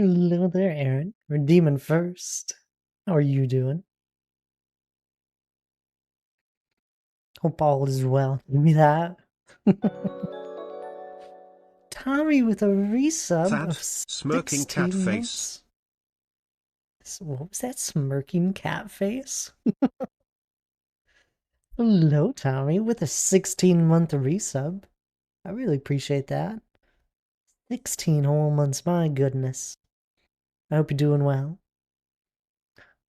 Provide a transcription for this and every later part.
Hello there, Aaron. We're Demon first. How are you doing? Hope all is well. Give me that. Tommy with a resub of Sad, smirking cat 16 face. months. What was that smirking cat face? Hello, Tommy, with a 16-month resub. I really appreciate that. 16 whole months, my goodness. I hope you're doing well.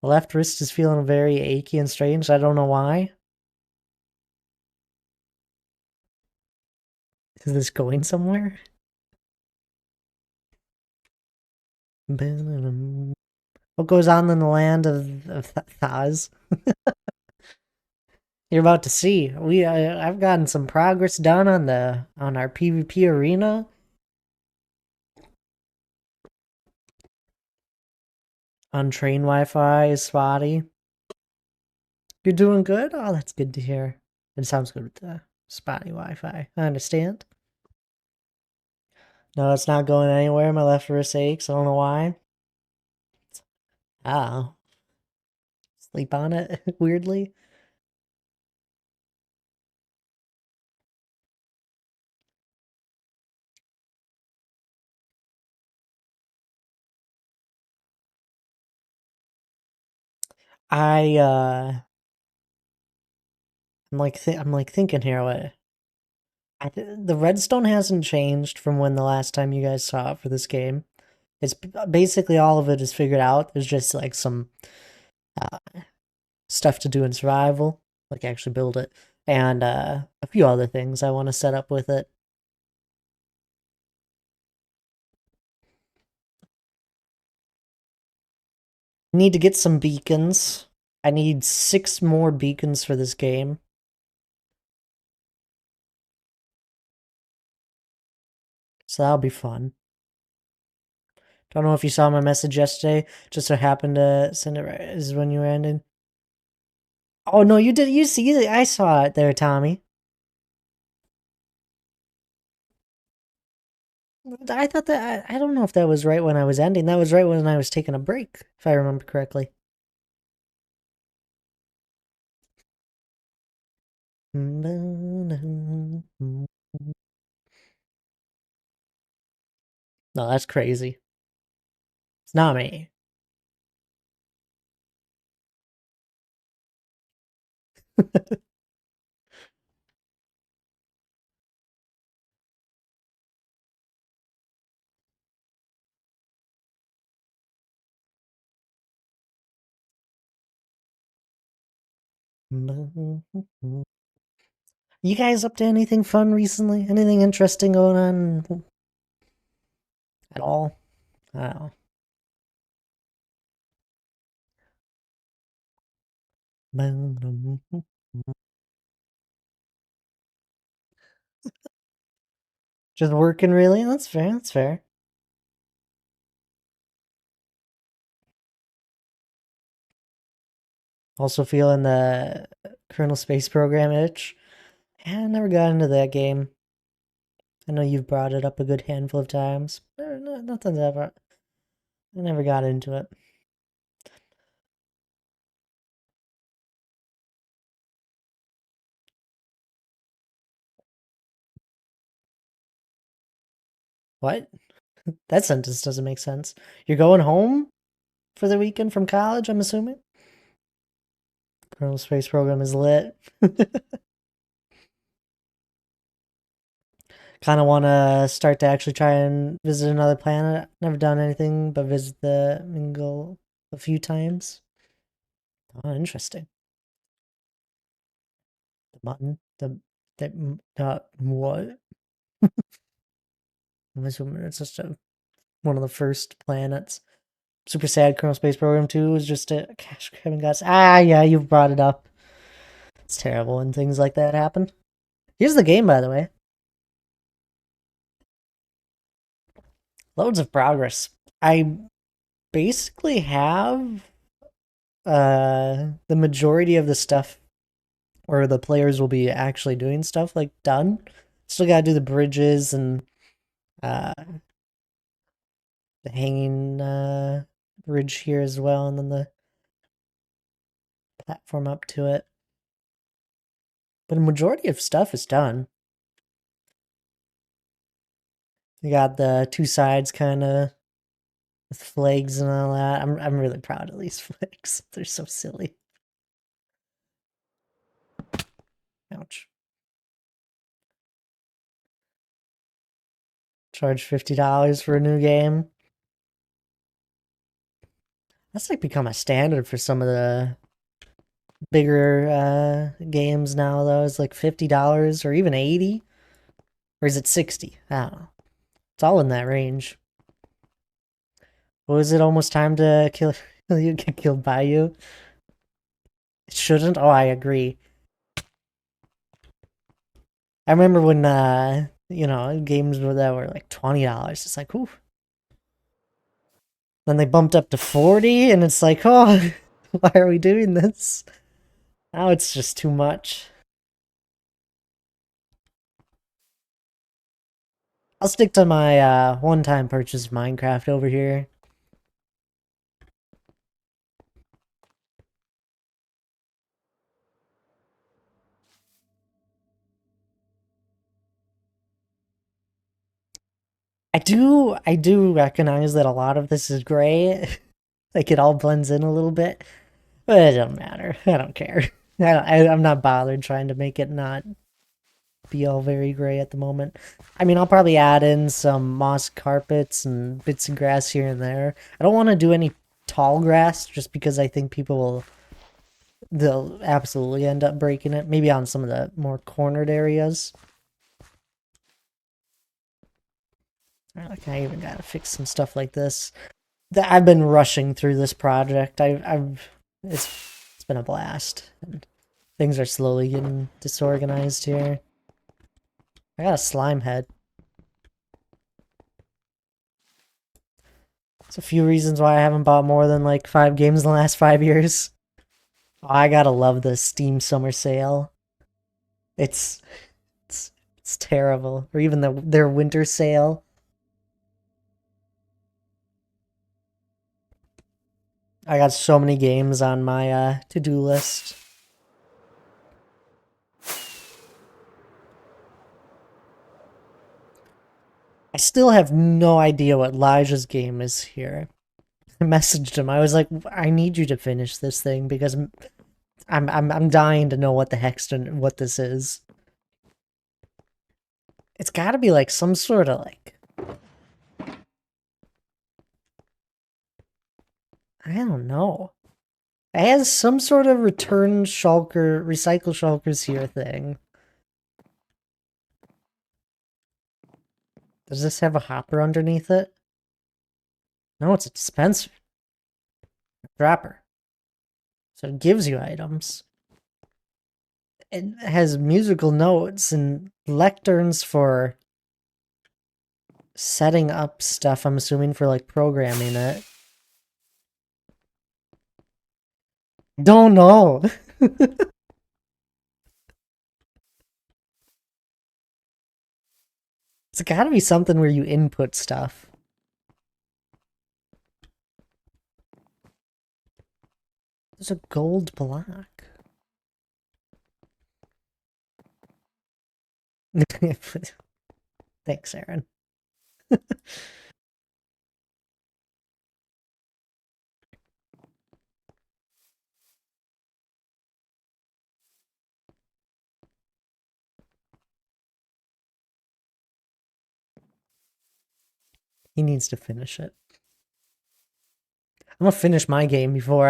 The left wrist is feeling very achy and strange. I don't know why. Is this going somewhere? What goes on in the land of Thaz? You're about to see. I've gotten some progress done on our PvP arena. Untrained Wi-Fi is spotty. You're doing good? Oh, that's good to hear. It sounds good with the spotty Wi-Fi. I understand. No, it's not going anywhere. My left wrist aches. I don't know why. Oh, sleep on it weirdly. I I'm like thinking here. The redstone hasn't changed from when the last time you guys saw it for this game. It's basically all of it is figured out. There's just like some uh, stuff to do in survival, like actually build it, and a few other things I want to set up with it. Need to get some beacons. I need 6 more beacons for this game. So that'll be fun. Don't know if you saw my message yesterday. Just so happened to send it right as when you were ending. Oh no, you did. You see it? I saw it there, Tommy. I thought that I don't know if that was right when I was ending. That was right when I was taking a break, if I remember correctly. No, that's crazy. It's not me. You guys up to anything fun recently? Anything interesting going on at all? I don't know. Just working really? That's fair. That's fair. Also feeling the Colonel Space Program itch. I never got into that game. I know you've brought it up a good handful of times. Nothing's ever. I never got into it. What? That sentence doesn't make sense. You're going home for the weekend from college, I'm assuming? Colonel Space Program is lit. Kind of want to start to actually try and visit another planet. Never done anything but visit the Mingle a few times. Oh, interesting. The mutton. What? I'm assuming it's just one of the first planets. Super sad Colonel Space Program 2 was just a cash grabbing guys. Ah, yeah, you've brought it up. It's terrible when things like that happen. Here's the game, by the way. Loads of progress. I basically have the majority of the stuff where the players will be actually doing stuff like done. Still gotta do the bridges and uh the hanging bridge here as well, and then the platform up to it. But a majority of stuff is done. You got the two sides kind of with flags and all that. I'm really proud of these flags. They're so silly. Ouch. Charge $50 for a new game. That's like become a standard for some of the bigger games now though. It's like $50 or even 80. Or is it 60? I don't know. It's all in that range. What was it, almost time to kill you, get killed by you? It shouldn't? Oh, I agree. I remember when games that were like $20. It's like, ooh. Then they bumped up to 40 and it's like, oh, why are we doing this? Now it's just too much. I'll stick to my one-time purchase of Minecraft over here. I do recognize that a lot of this is gray. Like it all blends in a little bit. But it don't matter. I don't care. I'm not bothered trying to make it not be all very gray at the moment. I mean, I'll probably add in some moss carpets and bits of grass here and there. I don't want to do any tall grass just because I think they'll absolutely end up breaking it. Maybe on some of the more cornered areas. Like I even gotta fix some stuff like this. I've been rushing through this project. It's been a blast. And things are slowly getting disorganized here. I got a slime head. It's a few reasons why I haven't bought more than like 5 games in the last 5 years. Oh, I gotta love the Steam Summer Sale. It's it's terrible. Or even their winter sale. I got so many games on my to-do list. I still have no idea what Elijah's game is here. I messaged him. I was like, I need you to finish this thing because I'm dying to know what the heck what this is. It's got to be like some sort of like, I don't know. It has some sort of return shulker, recycle shulkers here thing. Does this have a hopper underneath it? No, it's a dispenser. A dropper. So it gives you items. It has musical notes and lecterns for setting up stuff, I'm assuming for like programming it. Don't know. It's gotta be something where you input stuff. There's a gold block. Thanks, Aaron. He needs to finish it. I'm gonna finish my game before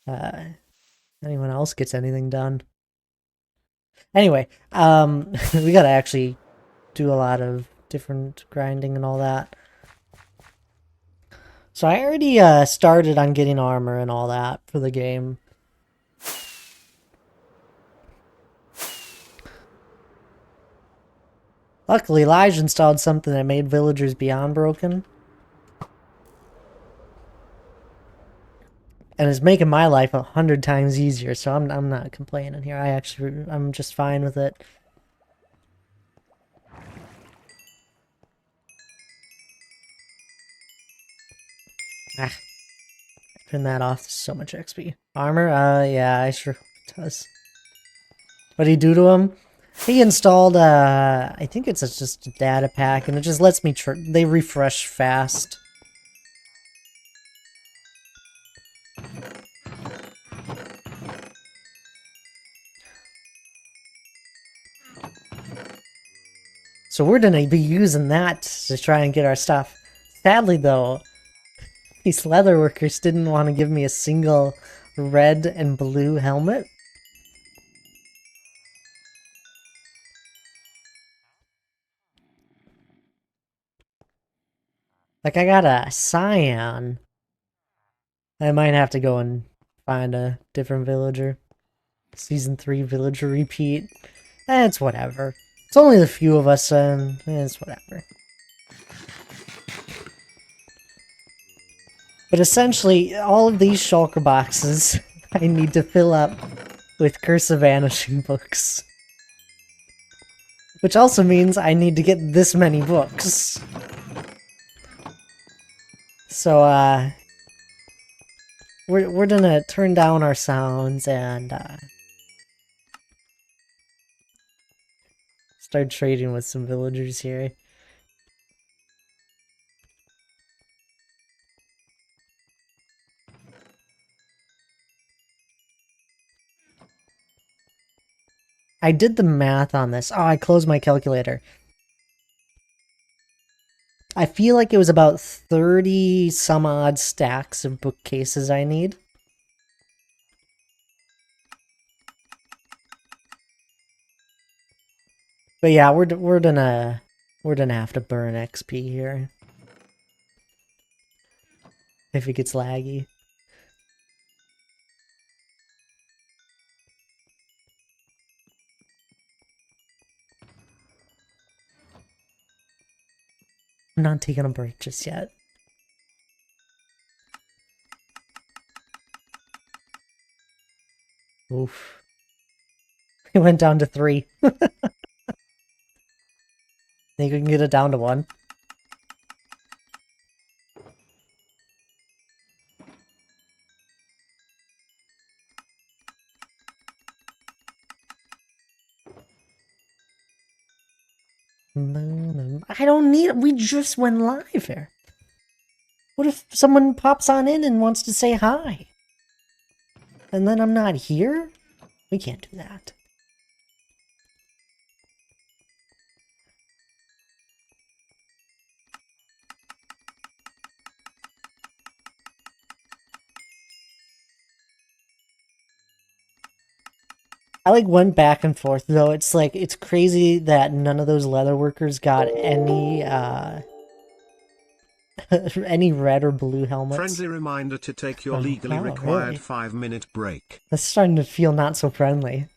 anyone else gets anything done. Anyway, we gotta actually do a lot of different grinding and all that. So I already started on getting armor and all that for the game. Luckily, Elijah installed something that made villagers beyond broken. And it's making my life 100 times easier, so I'm not complaining here. I'm just fine with it. Ah, turn that off. So much XP. Armor? Yeah, I sure does. What do you do to him? He installed, I think it's just a data pack, and it just lets me, they refresh fast. So we're gonna be using that to try and get our stuff. Sadly, though, these leather workers didn't want to give me a single red and blue helmet. Like, I got a cyan. I might have to go and find a different villager. Season 3 villager repeat. It's whatever. It's only the few of us, and it's whatever. But essentially, all of these shulker boxes I need to fill up with Curse of Vanishing books. Which also means I need to get this many books. So, we're gonna turn down our sounds and, start trading with some villagers here. I did the math on this. Oh, I closed my calculator. I feel like it was about 30 some odd stacks of bookcases I need. But yeah, we're gonna have to burn XP here. If it gets laggy. I'm not taking a break just yet. Oof. It went down to 3. Think we can get it down to 1? I don't need it. We just went live here. What if someone pops on in and wants to say hi? And then I'm not here? We can't do that. I like went back and forth though. It's like it's crazy that none of those leather workers got any any red or blue helmets. Friendly reminder to take your legally required 5-minute break. That's starting to feel not so friendly.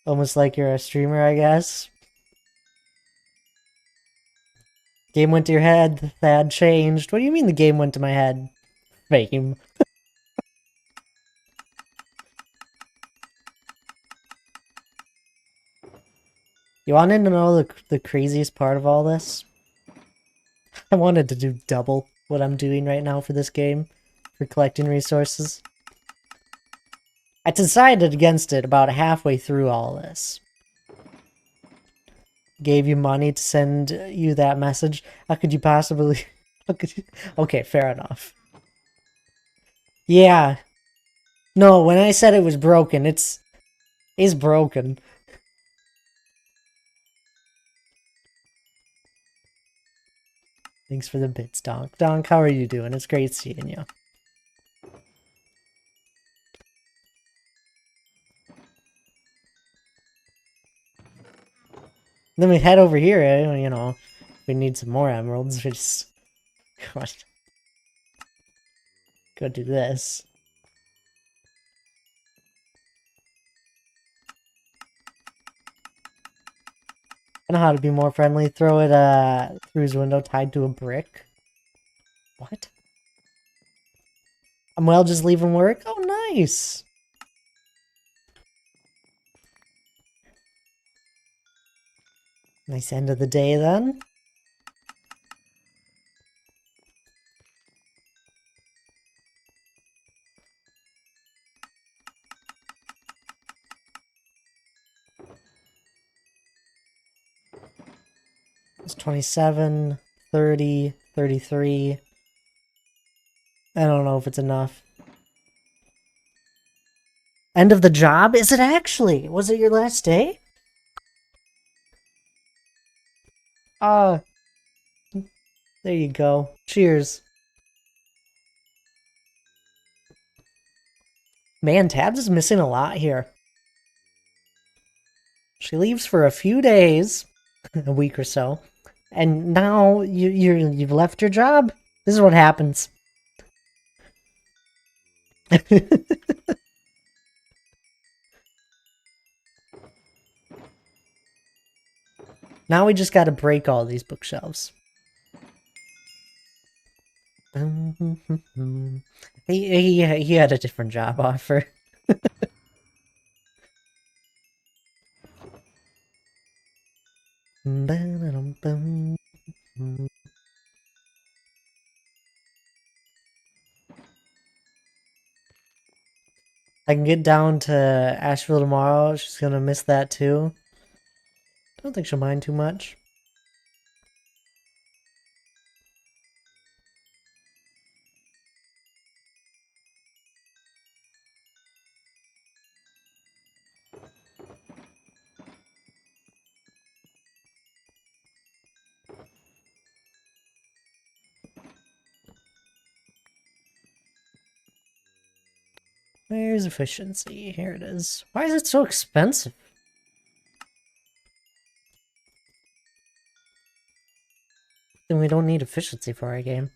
Almost like you're a streamer, I guess. Game went to your head, the Thad changed. What do you mean the game went to my head? Fame. You wanted to know the craziest part of all this? I wanted to do double what I'm doing right now for this game, for collecting resources. I decided against it about halfway through all this. Gave you money to send you that message. How could you possibly... How could you... Okay, fair enough. Yeah. No, when I said it was broken, it's broken. Thanks for the bits, Donk. Donk, how are you doing? It's great seeing you. Then we head over here, you know, we need some more emeralds, we just... Come on. Go do this. I know how to be more friendly. Throw it, through his window tied to a brick. What? I'm well just leaving work? Oh, nice! Nice end of the day then. It's 27, 30, 33. I don't know if it's enough. End of the job? Is it actually? Was it your last day? Ah, there you go. Cheers. Man, Tabs is missing a lot here. She leaves for a few days, a week or so, and now you've left your job. This is what happens. Now we just gotta break all these bookshelves. He had a different job offer. I can get down to Asheville tomorrow. She's gonna miss that too. Don't think she'll mind too much. Where's efficiency? Here it is. Why is it so expensive? Then we don't need efficiency for our game.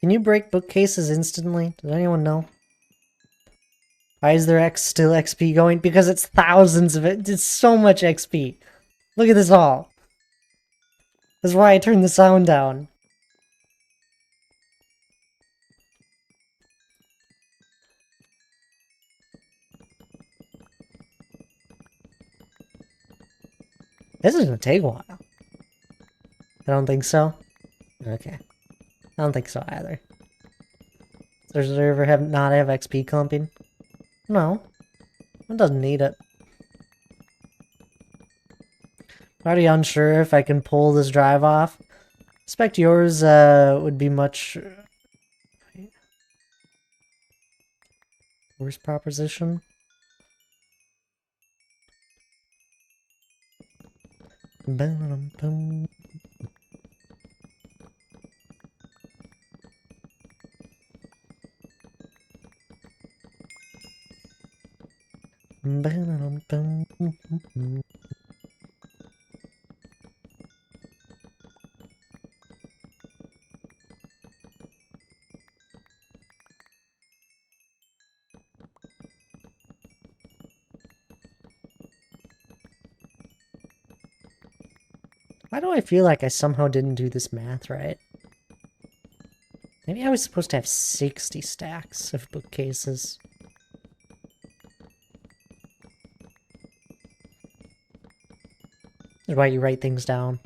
Can you break bookcases instantly? Does anyone know? Why is there still XP going? Because it's thousands of it. It's so much XP. Look at this all. That's why I turned the sound down. This is gonna take a while. I don't think so. Okay. I don't think so either. Does the server not have XP clumping? No. It doesn't need it. Already unsure if I can pull this drive off. Expect yours would be much worse proposition. Ba-dum-bum. Ba-dum-bum. Why do I feel like I somehow didn't do this math right? Maybe I was supposed to have 60 stacks of bookcases. That's why you write things down.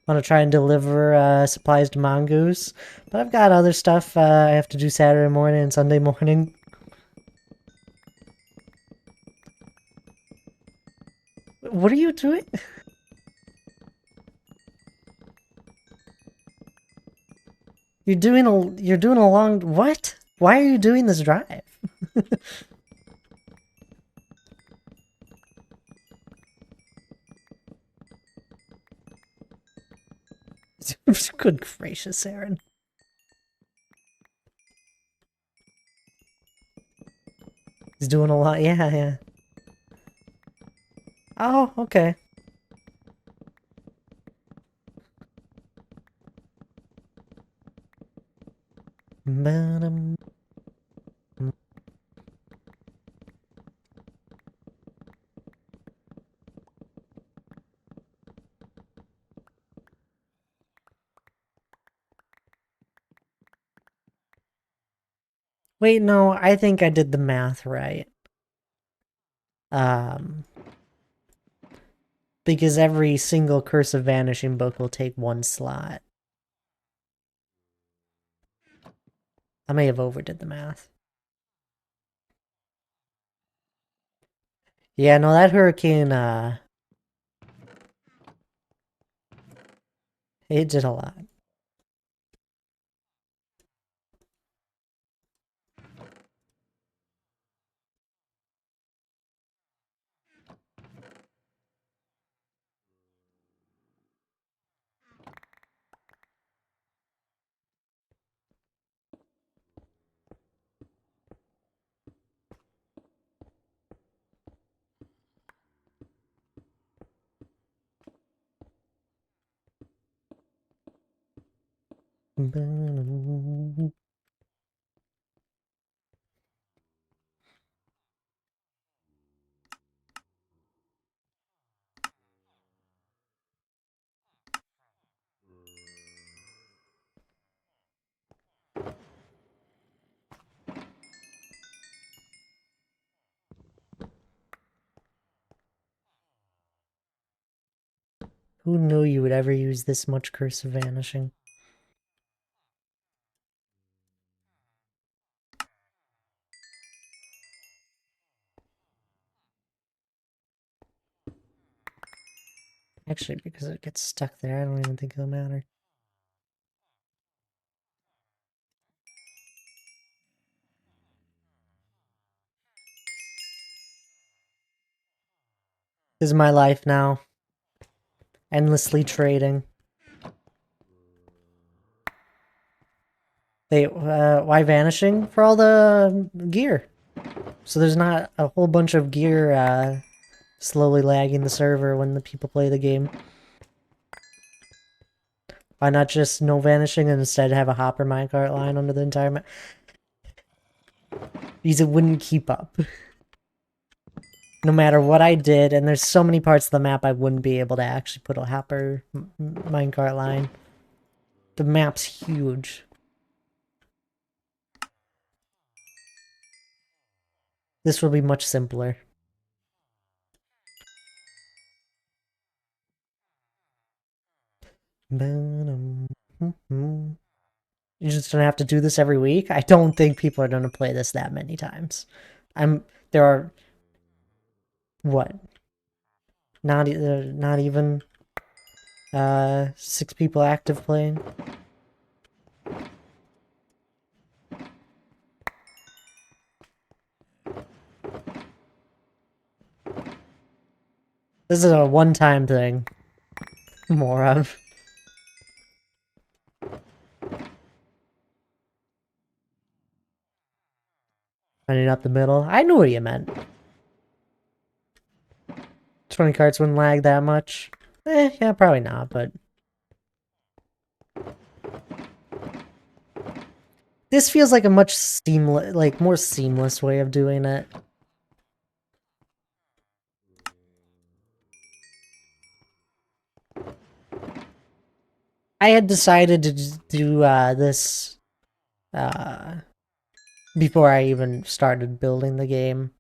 Want to try and deliver supplies to Mongoose, but I've got other stuff I have to do Saturday morning and Sunday morning. What are you doing? You're doing a long what? Why are you doing this drive? Good gracious, Aaron. He's doing a lot. Yeah, yeah. Oh, okay. Ba-dum. Wait, no, I think I did the math right. Um, because every single Curse of Vanishing book will take 1 slot. I may have overdid the math. Yeah, no, that hurricane, it did a lot. Who knew you would ever use this much Curse of Vanishing? Actually, because it gets stuck there, I don't even think it'll matter. This is my life now. Endlessly trading. Why vanishing? For all the gear. So there's not a whole bunch of gear, slowly lagging the server when the people play the game. Why not just no vanishing and instead have a hopper minecart line under the entire map? Because it wouldn't keep up. No matter what I did, and there's so many parts of the map I wouldn't be able to actually put a hopper minecart line. The map's huge. This will be much simpler. You just don't have to do this every week. I don't think people are going to play this that many times. There are what? Not even 6 people active playing. This is a one-time thing. More of. Running up the middle. I knew what you meant. 20 cards wouldn't lag that much. Yeah, probably not, but... This feels like a much seamless, like, more seamless way of doing it. I had decided to do, this, before I even started building the game.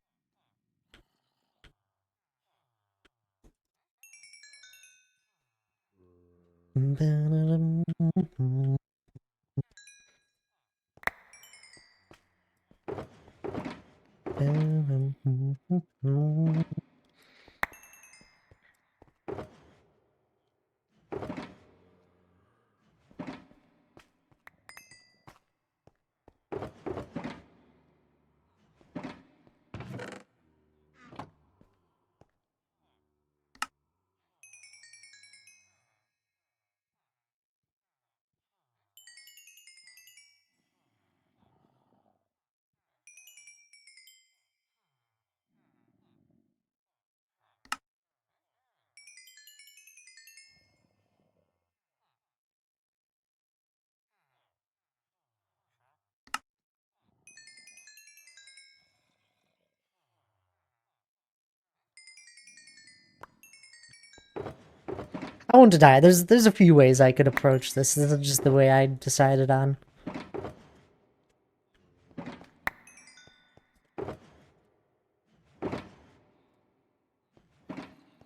I want to die. There's a few ways I could approach this. This is just the way I decided on.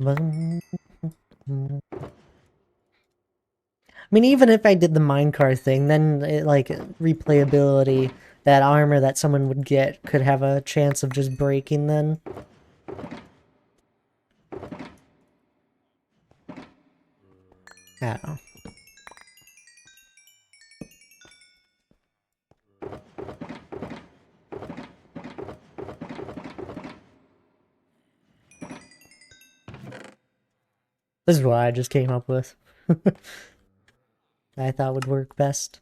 I mean, even if I did the minecart thing, then like replayability, that armor that someone would get could have a chance of just breaking then. I don't know. This is what I just came up with. I thought would work best.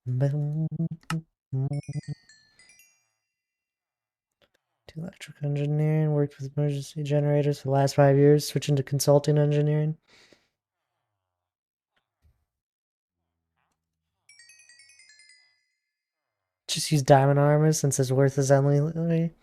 To electrical engineering, worked with emergency generators for the last 5 years, switching to consulting engineering. Just use diamond armor since its worth is endlessly.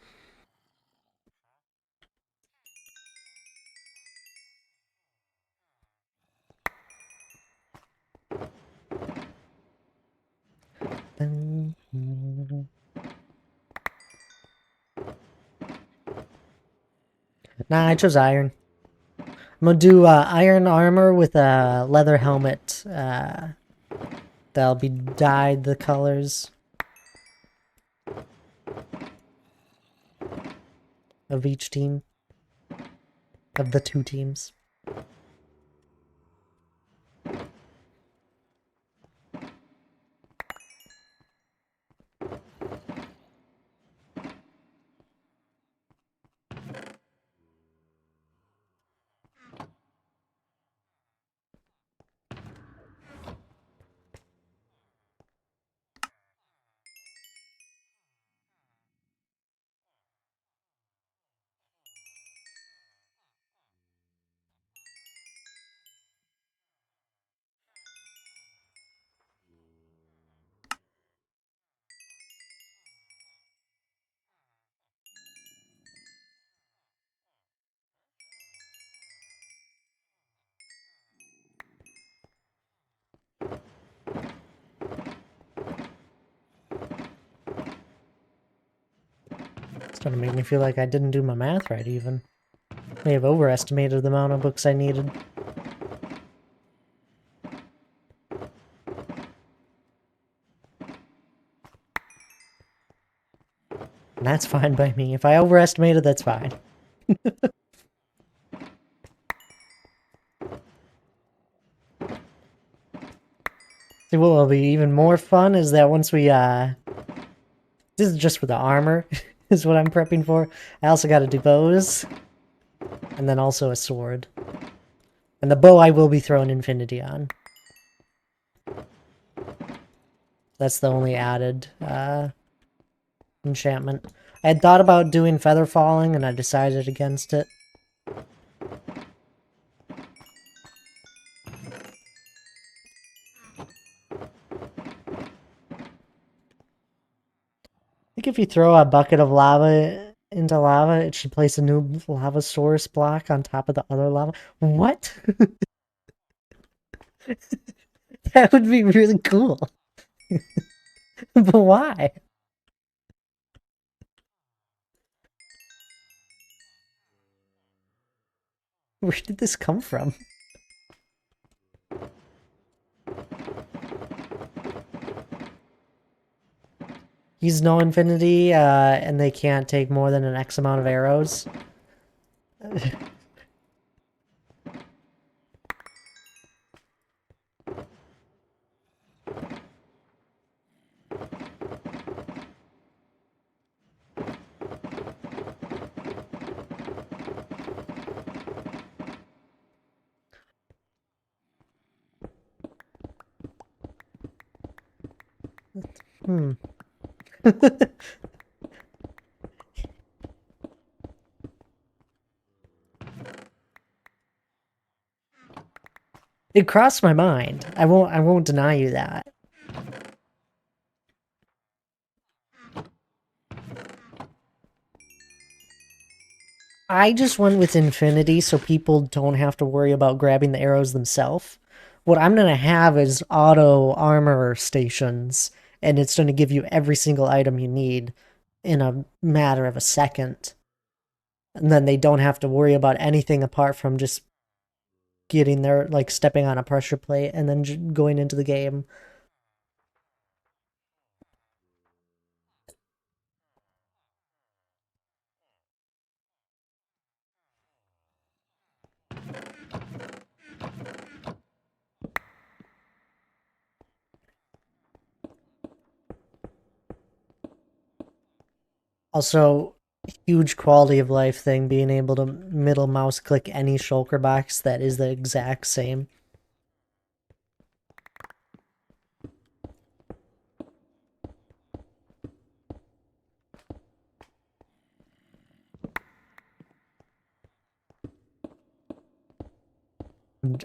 Nah, I chose iron. I'm gonna do iron armor with a leather helmet. That'll be dyed the colors of each team. Of the 2 teams. It's starting to make me feel like I didn't do my math right even. May have overestimated the amount of books I needed. And that's fine by me. If I overestimated, that's fine. See, what will be even more fun is that once we, this is just for the armor, is what I'm prepping for. I also got to do bows. And then also a sword. And the bow I will be throwing infinity on. That's the only added, enchantment. I had thought about doing feather falling, and I decided against it. I think if you throw a bucket of lava into lava, it should place a new lava source block on top of the other lava. What? That would be really cool. But why? Where did this come from? Use no infinity, and they can't take more than an X amount of arrows. Hmm. It crossed my mind. I won't deny you that. I just went with infinity so people don't have to worry about grabbing the arrows themselves. What I'm gonna have is auto armor stations, and it's gonna give you every single item you need in a matter of a second. And then they don't have to worry about anything apart from just getting there, like stepping on a pressure plate and then going into the game. Also, huge quality of life thing being able to middle mouse click any shulker box that is the exact same.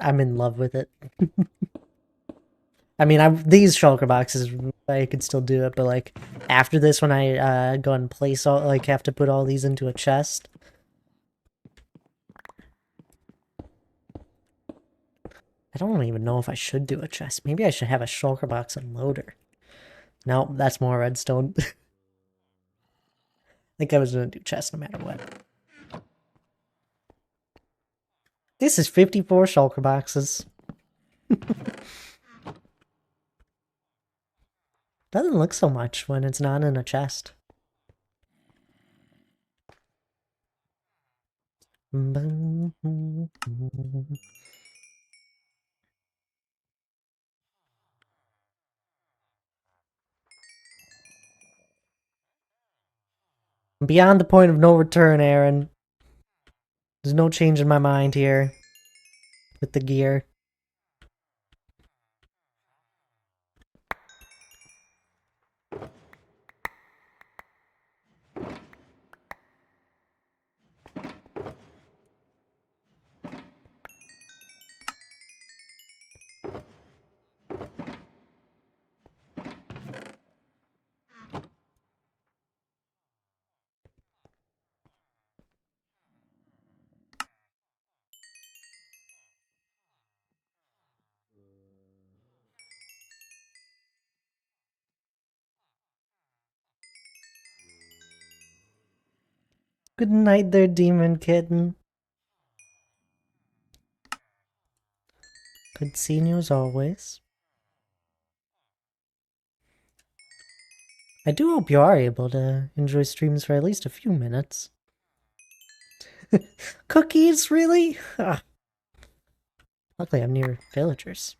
I'm in love with it. I mean, these shulker boxes, I could still do it, but like after this, when I go and place all, like have to put all these into a chest. I don't even know if I should do a chest. Maybe I should have a shulker box unloader. No, that's more redstone. I think I was gonna do chest no matter what. This is 54 shulker boxes. Doesn't look so much when it's not in a chest. Beyond the point of no return, Aaron. There's no change in my mind here with the gear. Good night there, demon kitten. Good seeing you as always. I do hope you are able to enjoy streams for at least a few minutes. Cookies, really? Ah, luckily I'm near villagers.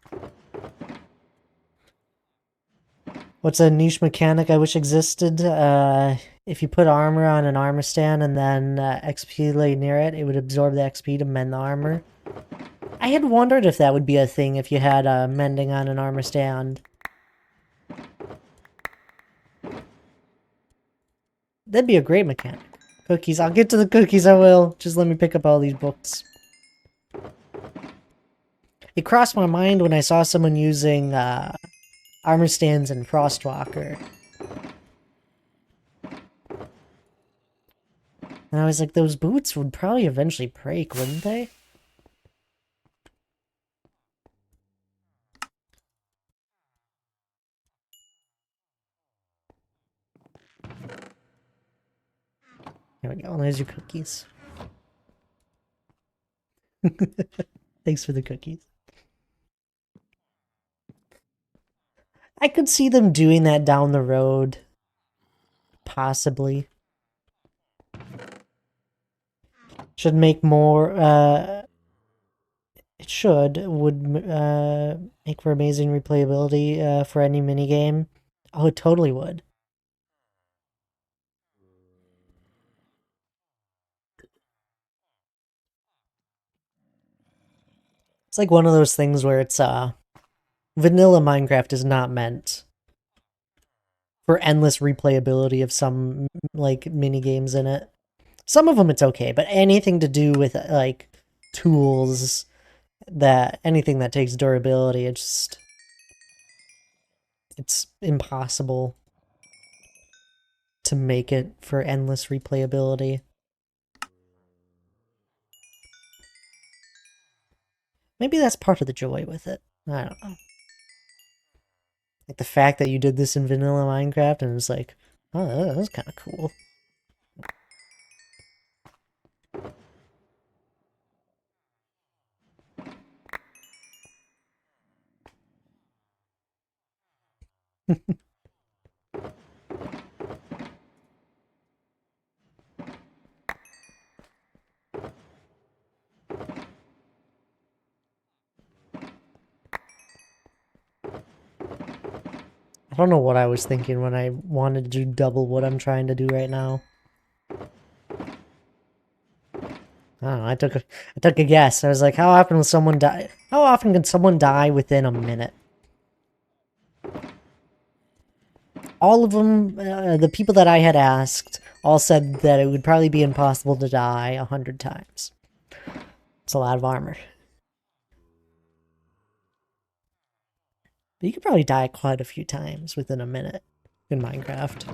What's a niche mechanic I wish existed? If you put armor on an armor stand and then XP lay near it, it would absorb the XP to mend the armor. I had wondered if that would be a thing if you had mending on an armor stand. That'd be a great mechanic. Cookies. I'll get to the cookies, I will. Just let me pick up all these books. It crossed my mind when I saw someone using armor stands in Frostwalker. And I was like, those boots would probably eventually break, wouldn't they? There we go. There's your cookies. Thanks for the cookies. I could see them doing that down the road. Possibly. Should make more, it would make for amazing replayability for any minigame. Oh, it totally would. It's like one of those things where it's, vanilla Minecraft is not meant for endless replayability of some, like, minigames in it. Some of them it's okay, but anything to do with, like, tools, anything that takes durability, it's impossible to make it for endless replayability. Maybe that's part of the joy with it. I don't know. Like the fact that you did this in vanilla Minecraft and it was like, oh, that was kind of cool. I don't know what I was thinking when I wanted to do double what I'm trying to do right now. I don't know, I took a guess. I was like, how often will someone die? How often can someone die within a minute? All of them, the people that I had asked, all said that it would probably be impossible to die 100 times. It's a lot of armor. But you could probably die quite a few times within a minute in Minecraft.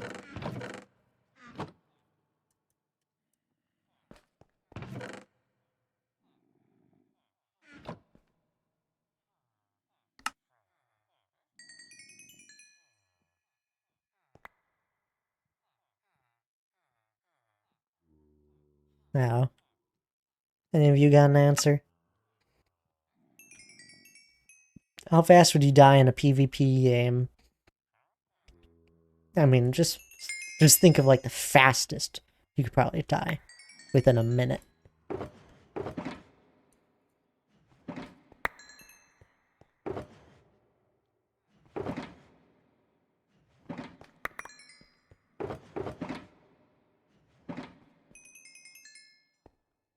Now, any of you got an answer? How fast would you die in a PvP game? I mean, just think of like the fastest you could probably die within a minute.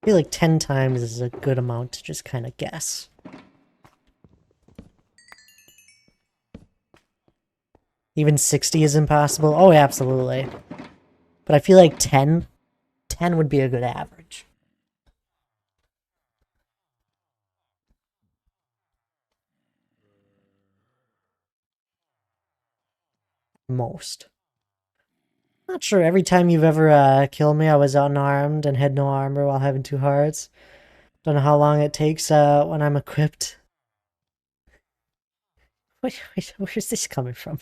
I feel like 10 times is a good amount to just kind of guess. Even 60 is impossible? Oh, absolutely. But I feel like 10 would be a good average. Most. Not sure, every time you've ever killed me, I was unarmed and had no armor while having 2 hearts. Don't know how long it takes when I'm equipped. Wait, where's this coming from?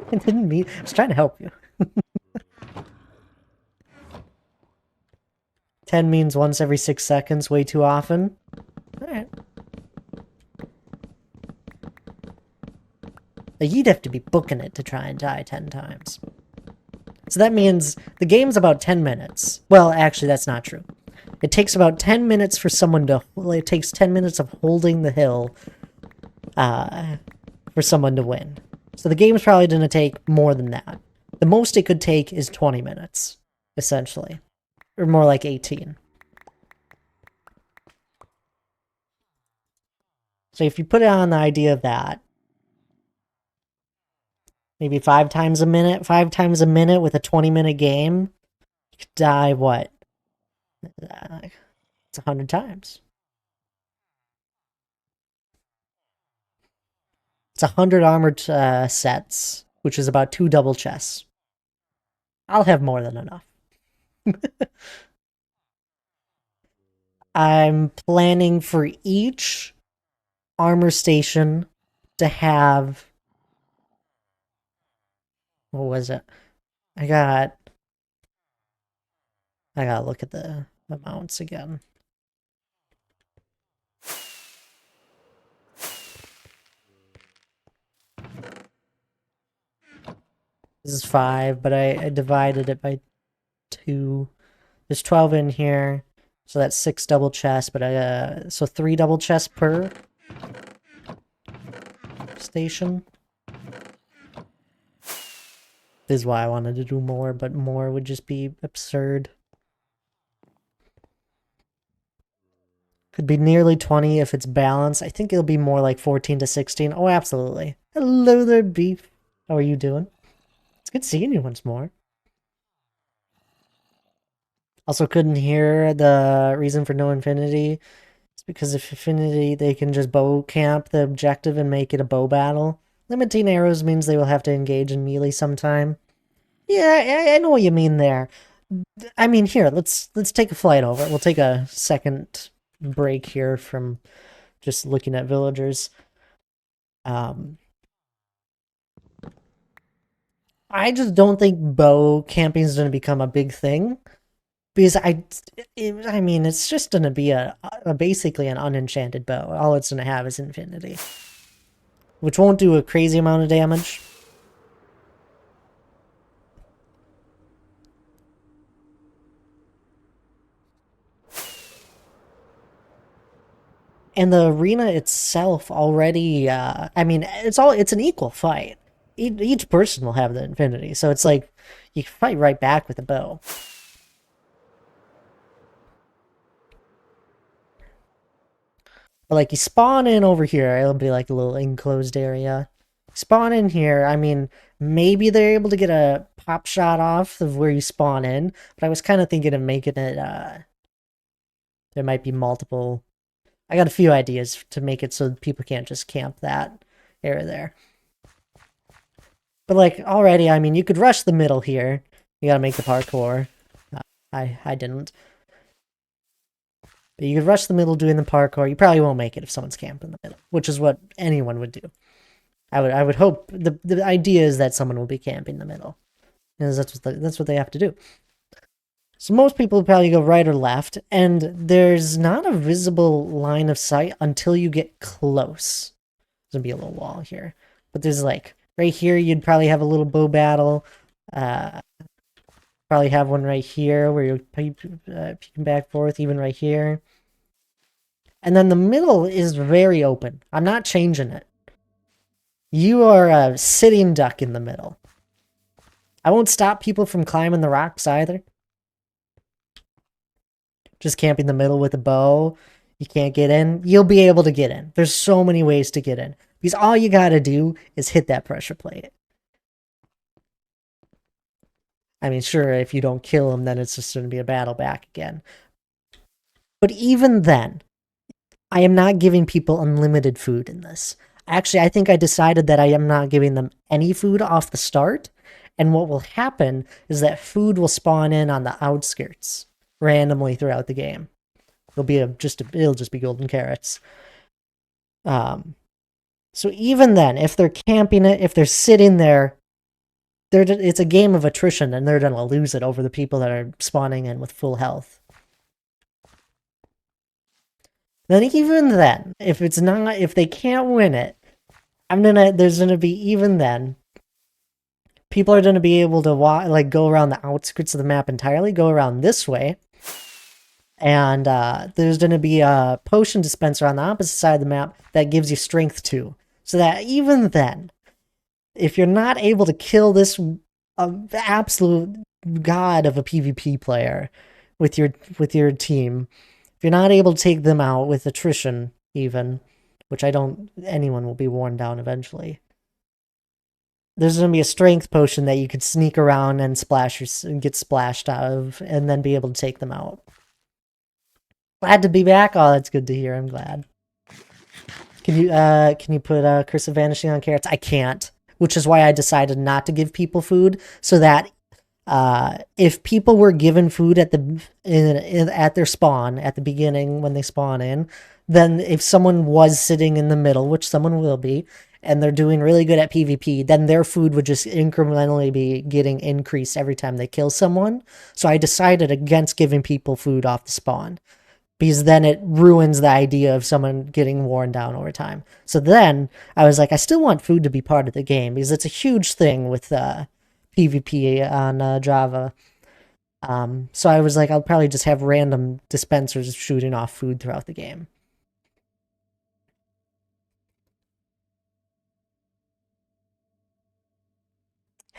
I didn't mean... I was trying to help you. 10 means once every 6 seconds, way too often. Alright. Like, you'd have to be booking it to try and die 10 times. So that means the game's about 10 minutes. Well, actually, that's not true. It takes about 10 minutes for someone to... Well, it takes 10 minutes of holding the hill for someone to win. So the game's probably going to take more than that. The most it could take is 20 minutes, essentially. Or more like 18. So if you put it on the idea of that, maybe 5 times a minute with a 20-minute game, you could die, what? It's 100 times. It's 100 armored sets, which is about 2 double chests. I'll have more than enough. I'm planning for each armor station to have... What was it? I gotta look at the amounts again. This is 5, but I divided it by 2. There's 12 in here, so that's 6 double chests, but so 3 double chests per station. This is why I wanted to do more, but more would just be absurd. Could be nearly 20 if it's balanced. I think it'll be more like 14 to 16. Oh, absolutely. Hello there, Beef. How are you doing? It's good seeing you once more. Also couldn't hear the reason for no infinity. It's because if infinity, they can just bow camp the objective and make it a bow battle. Limiting arrows means they will have to engage in melee sometime. Yeah, I know what you mean there. I mean, here, let's take a flight over. We'll take a second break here from just looking at villagers. I just don't think bow camping is going to become a big thing because I mean, it's just going to be basically an unenchanted bow. All it's going to have is infinity, which won't do a crazy amount of damage. And the arena itself already, I mean, it's an equal fight. Each person will have the infinity, so it's like you can fight right back with a bow. But like you spawn in over here, it'll be like a little enclosed area. Spawn in here, I mean, maybe they're able to get a pop shot off of where you spawn in, but I was kind of thinking of making it, there might be multiple. I got a few ideas to make it so people can't just camp that area there. But like already, I mean, you could rush the middle here. You gotta make the parkour. I didn't. But you could rush the middle doing the parkour. You probably won't make it if someone's camping the middle, which is what anyone would do. I would hope the idea is that someone will be camping the middle, because that's what they have to do. So most people would probably go right or left, and there's not a visible line of sight until you get close. There's gonna be a little wall here, but there's like right here. You'd probably have a little bow battle. Probably have one right here where you're peeking back and forth, even right here. And then the middle is very open. I'm not changing it. You are a sitting duck in the middle. I won't stop people from climbing the rocks either. Just camping the middle with a bow. You can't get in. You'll be able to get in. There's so many ways to get in. Because all you gotta do is hit that pressure plate. I mean, sure, if you don't kill them, then it's just going to be a battle back again. But even then, I am not giving people unlimited food in this. Actually, I think I decided that I am not giving them any food off the start. And what will happen is that food will spawn in on the outskirts randomly throughout the game. It'll just be golden carrots. So even then, if they're camping it, if they're sitting there, it's a game of attrition, and they're gonna lose it over the people that are spawning in with full health. Then even then, if they can't win it, there's gonna be even then. People are gonna be able to go around the outskirts of the map entirely, go around this way, and there's gonna be a potion dispenser on the opposite side of the map that gives you strength too. So that even then, if you're not able to kill this absolute god of a PvP player with your team, if you're not able to take them out with attrition, even, which anyone will be worn down eventually, there's going to be a strength potion that you could sneak around and get splashed out of, and then be able to take them out. Glad to be back. Oh, that's good to hear. I'm glad. Can you put Curse of Vanishing on carrots? I can't, which is why I decided not to give people food, so that if people were given food at their spawn at the beginning when they spawn in, then if someone was sitting in the middle, which someone will be, and they're doing really good at PvP, then their food would just incrementally be getting increased every time they kill someone. So I decided against giving people food off the spawn, because then it ruins the idea of someone getting worn down over time. So then I was like, I still want food to be part of the game, because it's a huge thing with PvP on Java. So I was like, I'll probably just have random dispensers shooting off food throughout the game.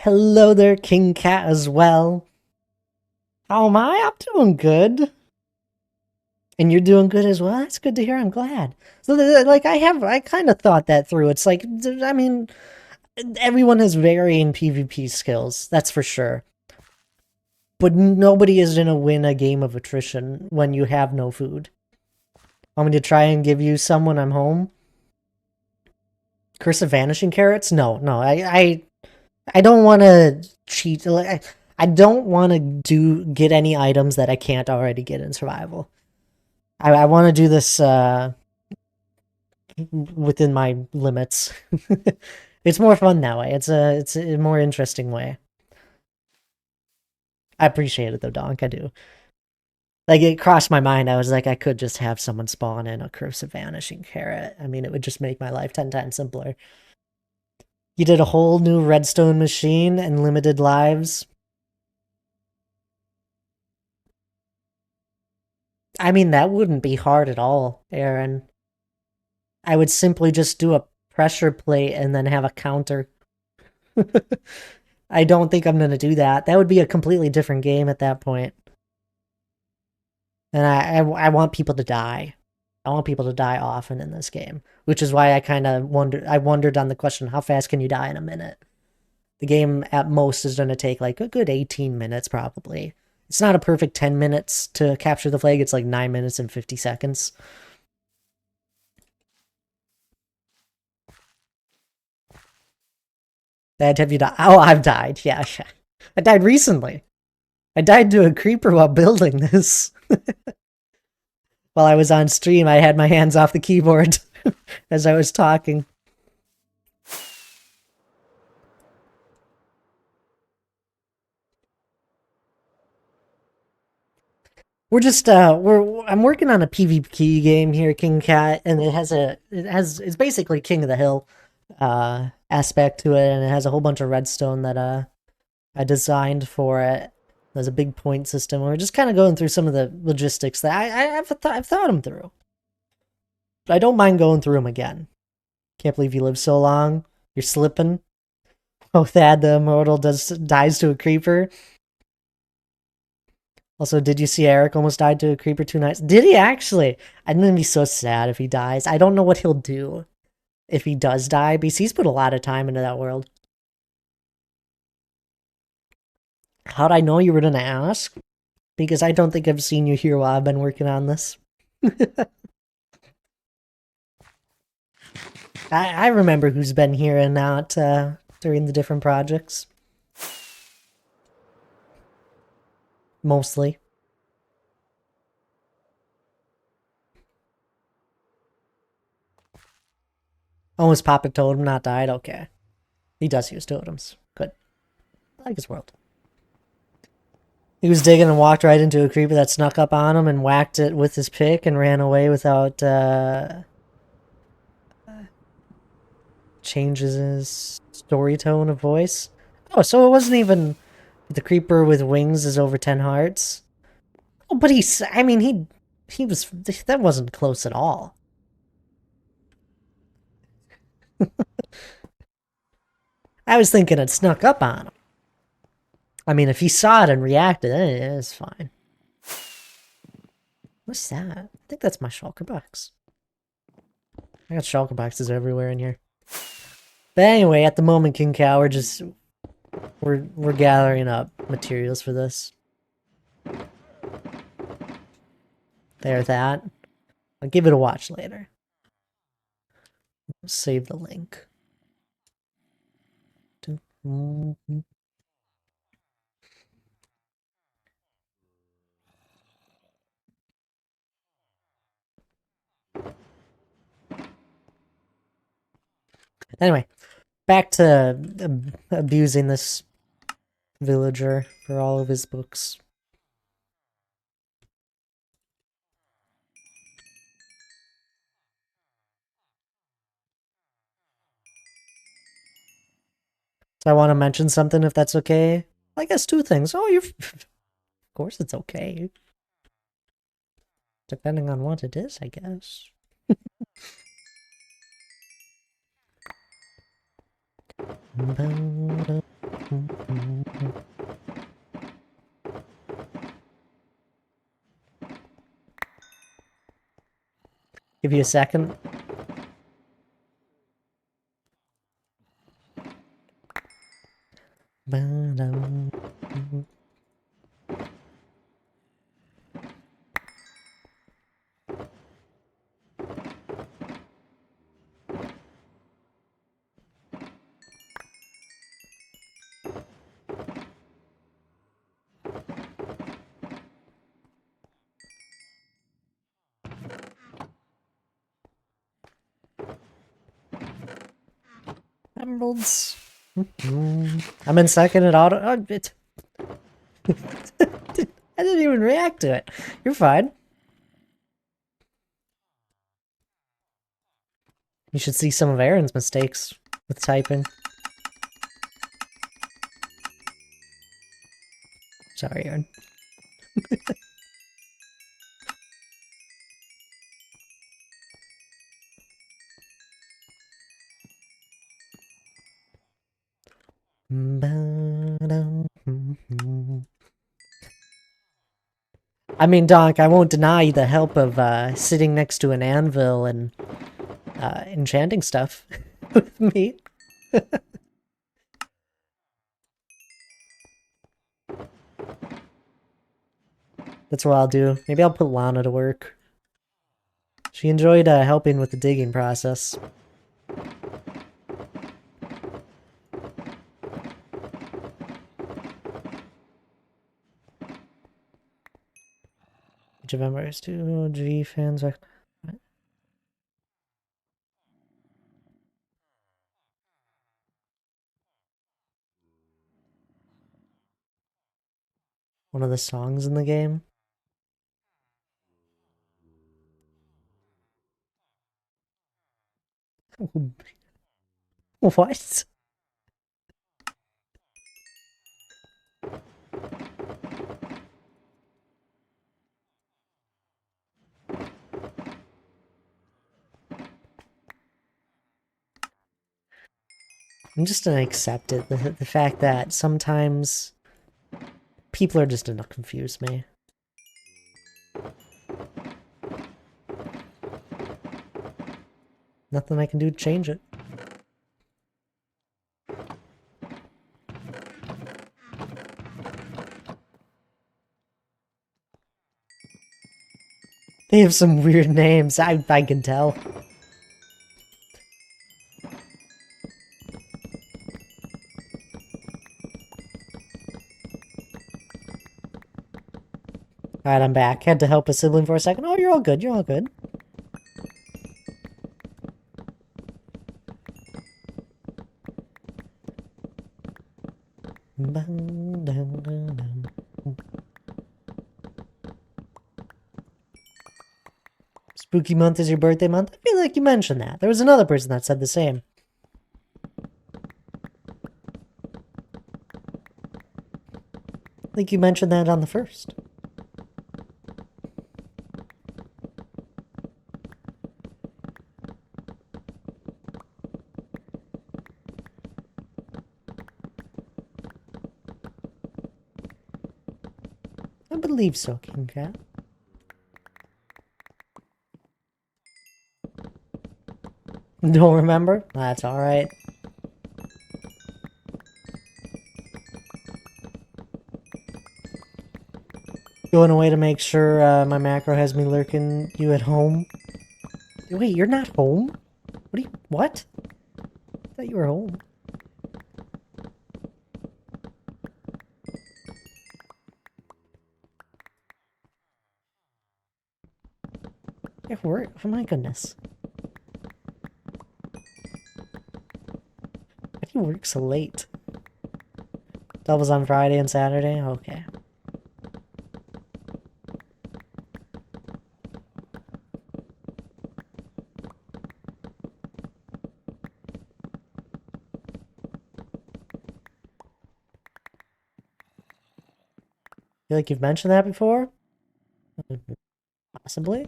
Hello there, King Cat, as well. How am I? I'm doing good. And you're doing good as well? That's good to hear. I'm glad. So, like, I kind of thought that through. It's like, I mean, everyone has varying PvP skills, that's for sure. But nobody is gonna win a game of attrition when you have no food. Want me to try and give you some when I'm home? Curse of Vanishing Carrots? No. I don't want to cheat. I don't want to get any items that I can't already get in survival. I want to do this within my limits. It's more fun that way. It's a more interesting way. I appreciate it though, Donk. I do. Like it crossed my mind. I was like, I could just have someone spawn in a Curse of Vanishing Carrot. I mean, it would just make my life 10 times simpler. You did a whole new redstone machine and limited lives. I mean, that wouldn't be hard at all, Aaron. I would simply just do a pressure plate and then have a counter. I don't think I'm going to do that. That would be a completely different game at that point. And I want people to die. I want people to die often in this game, which is why I kind of wondered on the question, how fast can you die in a minute? The game at most is going to take like a good 18 minutes probably. It's not a perfect 10 minutes to capture the flag. It's like 9 minutes and 50 seconds. That have you died? Oh, I've died. Yeah. I died recently. I died to a creeper while building this. While I was on stream, I had my hands off the keyboard as I was talking. We're just I'm working on a PvP game here, King Cat, and it's basically King of the Hill aspect to it, and it has a whole bunch of redstone that I designed for it. There's a big point system. We're just kind of going through some of the logistics that I've thought them through. I don't mind going through them again. Can't believe you lived so long. You're slipping. Oh, Thad the Immortal dies to a creeper. Also, did you see Eric almost died to a creeper 2 nights? Did he actually? I'm gonna be so sad if he dies. I don't know what he'll do if he does die, because he's put a lot of time into that world. How'd I know you were gonna ask? Because I don't think I've seen you here while I've been working on this. I remember who's been here and not during the different projects. Mostly. Almost Papa Totem not died. Okay. He does use totems. Good. I like his world. He was digging and walked right into a creeper that snuck up on him and whacked it with his pick and ran away without changes his story tone of voice. Oh, so it wasn't even the creeper with wings is over 10 hearts. Oh, but I mean, he was, that wasn't close at all. I was thinking it snuck up on him. I mean, if he saw it and reacted, it's fine. What's that? I think that's my shulker box. I got shulker boxes everywhere in here. But anyway, at the moment, King Cow, we're gathering up materials for this. There's that. I'll give it a watch later. Save the link. Anyway, back to abusing this villager for all of his books. So I want to mention something, if that's okay. I guess two things. Oh, of course it's okay. Depending on what it is, I guess. Give you a second. emeralds. I'm in second at auto. Oh, I didn't even react to it. You're fine. You should see some of Aaron's mistakes with typing. Sorry, Aaron. I mean, Doc, I won't deny the help of sitting next to an anvil and enchanting stuff with me. That's what I'll do. Maybe I'll put Lana to work. She enjoyed helping with the digging process. Which of members? 2 G fans are... One of the songs in the game. What? I'm just gonna accept it. The fact that sometimes people are just gonna confuse me. Nothing I can do to change it. They have some weird names, I can tell. Alright, I'm back. Had to help a sibling for a second. Oh, you're all good, you're all good. Spooky month is your birthday month? I feel like you mentioned that. There was another person that said the same. I think you mentioned that on the first. I believe so, King Cat. Don't remember? That's alright. Going away to make sure my macro has me lurking you at home. Wait, you're not home? What? I thought you were home. Yeah, where? Oh my goodness. Why do you work so late? Doubles on Friday and Saturday? Okay. Feel like you've mentioned that before? Possibly?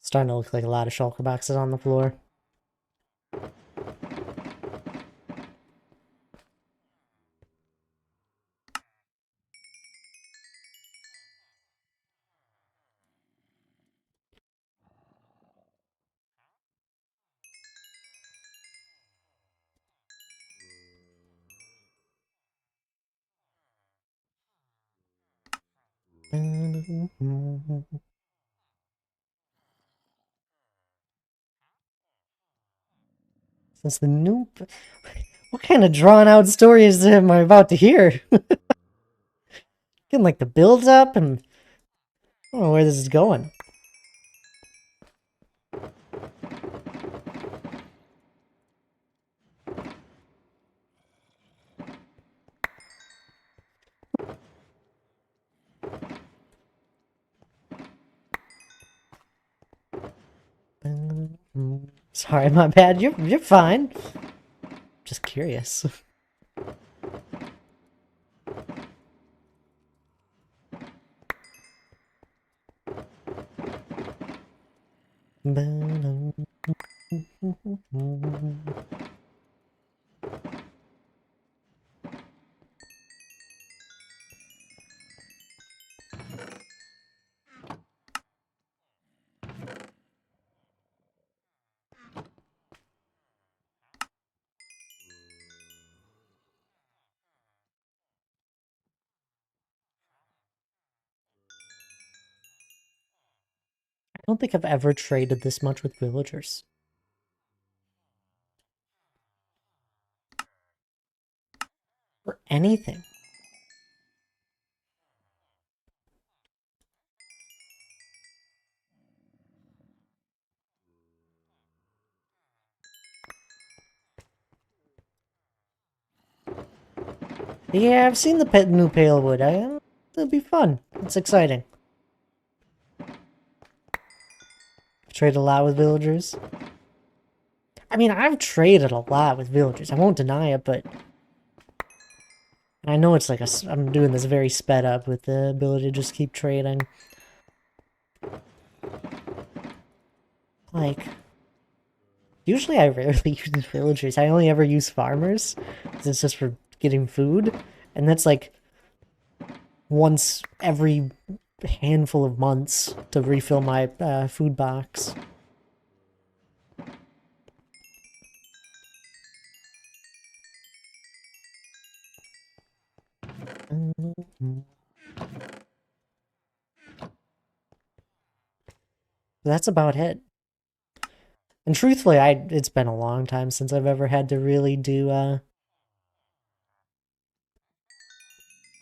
Starting to look like a lot of shulker boxes on the floor. Since the new... What kind of drawn-out stories am I about to hear? Getting like the build up and... I don't know where this is going. Sorry, my bad. You're fine. Just curious. I don't think I've ever traded this much with villagers. For anything. Yeah, I've seen the new Palewood. It'll be fun. It's exciting. I've traded a lot with villagers. I mean, I've traded a lot with villagers. I won't deny it, but... I know it's like I'm doing this very sped up with the ability to just keep trading. Like... Usually I rarely use villagers. I only ever use farmers. Because it's just for getting food. And that's like... once every handful of months to refill my food box. That's about it. And truthfully, it's been a long time since I've ever had to really do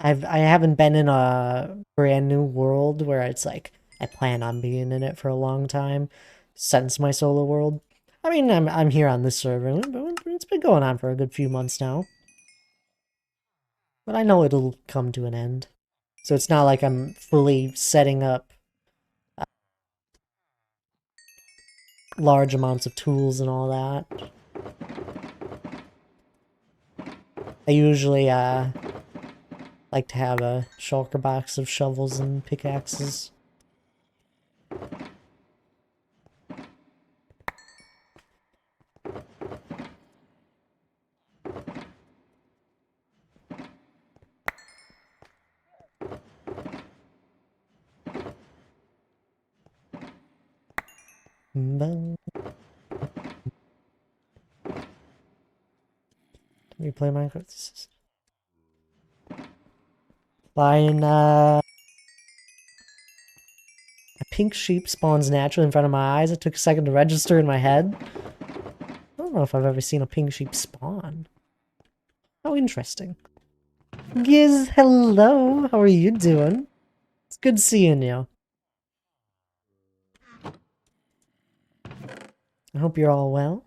I haven't been in a brand new world where it's like I plan on being in it for a long time since my solo world. I mean, I'm here on this server, but it's been going on for a good few months now. But I know it'll come to an end. So it's not like I'm fully setting up large amounts of tools and all that. I usually like to have a shulker box of shovels and pickaxes. Let me play Minecraft. Flying, a pink sheep spawns naturally in front of my eyes. It took a second to register in my head. I don't know if I've ever seen a pink sheep spawn. How interesting. Giz, hello. How are you doing? It's good seeing you. I hope you're all well.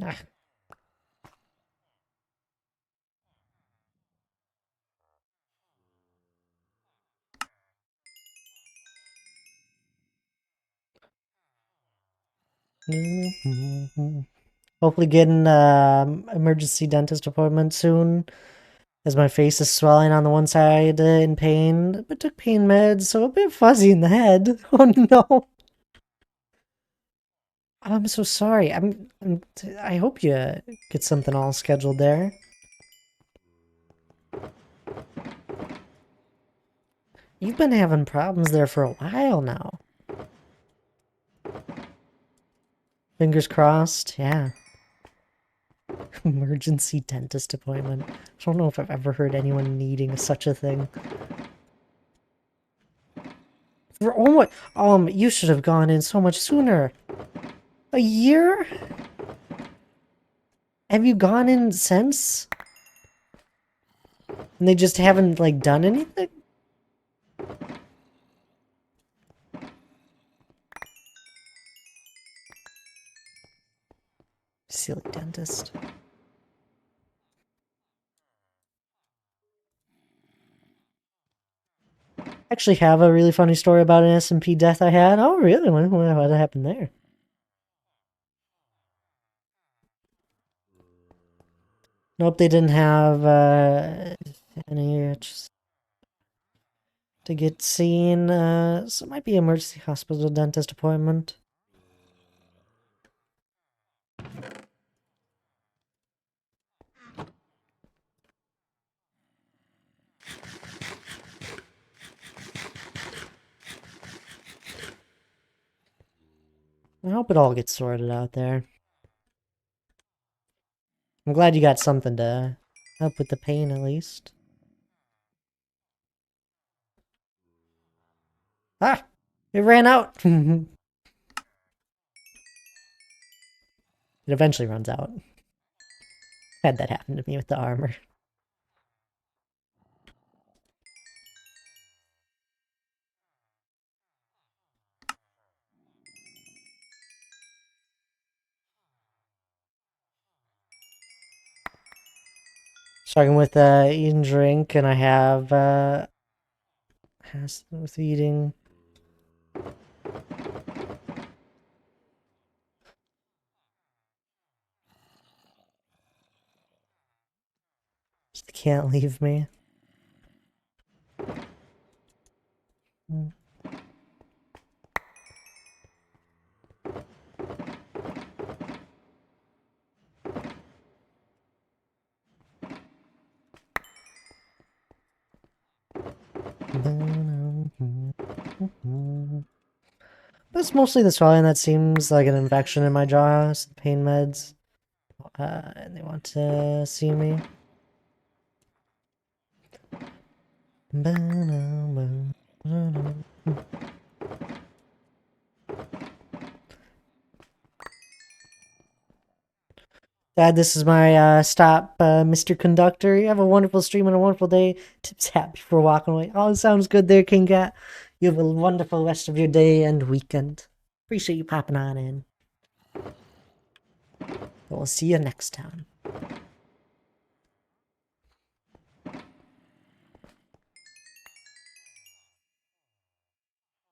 Ah. Hopefully getting emergency dentist appointment soon, as my face is swelling on the one side in pain, but took pain meds, so a bit fuzzy in the head. Oh no. I'm so sorry. I hope you get something all scheduled there. You've been having problems there for a while now. Fingers crossed, yeah. Emergency dentist appointment. I don't know if I've ever heard anyone needing such a thing. Oh my, you should have gone in so much sooner. A year? Have you gone in since? And they just haven't, like, done anything? Silly dentist. Actually have a really funny story about an SMP death I had. Oh, really? What happened there? Nope, they didn't have any to get seen. So it might be emergency hospital dentist appointment. I hope it all gets sorted out there. I'm glad you got something to help with the pain at least. Ah! It ran out! It eventually runs out. Had that happen to me with the armor. Starting with eat and drink, and I have has with eating. Just can't leave me. But it's mostly the swelling that seems like an infection in my jaw. It's the pain meds. And they want to see me. Dad, this is my stop, Mr. Conductor. You have a wonderful stream and a wonderful day. Tips hat before walking away. Oh, sounds good there, King Cat. You have a wonderful rest of your day and weekend. Appreciate you popping on in. We'll see you next time.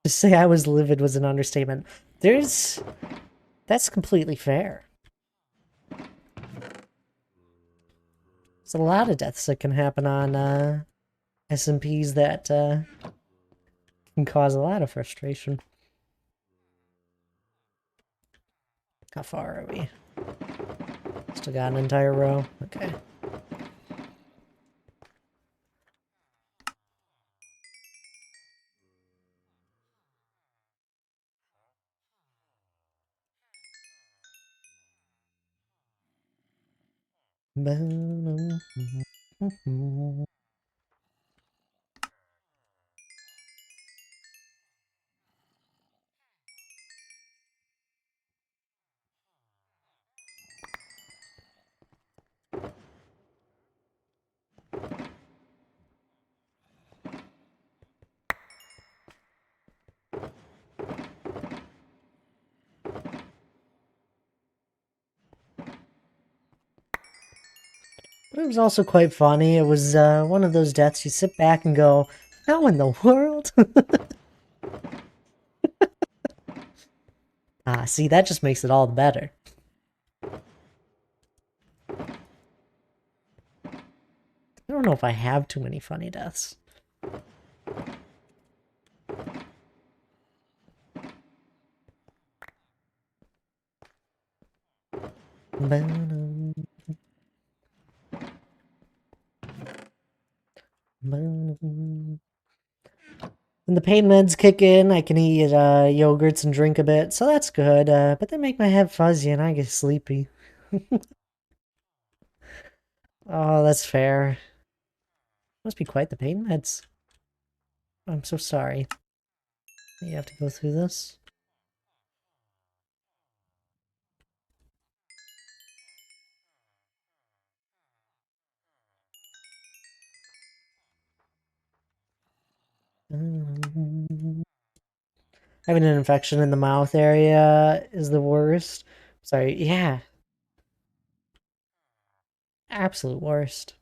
To say I was livid was an understatement. That's completely fair. There's a lot of deaths that can happen on SMPs that can cause a lot of frustration. How far are we? Still got an entire row. Okay. But it was also quite funny. It was one of those deaths you sit back and go, how in the world? Ah, see, that just makes it all the better. I don't know if I have too many funny deaths. When the pain meds kick in, I can eat yogurts and drink a bit, so that's good. But they make my head fuzzy and I get sleepy. Oh, that's fair. Must be quite the pain meds. I'm so sorry. You have to go through this. Having an infection in the mouth area is the worst. Sorry, yeah. Absolute worst.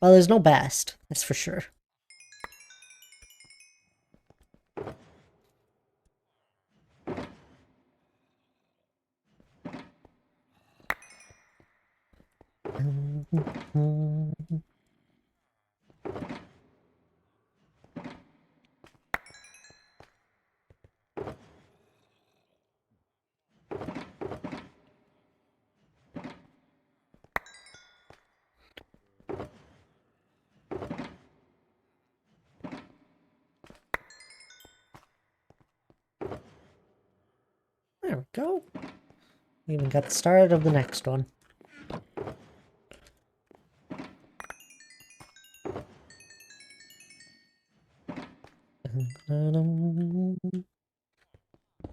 Well, there's no best, that's for sure. There we go. We even got the start of the next one.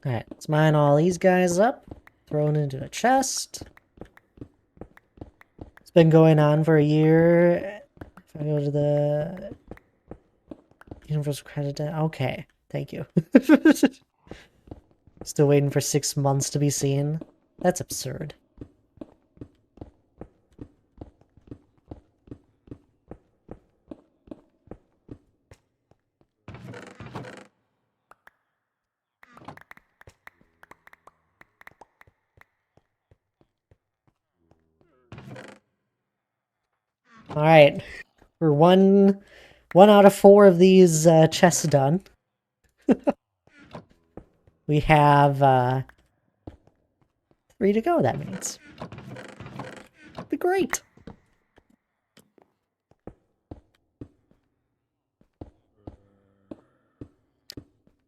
Alright, let's mine all these guys up. Throw it into a chest. It's been going on for a year. If I go to the Universal Credit, okay, thank you. Still waiting for 6 months to be seen. That's absurd. Alright, we're one out of 4 of these chests done. We have 3 to go, that means. That'd be great.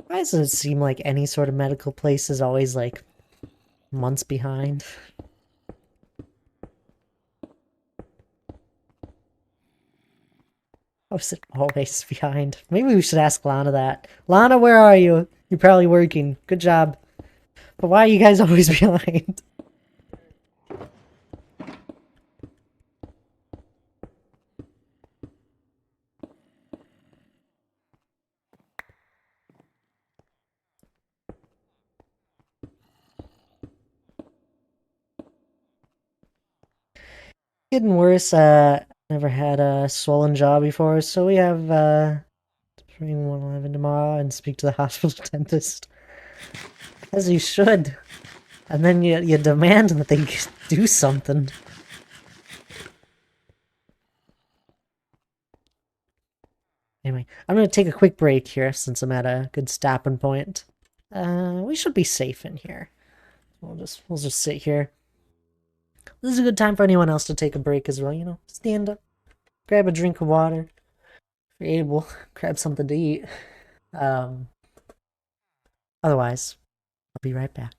Why does it seem like any sort of medical place is always like months behind? How is it always behind? Maybe we should ask Lana that. Lana, where are you? You're probably working. Good job. But why are you guys always behind? Getting worse. Never had a swollen jaw before, so we have between 111 tomorrow and speak to the hospital dentist. As you should. And then you demand that they do something. Anyway, I'm gonna take a quick break here since I'm at a good stopping point. We should be safe in here. We'll just sit here. This is a good time for anyone else to take a break as well, you know. Stand up, grab a drink of water. If you're able, grab something to eat. Um, Otherwise, I'll be right back.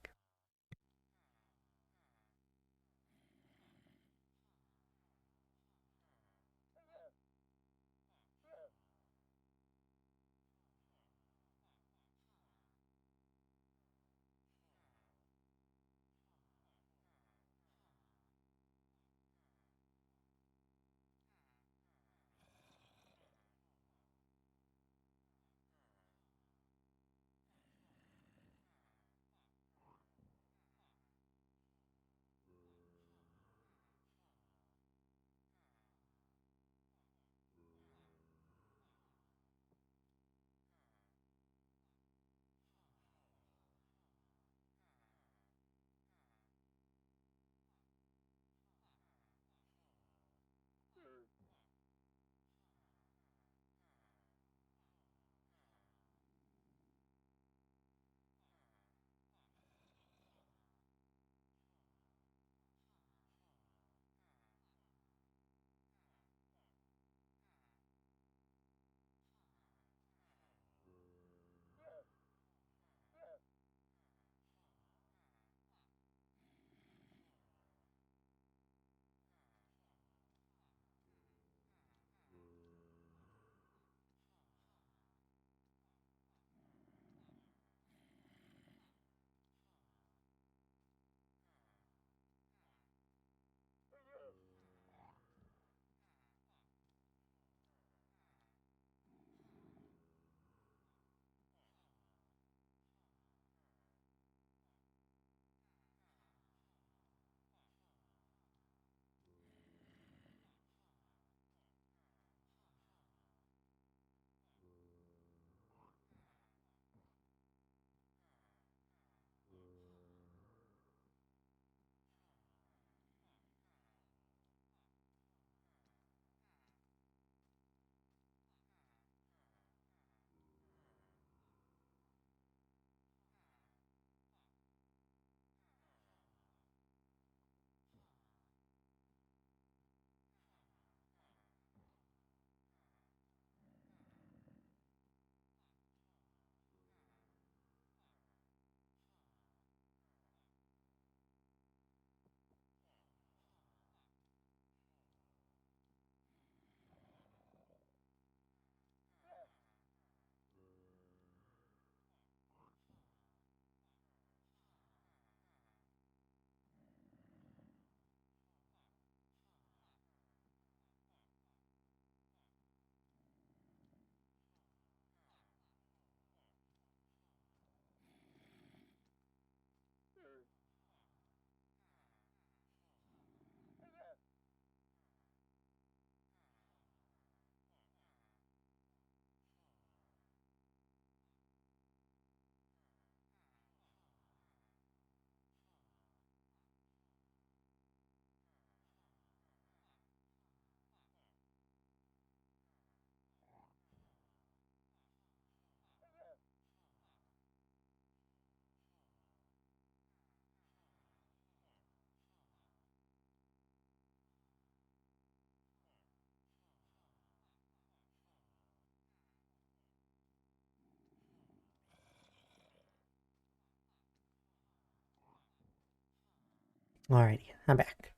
Alrighty, I'm back.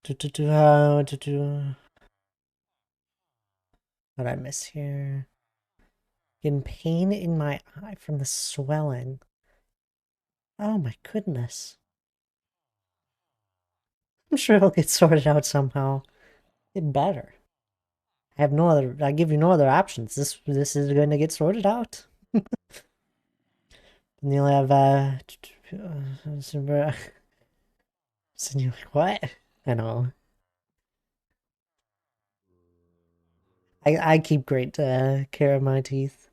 What did I miss here? Getting pain in my eye from the swelling. Oh my goodness. I'm sure it'll get sorted out somehow. It better. I have no other. I give you no other options. This is going to get sorted out. And you'll have what? I know. I keep great care of my teeth.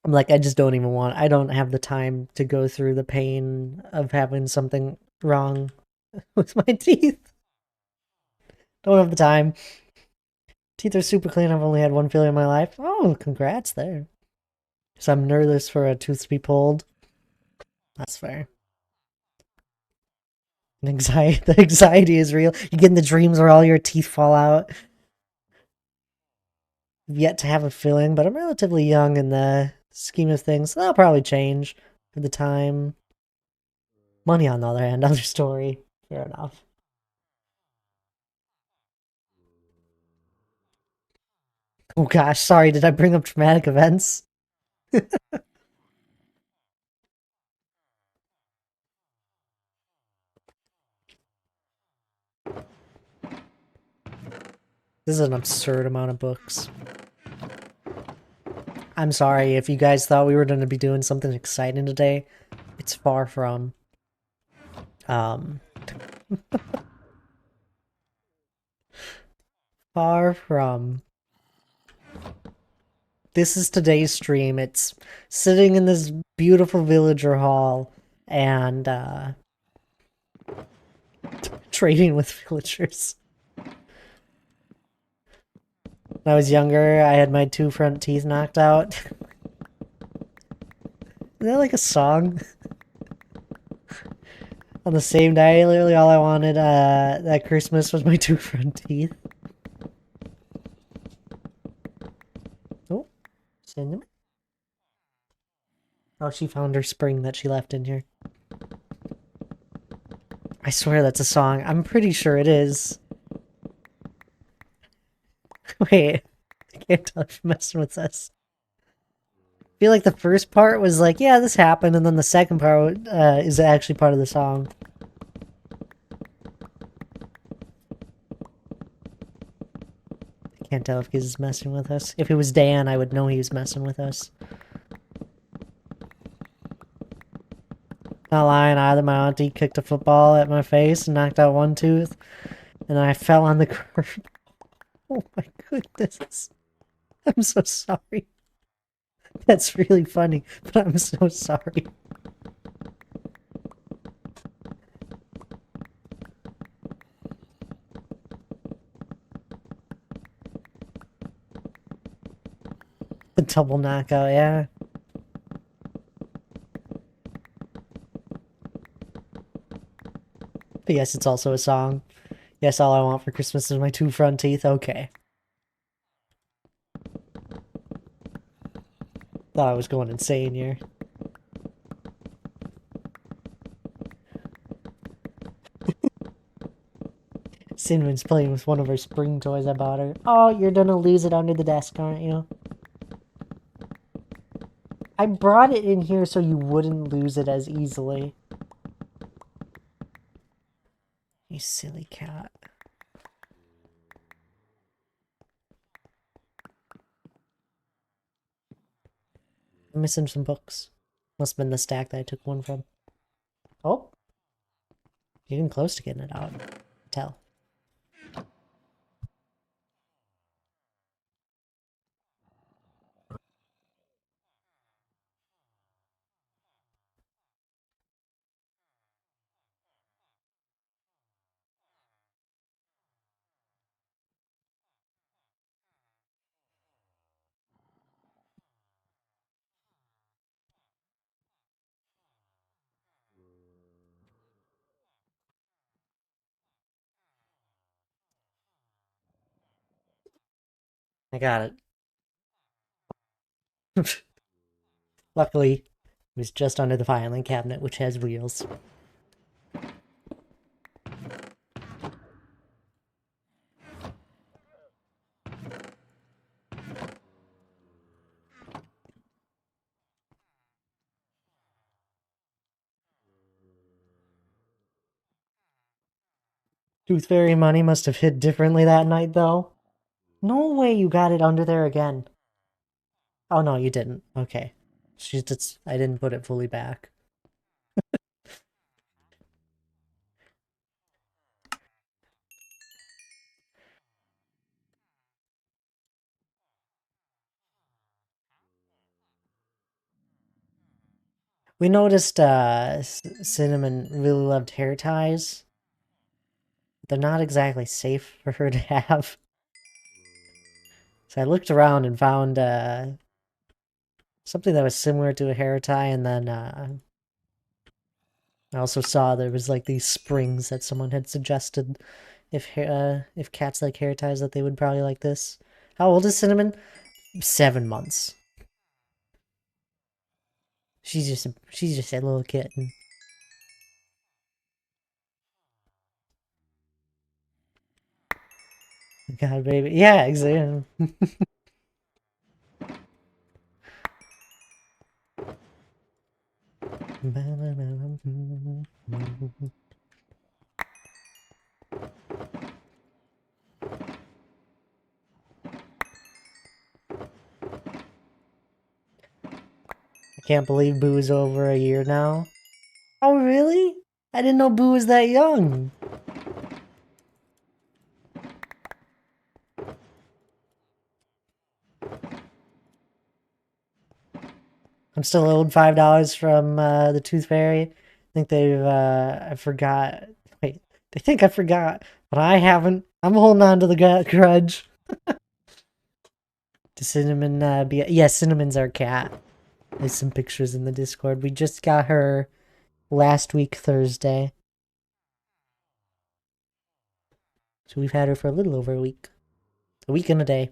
I'm like, I just don't even want. I don't have the time to go through the pain of having something wrong with my teeth. Don't have the time. Teeth are super clean. I've only had one failure in my life. Oh, congrats there. So I'm nervous for a tooth to be pulled. That's fair. The anxiety is real. You get in the dreams where all your teeth fall out. I've yet to have a filling, but I'm relatively young in the scheme of things. So that'll probably change for the time. Money, on the other hand, other story. Fair enough. Oh gosh, sorry, did I bring up traumatic events? This is an absurd amount of books. I'm sorry if you guys thought we were going to be doing something exciting today. It's far from. Um, far from. This is today's stream. It's sitting in this beautiful villager hall and trading with villagers. When I was younger, I had my two front teeth knocked out. Is that like a song? On the same day, literally all I wanted that Christmas was my two front teeth. Oh, cinnamon. Oh, she found her spring that she left in here. I swear that's a song. I'm pretty sure it is. Wait, I can't tell if you're messing with us. I feel like the first part was like, yeah, this happened, and then the second part is actually part of the song. I can't tell if he's messing with us. If it was Dan, I would know he was messing with us. Not lying either, my auntie kicked a football at my face and knocked out one tooth, and I fell on the curb. Oh my goodness. I'm so sorry. That's really funny, but I'm so sorry. The double knockout, yeah. But yes, it's also a song. Yes, all I want for Christmas is my two front teeth. Okay. Thought I was going insane here. Cinnamon's playing with one of her spring toys I bought her. Oh, you're gonna lose it under the desk, aren't you? I brought it in here so you wouldn't lose it as easily. You silly cat. I'm missing some books. Must have been the stack that I took one from. Oh, you're getting close to getting it out. Tell. I got it. Luckily, It was just under the filing cabinet, which has wheels. Tooth Fairy money must have hit differently that night, though. No way you got it under there again. Oh, no, you didn't. Okay. She's just... I didn't put it fully back. We noticed Cinnamon really loved hair ties. They're not exactly safe for her to have. So I looked around and found something that was similar to a hair tie, and then I also saw there was like these springs that someone had suggested if cats like hair ties that they would probably like this. How old is Cinnamon? 7 months. She's just a little kitten. God, baby. Yeah, exactly. I can't believe Boo's over a year now. Oh, really? I didn't know Boo was that young. I'm still owed $5 from the Tooth Fairy. I think I forgot. Wait, they think I forgot, but I haven't. I'm holding on to the grudge. To Cinnamon yeah, Cinnamon's our cat. There's some pictures in the Discord. We just got her last week, Thursday. So we've had her for a little over a week. A week and a day.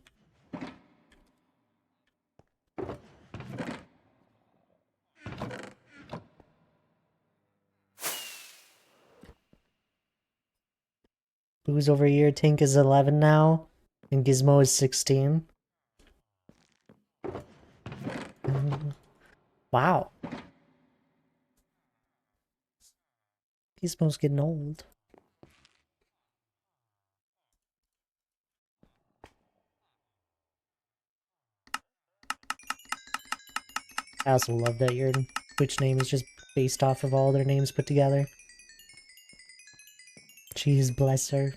Boo's over a year. Tink is 11 now. And Gizmo is 16. Wow. Gizmo's getting old. I also love that your Twitch name is just based off of all their names put together. Jeez bless her.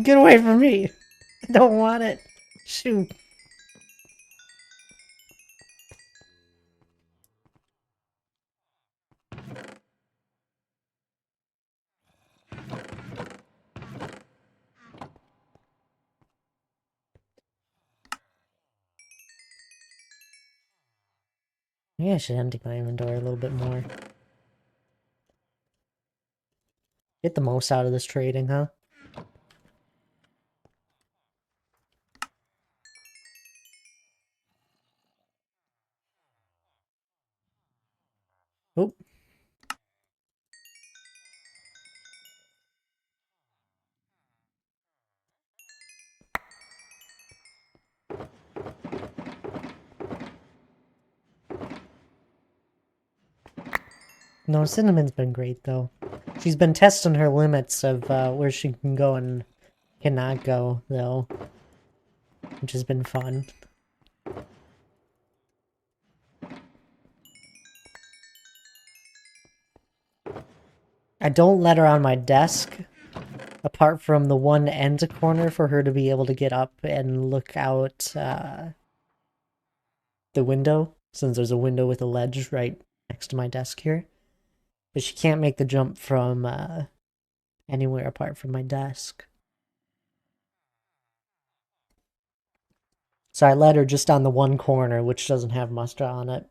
Get away from me! I don't want it. Shoot. Maybe I should empty my inventory a little bit more. Get the most out of this trading, huh? Oh. No, Cinnamon's been great, though. She's been testing her limits of where she can go and cannot go, though. Which has been fun. I don't let her on my desk, apart from the one end corner for her to be able to get up and look out the window, since there's a window with a ledge right next to my desk here. But she can't make the jump from anywhere apart from my desk. So I let her just on the one corner, which doesn't have muster on it.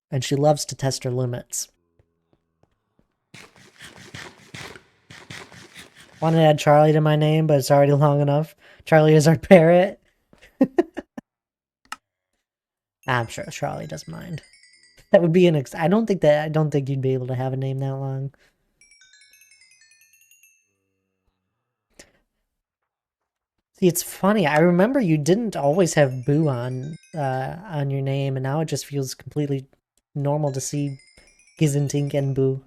And she loves to test her limits. Wanted to add Charlie to my name, but it's already long enough. Charlie is our parrot. I'm sure Charlie doesn't mind. That would be an I don't think you'd be able to have a name that long. See, it's funny. I remember you didn't always have Boo on your name, and now it just feels completely normal to see Gizentink and Boo.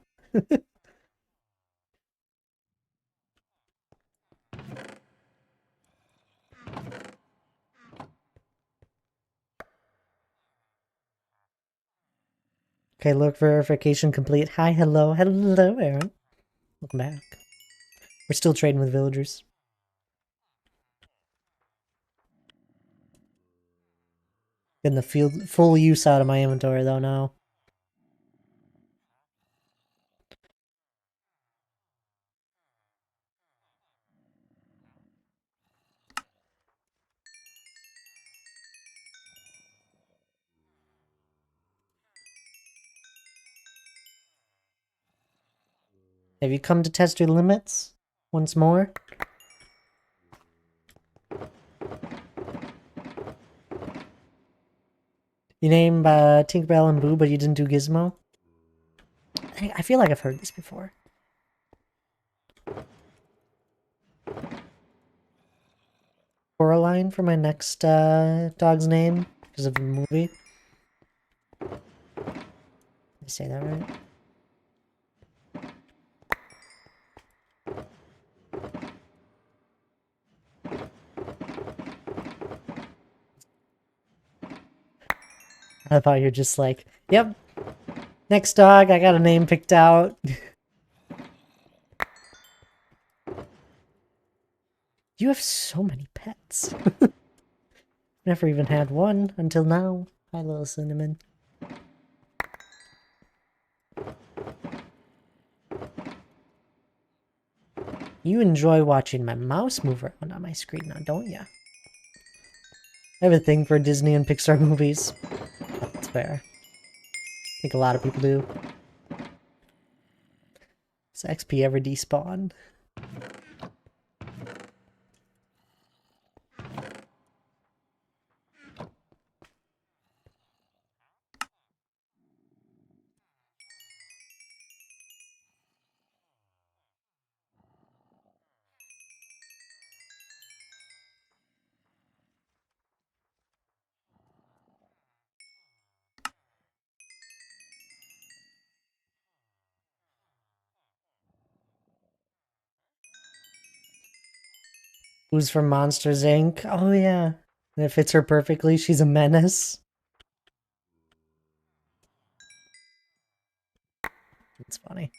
Okay, look, verification complete. Hi, hello, Aaron. Welcome back. We're still trading with villagers. Getting the full use out of my inventory though now. Have you come to test your limits once more? You named Tinkerbell and Boo, but you didn't do Gizmo? I feel like I've heard this before. Coraline for my next dog's name because of the movie. Did I say that right? I thought you're just like, yep, next dog, I got a name picked out. You have so many pets. Never even had one until now. Hi, little Cinnamon. You enjoy watching my mouse move around on my screen now, don't ya? I have a thing for Disney and Pixar movies. That's fair. I think a lot of people do. Does XP ever despawn? Who's from Monsters Inc? Oh yeah. And it fits her perfectly. She's a menace. It's funny.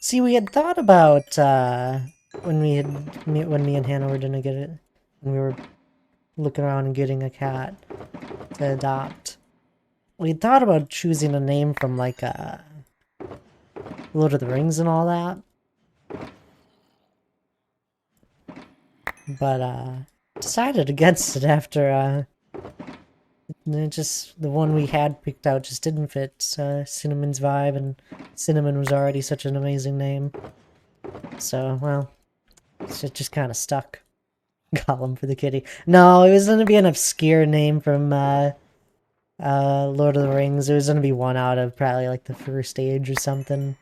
See, we had thought about when me and Hannah were gonna get it, when we were looking around and getting a cat to adopt. We had thought about choosing a name from like Lord of the Rings and all that, but decided against it after the one we had picked out just didn't fit Cinnamon's vibe, and Cinnamon was already such an amazing name. So, well, it's just kind of stuck. Gollum for the kitty. No, it was gonna be an obscure name from Lord of the Rings. It was gonna be one out of probably like the first age or something.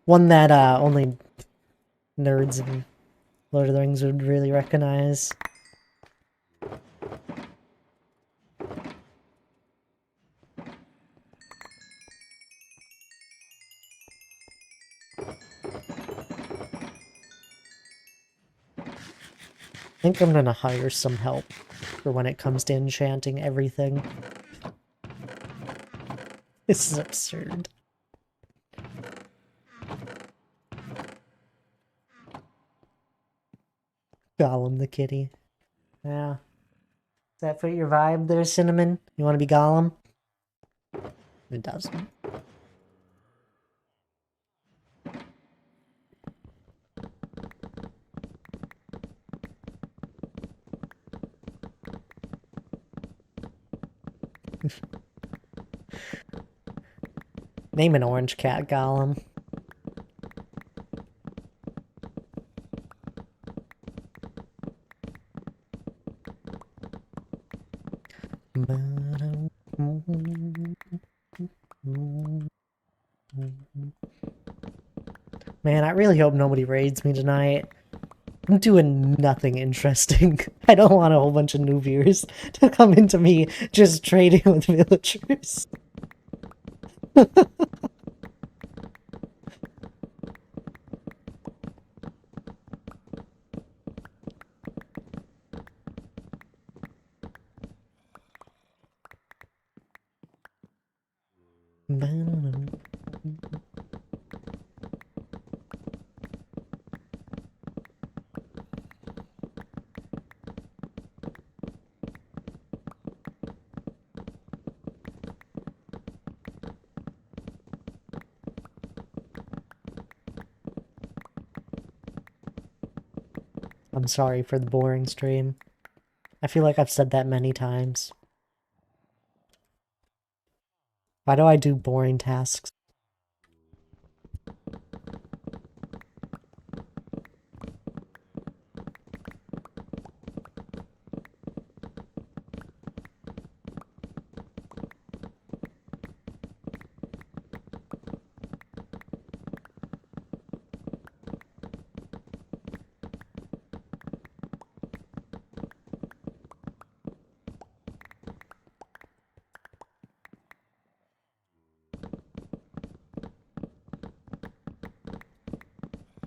One that only nerds of Lord of the Rings would really recognize. I think I'm gonna hire some help for when it comes to enchanting everything. This is absurd. Gollum the kitty. Yeah. Does that fit your vibe there, Cinnamon? You want to be Gollum? It doesn't. Name an orange cat, Gollum. Man, I really hope nobody raids me tonight. I'm doing nothing interesting. I don't want a whole bunch of new viewers to come into me just trading with villagers. I'm sorry for the boring stream. I feel like I've said that many times. Why do I do boring tasks?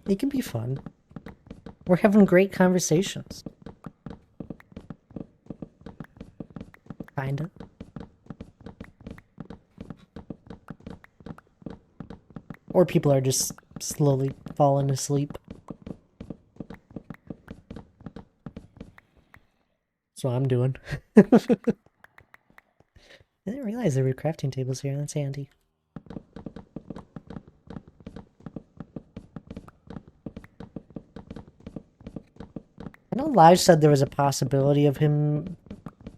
It can be fun. We're having great conversations. Kinda. Or people are just slowly falling asleep. That's what I'm doing. I didn't realize there were crafting tables here. That's handy. I know Lige said there was a possibility of him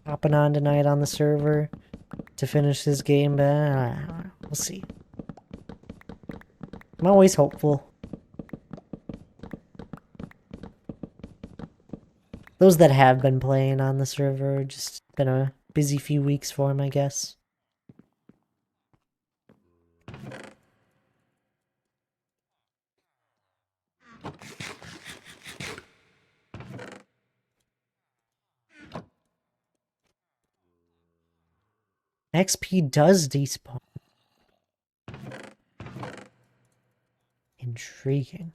hopping on tonight on the server to finish his game, but we'll see. I'm always hopeful. Those that have been playing on the server, just been a busy few weeks for him, I guess. XP does despawn. Intriguing.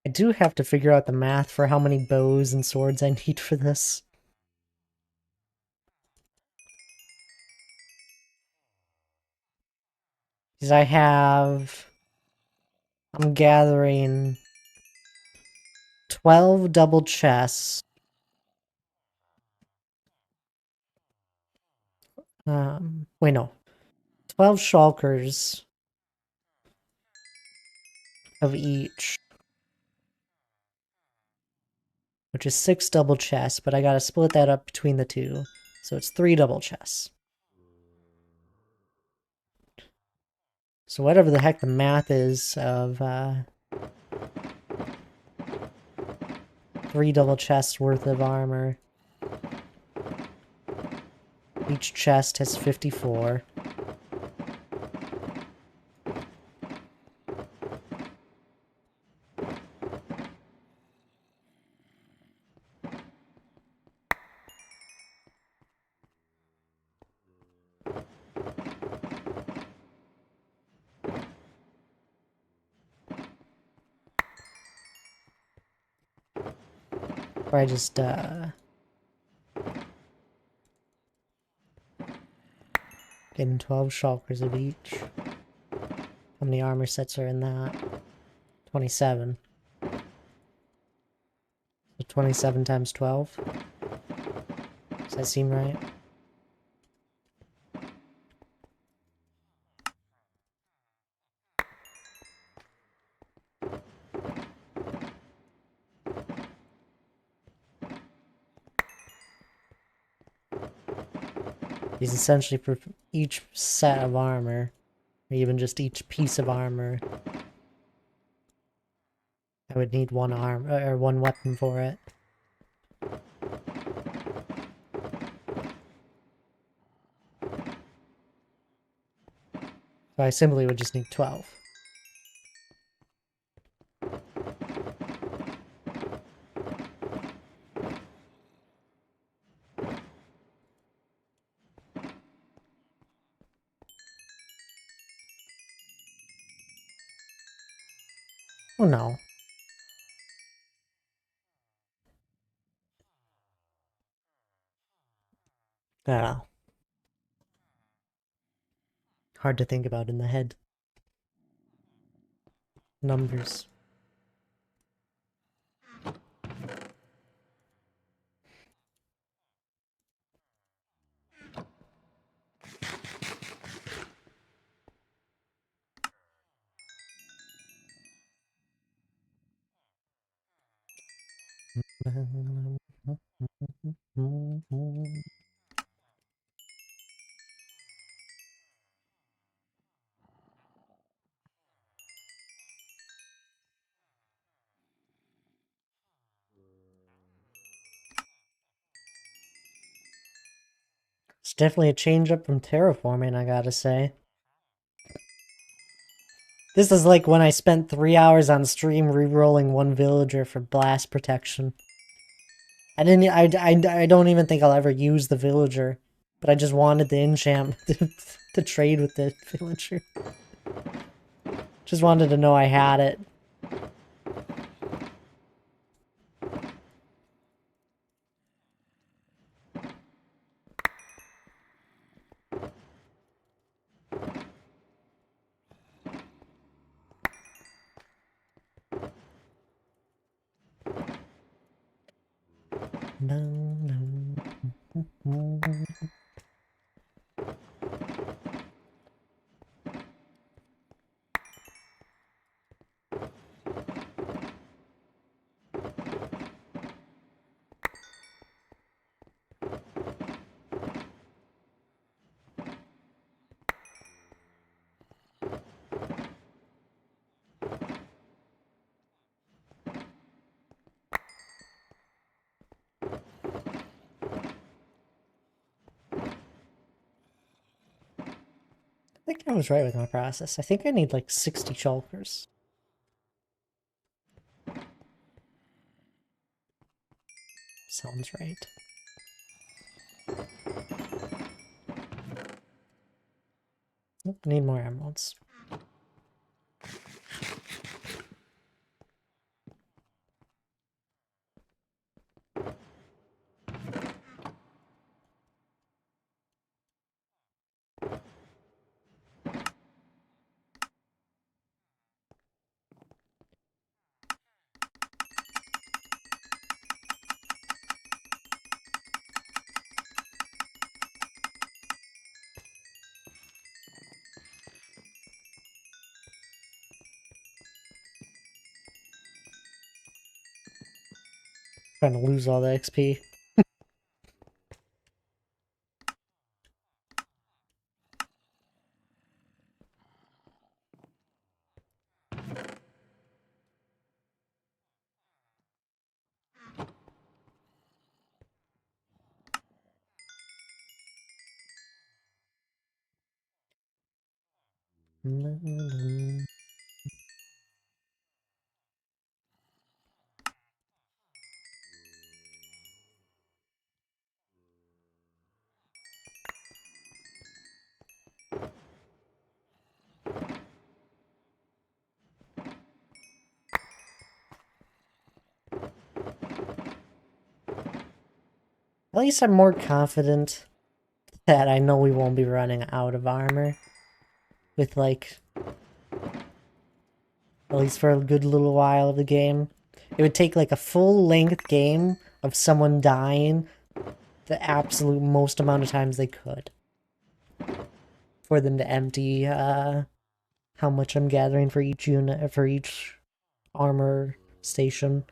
I do have to figure out the math for how many bows and swords I need for this. Because I'm gathering 12 double chests. Wait, no. 12 shulkers of each. Which is 6 double chests, but I gotta split that up between the two. So it's 3 double chests. So whatever the heck the math is of 3 double chests worth of armor. Each chest has 54. Or I just, getting 12 shulkers of each. How many armor sets are in that? 27. So 27 times 12. Does that seem right? These essentially for each set of armor, or even just each piece of armor, I would need one arm or one weapon for it. So I simply would just need 12. Oh no. I don't know. Hard to think about in the head. Numbers. It's definitely a change up from terraforming, I gotta say. This is like when I spent 3 hours on stream re-rolling one villager for blast protection. I don't even think I'll ever use the villager, but I just wanted the enchant to trade with the villager. Just wanted to know I had it. No, no. I think I was right with my process. I think I need like 60 shulkers. Sounds right. Oh, need more emeralds. Trying to lose all the XP. At least I'm more confident that I know we won't be running out of armor. With, like, at least for a good little while of the game. It would take, like, a full-length game of someone dying the absolute most amount of times they could. For them to empty, how much I'm gathering for each unit, for each armor station.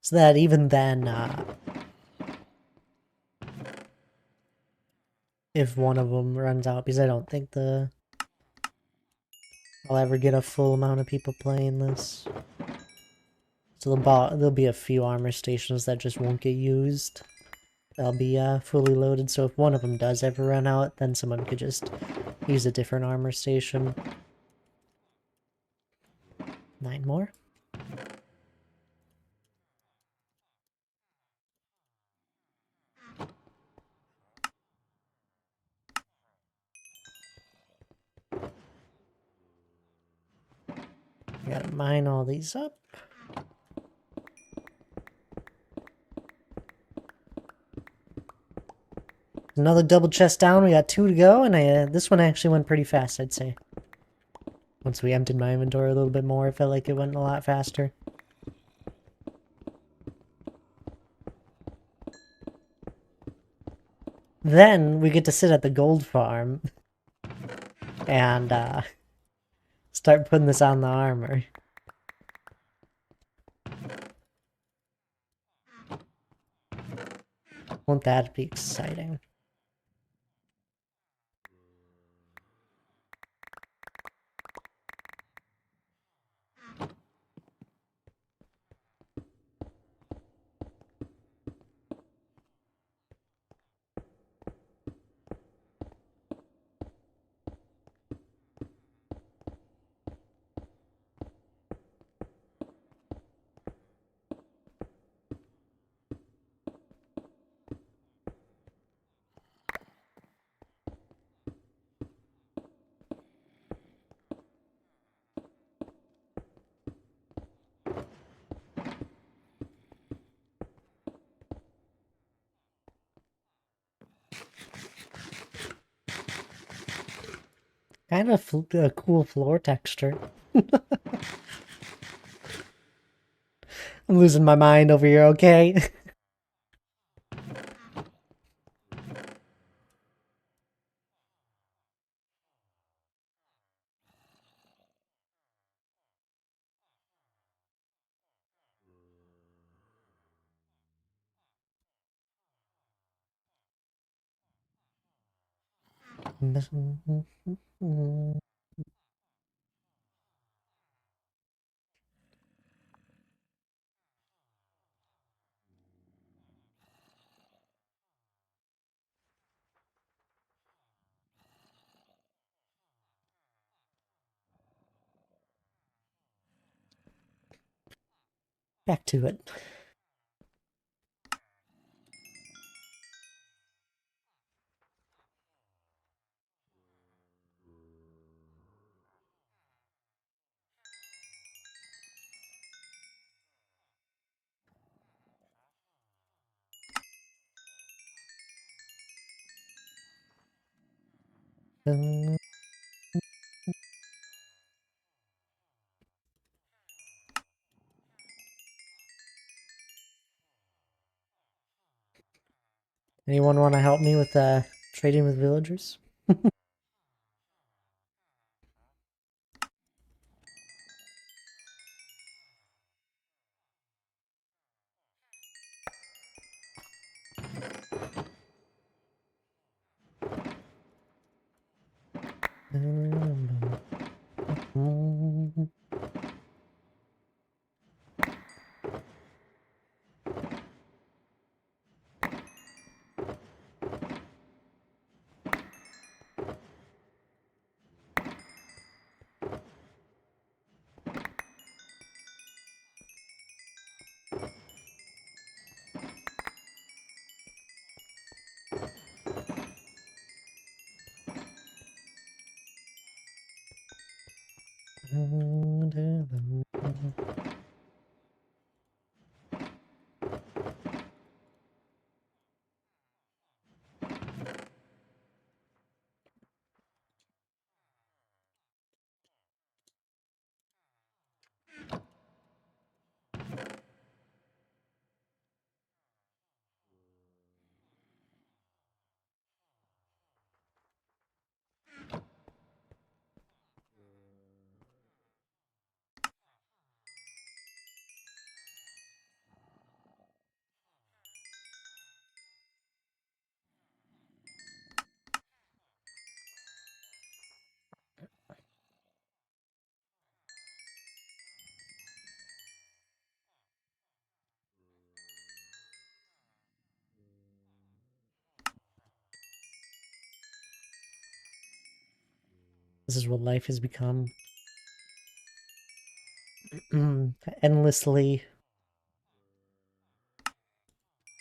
So that even then, if one of them runs out, because I don't think I'll ever get a full amount of people playing this. So there'll be a few armor stations that just won't get used. They'll be fully loaded, so if one of them does ever run out, then someone could just use a different armor station. 9 more. Gotta mine all these up. Another double chest down, we got 2 to go, and this one actually went pretty fast, I'd say. Once we emptied my inventory a little bit more, it felt like it went a lot faster. Then we get to sit at the gold farm and start putting this on the armor. Won't that be exciting? Kind of a cool floor texture. I'm losing my mind over here, okay? Back to it. Anyone want to help me with trading with villagers? This is what life has become. Endlessly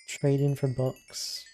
trading for books.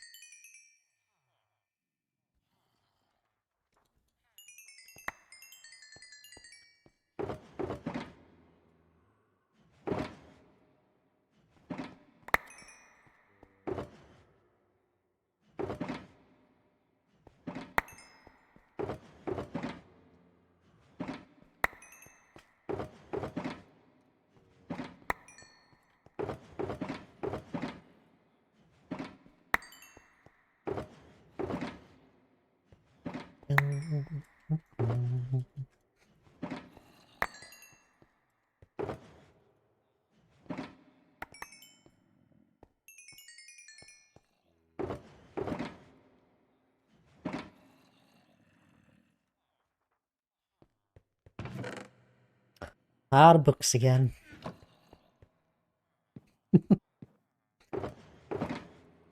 Out of books again.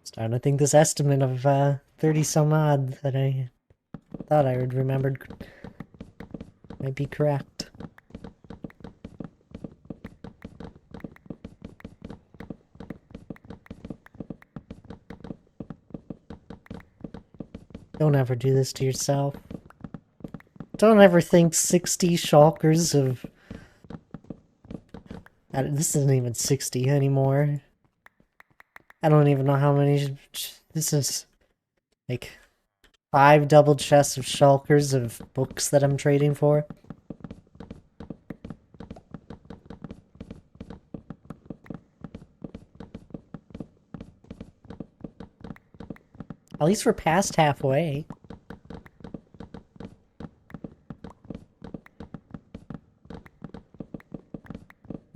Starting to think this estimate of 30 some odd that I thought I had remembered might be correct. Don't ever do this to yourself. Don't ever think 60 shulkers of... This isn't even 60 anymore. I don't even know how many... This is like 5 double chests of shulkers of books that I'm trading for. At least we're past halfway.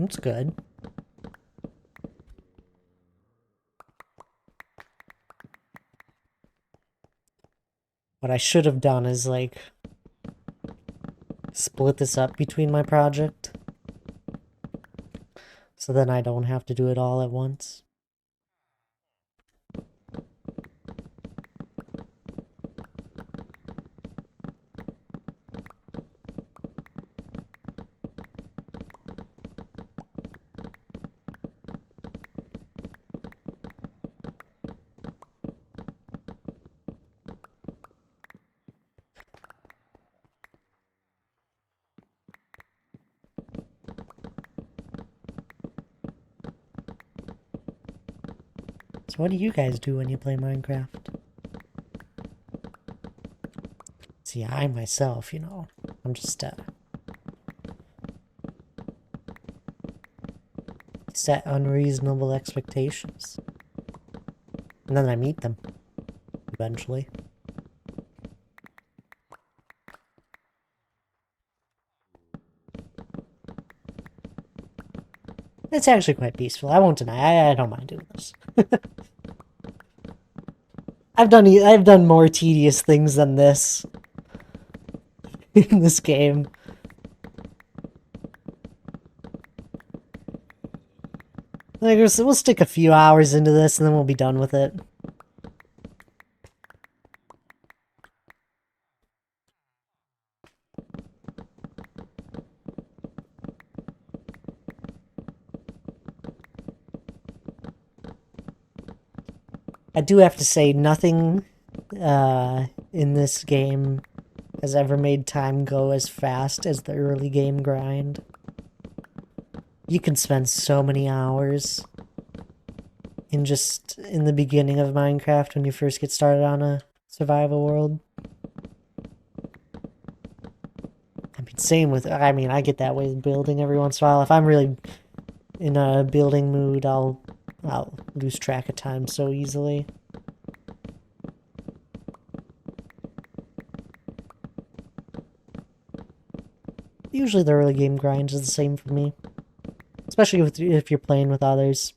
That's good. What I should have done is, like, split this up between my project. So then I don't have to do it all at once. So what do you guys do when you play Minecraft? See, I myself, you know, I'm just, set unreasonable expectations. And then I meet them. Eventually. It's actually quite peaceful. I won't deny. I don't mind doing this. I've done more tedious things than this in this game. Like, we'll stick a few hours into this and then we'll be done with it. I do have to say, nothing in this game has ever made time go as fast as the early game grind. You can spend so many hours in the beginning of Minecraft when you first get started on a survival world. I mean, same with, I get that way with building every once in a while. If I'm really in a building mood, I'll lose track of time so easily. Usually the early game grind is the same for me. Especially if you're playing with others.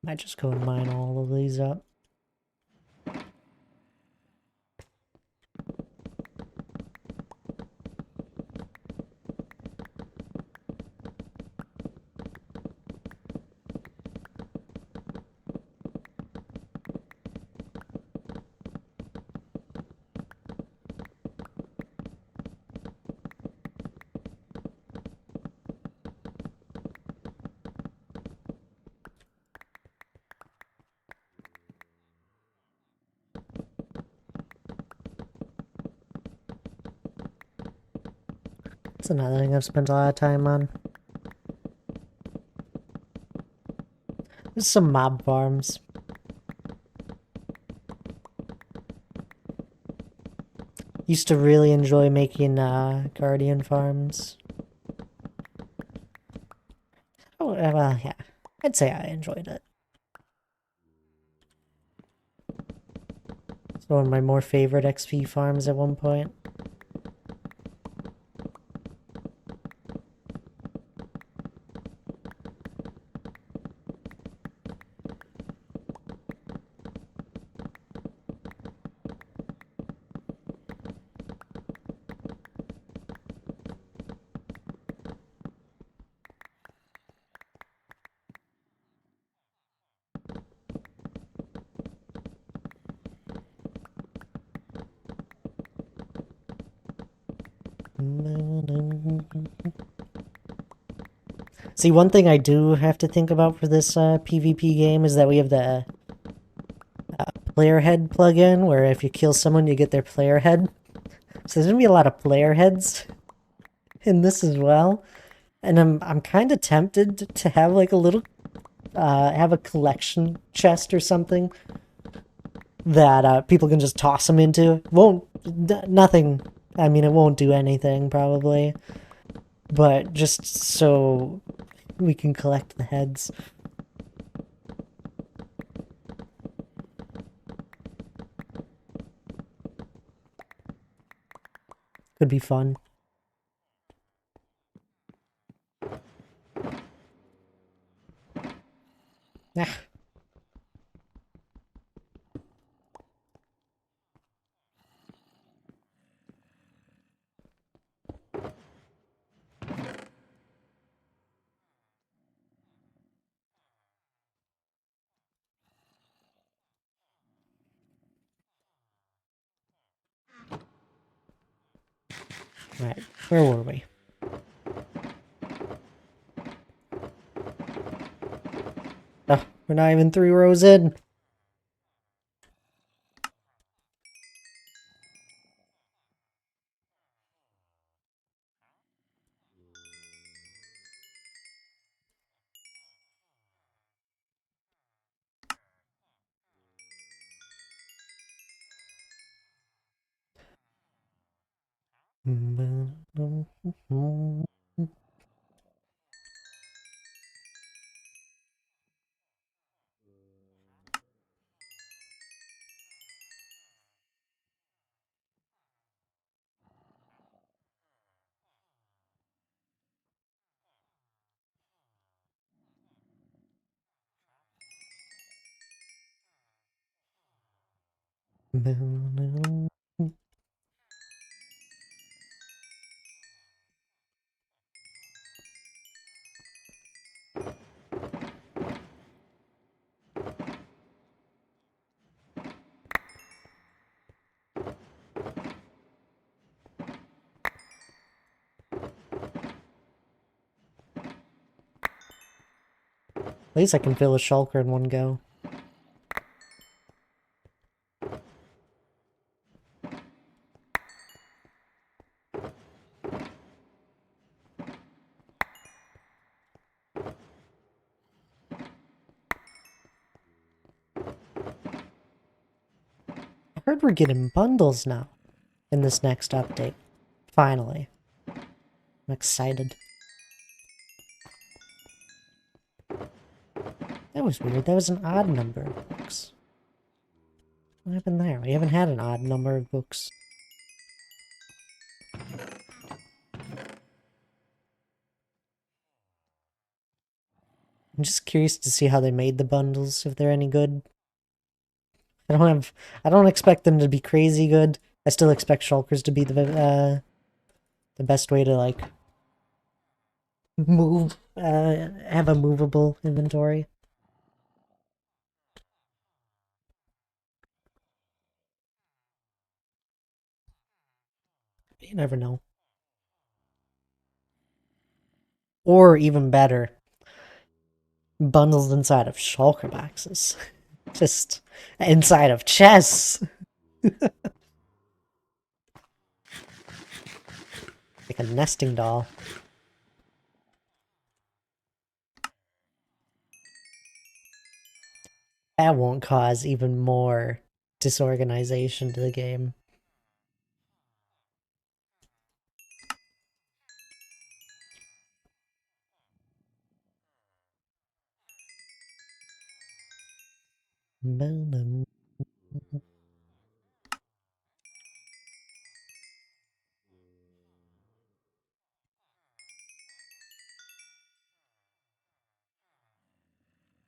Might just go and mine all of these up. That's another thing I've spent a lot of time on. There's some mob farms. Used to really enjoy making guardian farms. Oh, well, yeah. I'd say I enjoyed it. It's one of my more favorite XP farms at one point. See, one thing I do have to think about for this PvP game is that we have the player head plugin, where if you kill someone, you get their player head. So there's gonna be a lot of player heads in this as well, and I'm kind of tempted to have like a little have a collection chest or something that people can just toss them into. Won't nothing. I mean, it won't do anything probably, but just so we can collect the heads. Could be fun. Ah. Alright, where were we? Oh, we're not even 3 rows in. At least I can fill a shulker in one go. I heard we're getting bundles now in this next update. Finally. I'm excited. That was weird. That was an odd number of books. What happened there? We haven't had an odd number of books. I'm just curious to see how they made the bundles, if they're any good. I don't expect them to be crazy good. I still expect shulkers to be the best way to like move, have a movable inventory. You never know. Or even better, bundles inside of shulker boxes. Just inside of chests. Like a nesting doll. That won't cause even more disorganization to the game.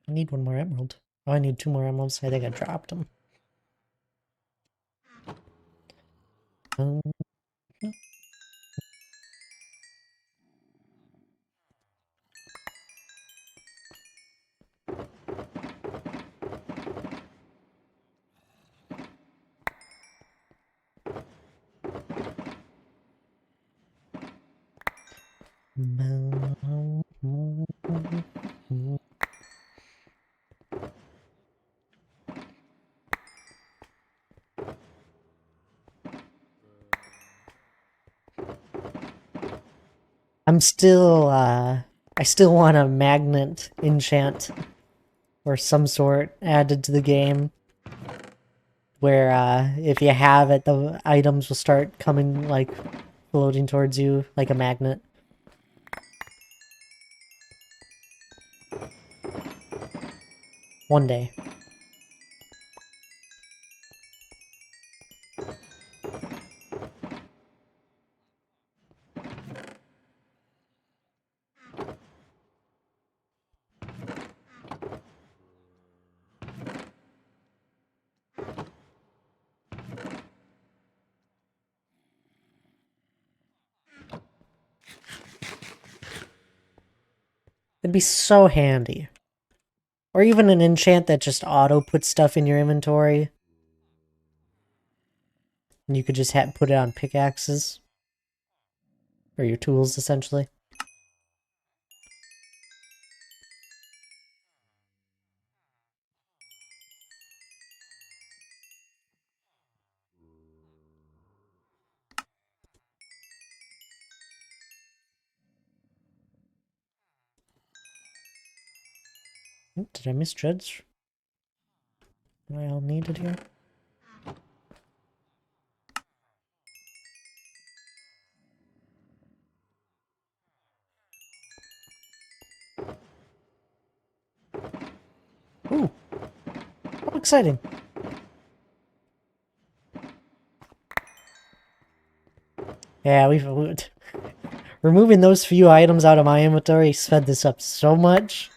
I need one more emerald. Oh, I need 2 more emeralds. I think I dropped them. I'm still, I still want a magnet enchant or some sort added to the game where, if you have it, the items will start coming, like, floating towards you like a magnet. One day. It'd be so handy. Or even an enchant that just auto puts stuff in your inventory. And you could just put it on pickaxes. Or your tools, essentially. Did I misjudge what I all needed here? Ooh! How exciting! Yeah, we've... Removing those few items out of my inventory sped this up so much.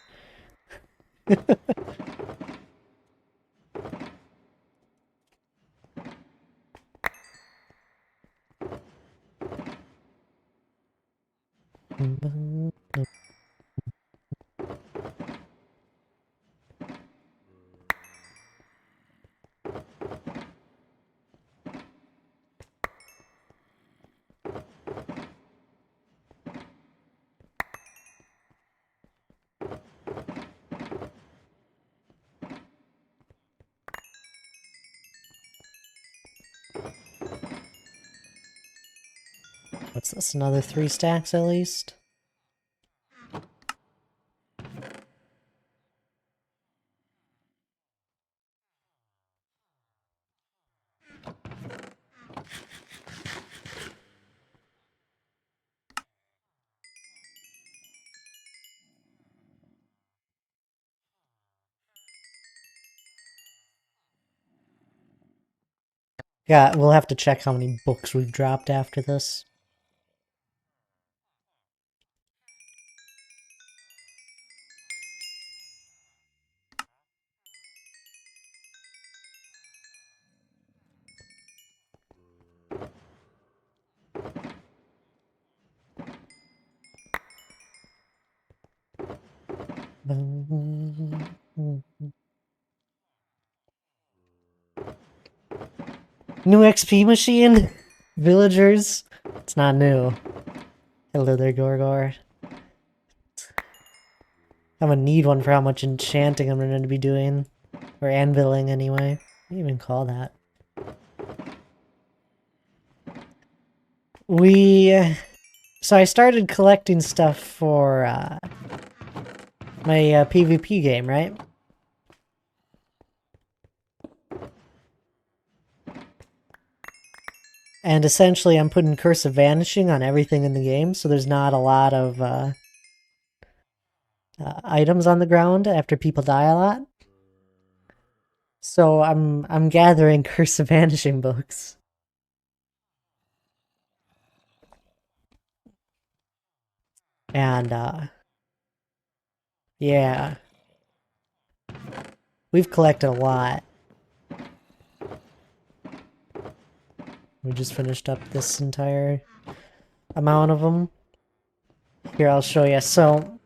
What's this? Another 3 stacks at least? Yeah, we'll have to check how many books we've dropped after this. New XP machine? Villagers? It's not new. Hello there, Gorgor. I'm gonna need one for how much enchanting I'm gonna be doing. Or anviling, anyway. What do you even call that? We So I started collecting stuff for my PvP game, right? And essentially I'm putting Curse of Vanishing on everything in the game, so there's not a lot of items on the ground after people die a lot. So I'm gathering Curse of Vanishing books. And yeah. We've collected a lot. We just finished up this entire amount of them. Here, I'll show you. So,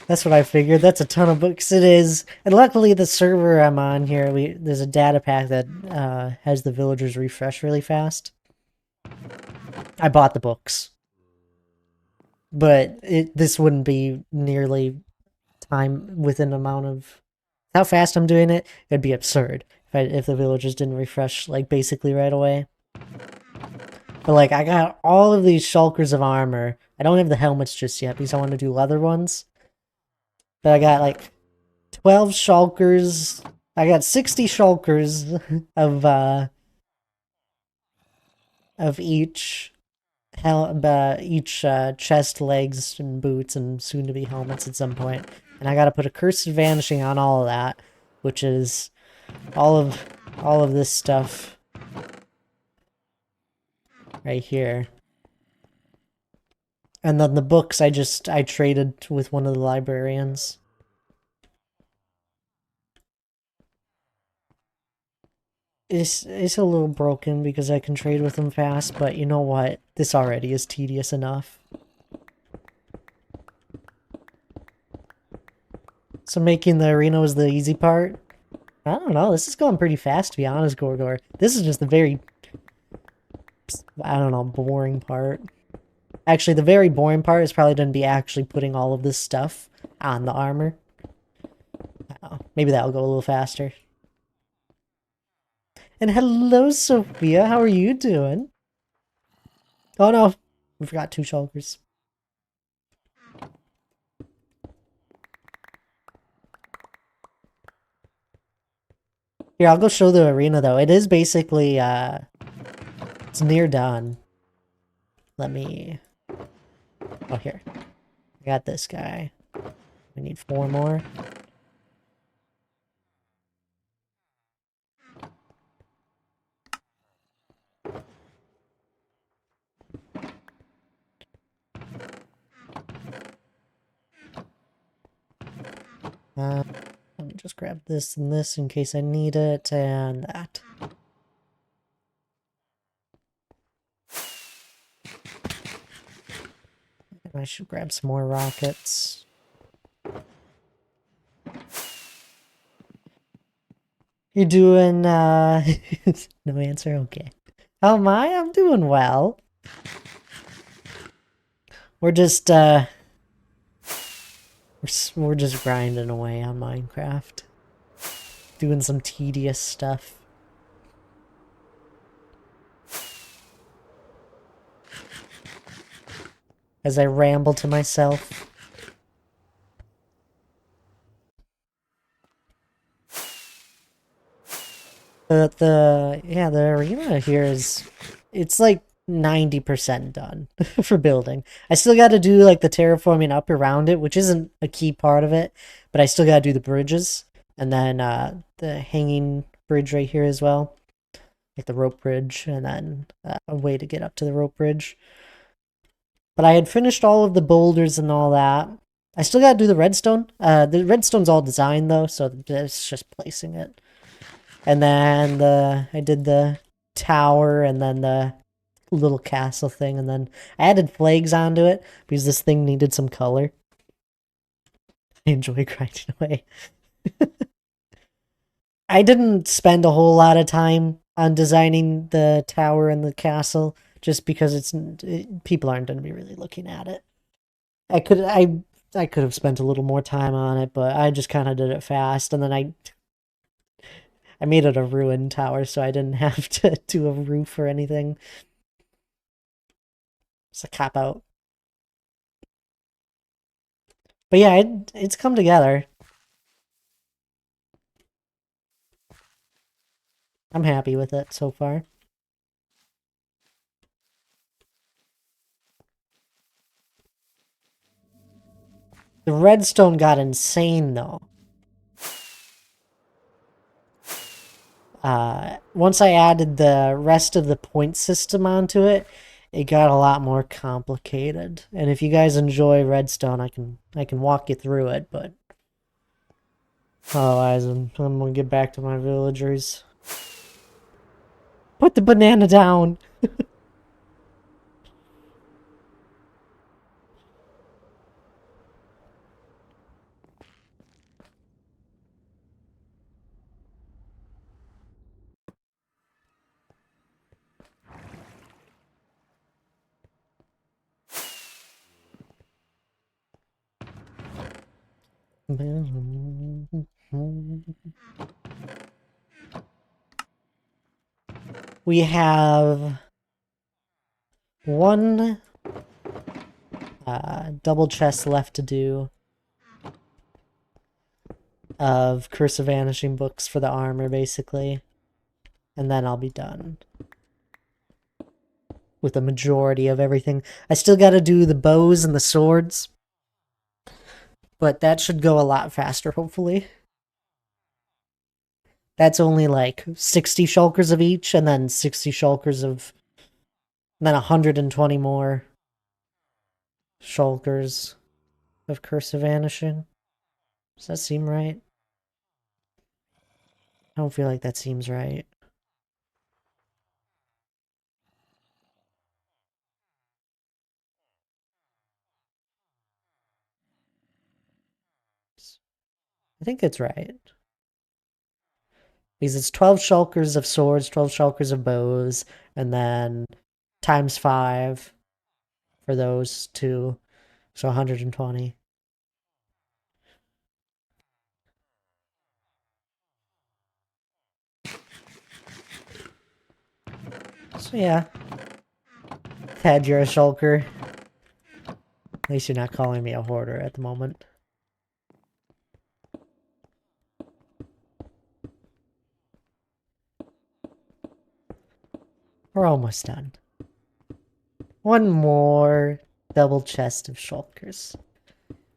that's what I figured. That's a ton of books. It is. And luckily, the server I'm on here, there's a data pack that has the villagers refresh really fast. I bought the books. But this wouldn't be nearly time within amount of how fast I'm doing it. It'd be absurd if the villagers didn't refresh like basically right away. But like I got all of these shulkers of armor. I don't have the helmets just yet because I want to do leather ones. But I got like 12 shulkers. I got 60 shulkers of each chest, legs, and boots, and soon to be helmets at some point. And I gotta put a Curse of Vanishing on all of that, which is all of this stuff right here. And then the books I traded with one of the librarians. It's a little broken because I can trade with them fast, but you know what? This already is tedious enough. So making the arena was the easy part? I don't know, this is going pretty fast to be honest, Gorgor. This is just the very, I don't know, boring part. Actually, the very boring part is probably going to be actually putting all of this stuff on the armor. I don't know, maybe that'll go a little faster. And hello, Sophia. How are you doing? Oh no, we forgot 2 shulkers. Here, I'll go show the arena though. It is basically, it's near done. Let me... Oh, here. I got this guy. We need 4 more. Let me just grab this and this in case I need it, and that. And I should grab some more rockets. You're doing, no answer? Okay. How am I? I'm doing well. We're just, we're just grinding away on Minecraft. Doing some tedious stuff. As I ramble to myself. The arena here is, it's like 90% done for building. I still got to do like the terraforming up around it, which isn't a key part of it, but I still got to do the bridges and then the hanging bridge right here as well, like the rope bridge, and then a way to get up to the rope bridge. But I had finished all of the boulders and all that. I still got to do the redstone. The redstone's all designed though, so it's just placing it. And then I did the tower and then the little castle thing, and then I added flags onto it because this thing needed some color. I enjoy grinding away. I didn't spend a whole lot of time on designing the tower and the castle just because people aren't going to be really looking at it. I could have spent a little more time on it, but I just kind of did it fast, and then I made it a ruined tower, so I didn't have to do a roof or anything. It's a cop out. But yeah, it's come together. I'm happy with it so far. The redstone got insane though. Once I added the rest of the point system onto it, it got a lot more complicated. And if you guys enjoy redstone, I can walk you through it, but otherwise I'm gonna get back to my villagers. Put the banana down. We have one double chest left to do of Curse of Vanishing books for the armor, basically. And then I'll be done with the majority of everything. I still gotta do the bows and the swords, but that should go a lot faster, hopefully. That's only like 60 shulkers of each, and then 60 shulkers of... And then 120 more shulkers of Curse of Vanishing. Does that seem right? I don't feel like that seems right. I think it's right. Because it's 12 shulkers of swords, 12 shulkers of bows, and then times 5 for those two. So 120. So yeah. Ted, you're a shulker. At least you're not calling me a hoarder at the moment. We're almost done. One more double chest of shulkers.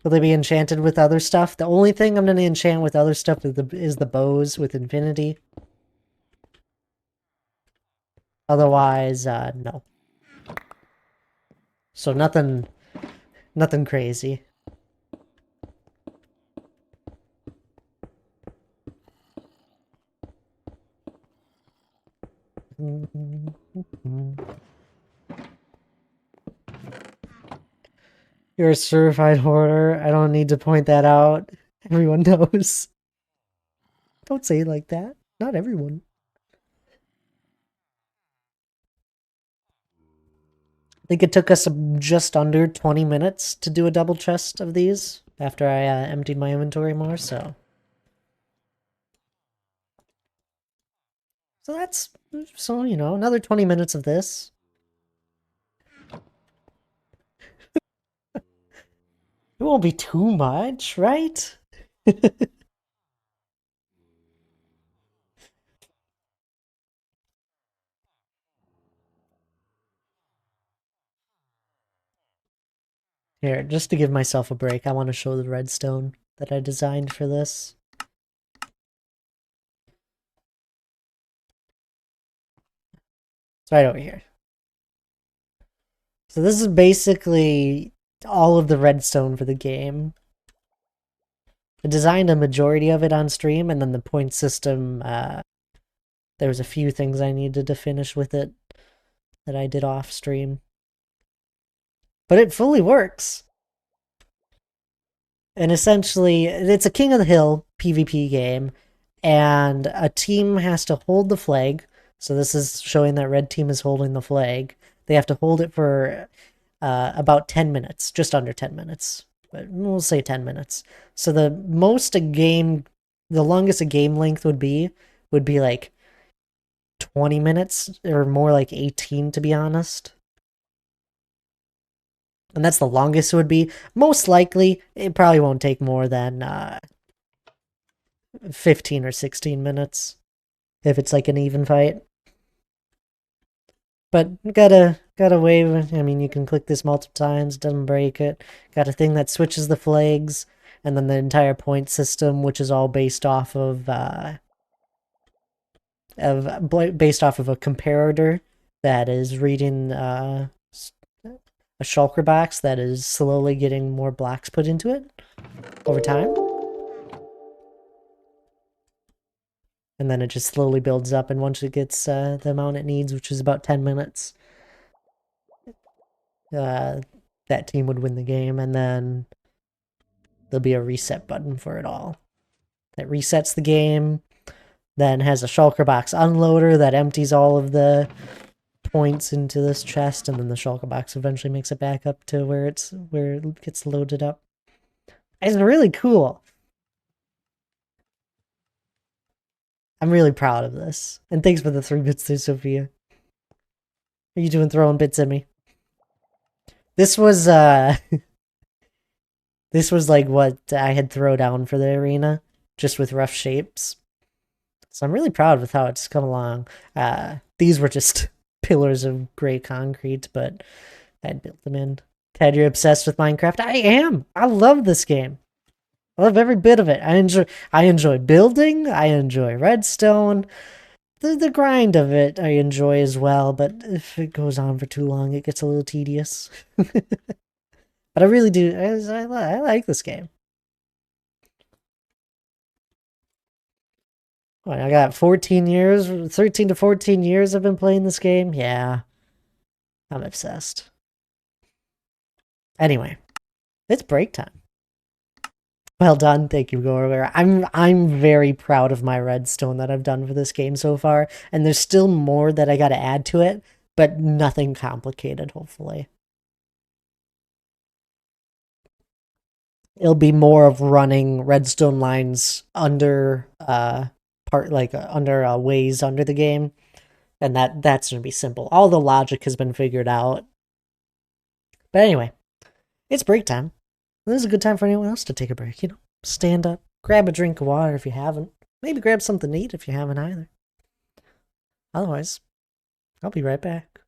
Will they be enchanted with other stuff? The only thing I'm going to enchant with other stuff is the bows with infinity. Otherwise, no. So nothing crazy. You're a certified hoarder. I don't need to point that out. Everyone knows. Don't say it like that. Not everyone. I think it took us just under 20 minutes to do a double chest of these after I emptied my inventory more, so... So that's... So, you know, another 20 minutes of this. It won't be too much, right? Here, just to give myself a break, I want to show the redstone that I designed for this. It's right over here. So this is basically all of the redstone for the game. I designed a majority of it on stream, and then the point system, there was a few things I needed to finish with it that I did off stream. But it fully works. And essentially, it's a King of the Hill PvP game, and a team has to hold the flag. So this is showing that red team is holding the flag. They have to hold it for about 10 minutes, just under 10 minutes. But we'll say 10 minutes. So the longest a game length would be like 20 minutes, or more like 18 to be honest. And that's the longest it would be. Most likely, it probably won't take more than 15 or 16 minutes if it's like an even fight. But got a wave. I mean, you can click this multiple times, doesn't break it. Got a thing that switches the flags, and then the entire point system, which is all based off of based off of a comparator that is reading a shulker box that is slowly getting more blocks put into it over time. And then it just slowly builds up, and once it gets the amount it needs, which is about 10 minutes, that team would win the game, and then there'll be a reset button for it all. That resets the game, then has a shulker box unloader that empties all of the points into this chest, and then the shulker box eventually makes it back up to where it gets loaded up. It's really cool. I'm really proud of this. And thanks for the 3 bits there, Sophia. Are you doing throwing bits at me? This was this was like what I had throw down for the arena, just with rough shapes. So I'm really proud with how it's come along. These were just pillars of gray concrete, but I'd built them in. Ted, you're obsessed with Minecraft? I am. I love this game. I love every bit of it. I enjoy building, I enjoy redstone. The grind of it I enjoy as well, but if it goes on for too long, it gets a little tedious. But I really do. I like this game. Well, I got 14 years, 13 to 14 years I've been playing this game. Yeah, I'm obsessed. Anyway, it's break time. Well done, thank you, Gore. I'm very proud of my redstone that I've done for this game so far, and there's still more that I got to add to it, but nothing complicated. Hopefully, it'll be more of running redstone lines under under ways under the game, and that's gonna be simple. All the logic has been figured out. But anyway, it's break time. This is a good time for anyone else to take a break. Stand up, grab a drink of water if you haven't. Maybe grab something to eat if you haven't either. Otherwise, I'll be right back.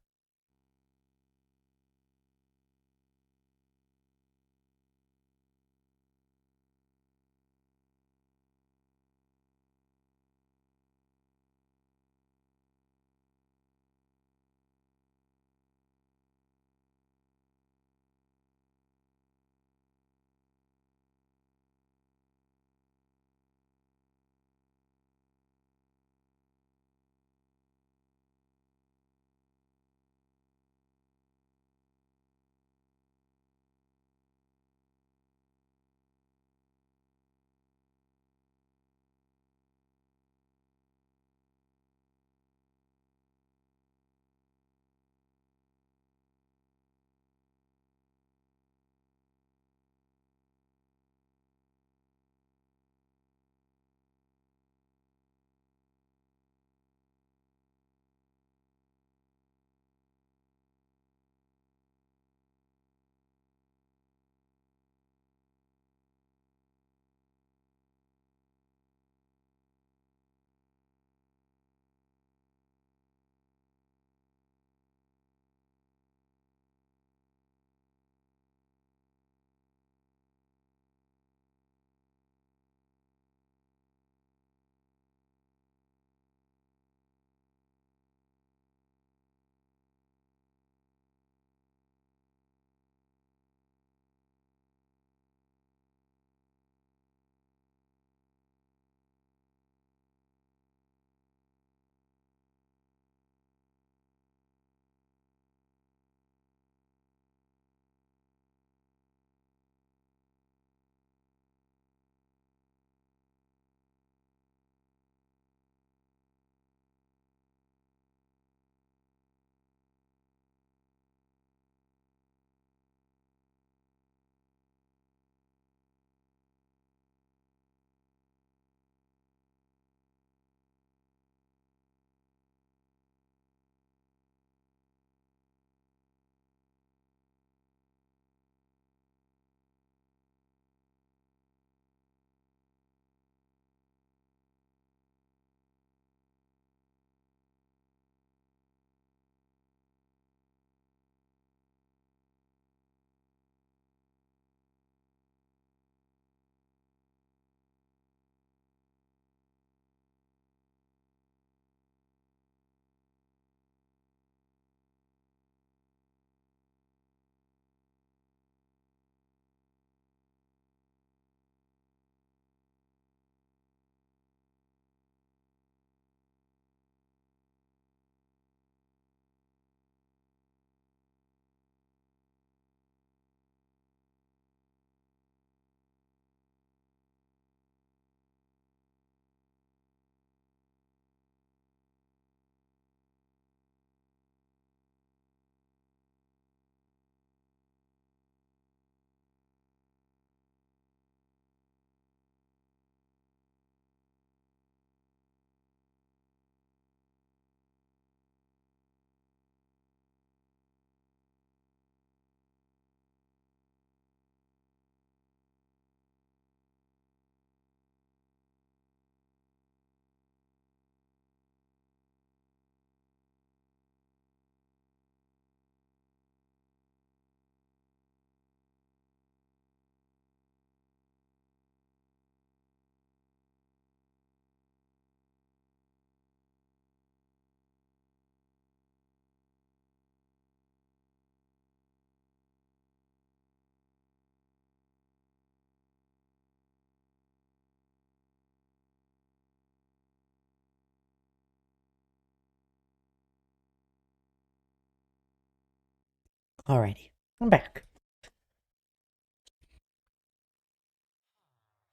Alrighty, I'm back.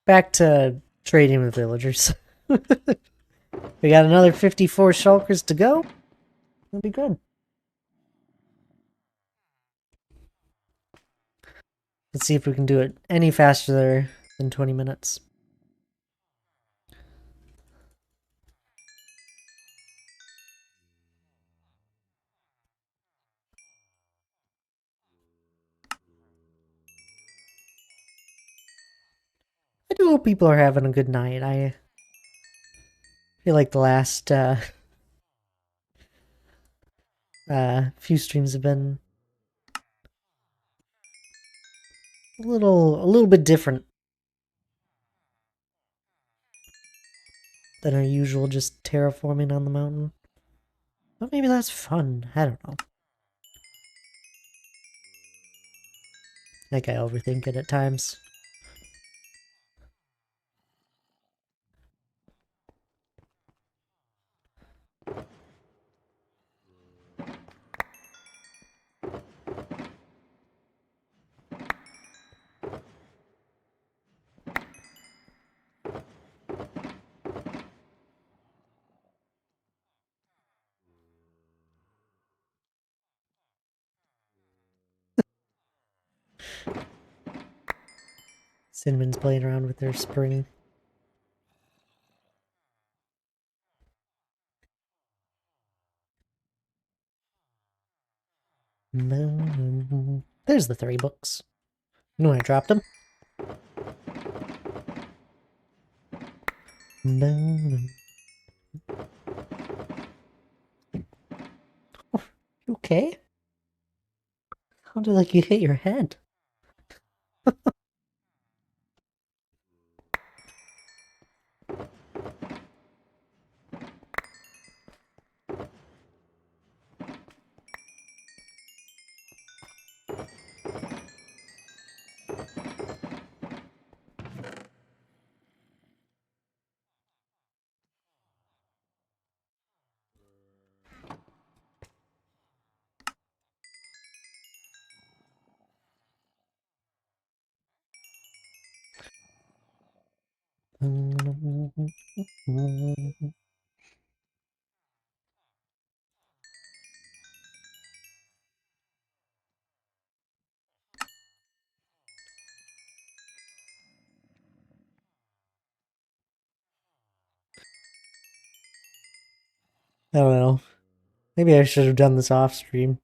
Back to trading with villagers. We got another 54 shulkers to go. That'll be good. Let's see if we can do it any faster than 20 minutes. I do hope people are having a good night. I feel like the last few streams have been a little bit different than our usual just terraforming on the mountain. But maybe that's fun. I don't know. I think I overthink it at times. Cinnamon's playing around with their spring. There's the 3 books. You know when I dropped them? Oh, you okay? Sounded like you hit your head. I don't know. Maybe I should have done this off stream.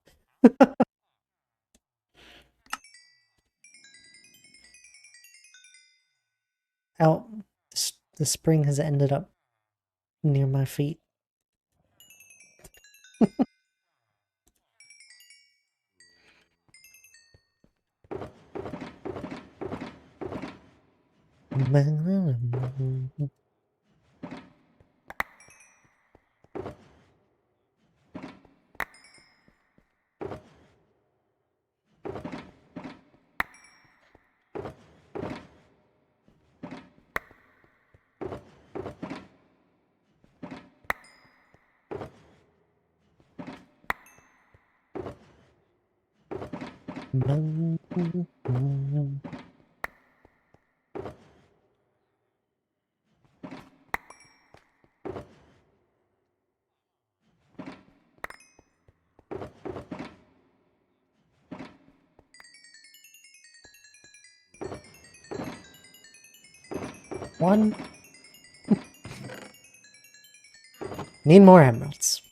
Out. The spring has ended up near my feet. One. Need more emeralds.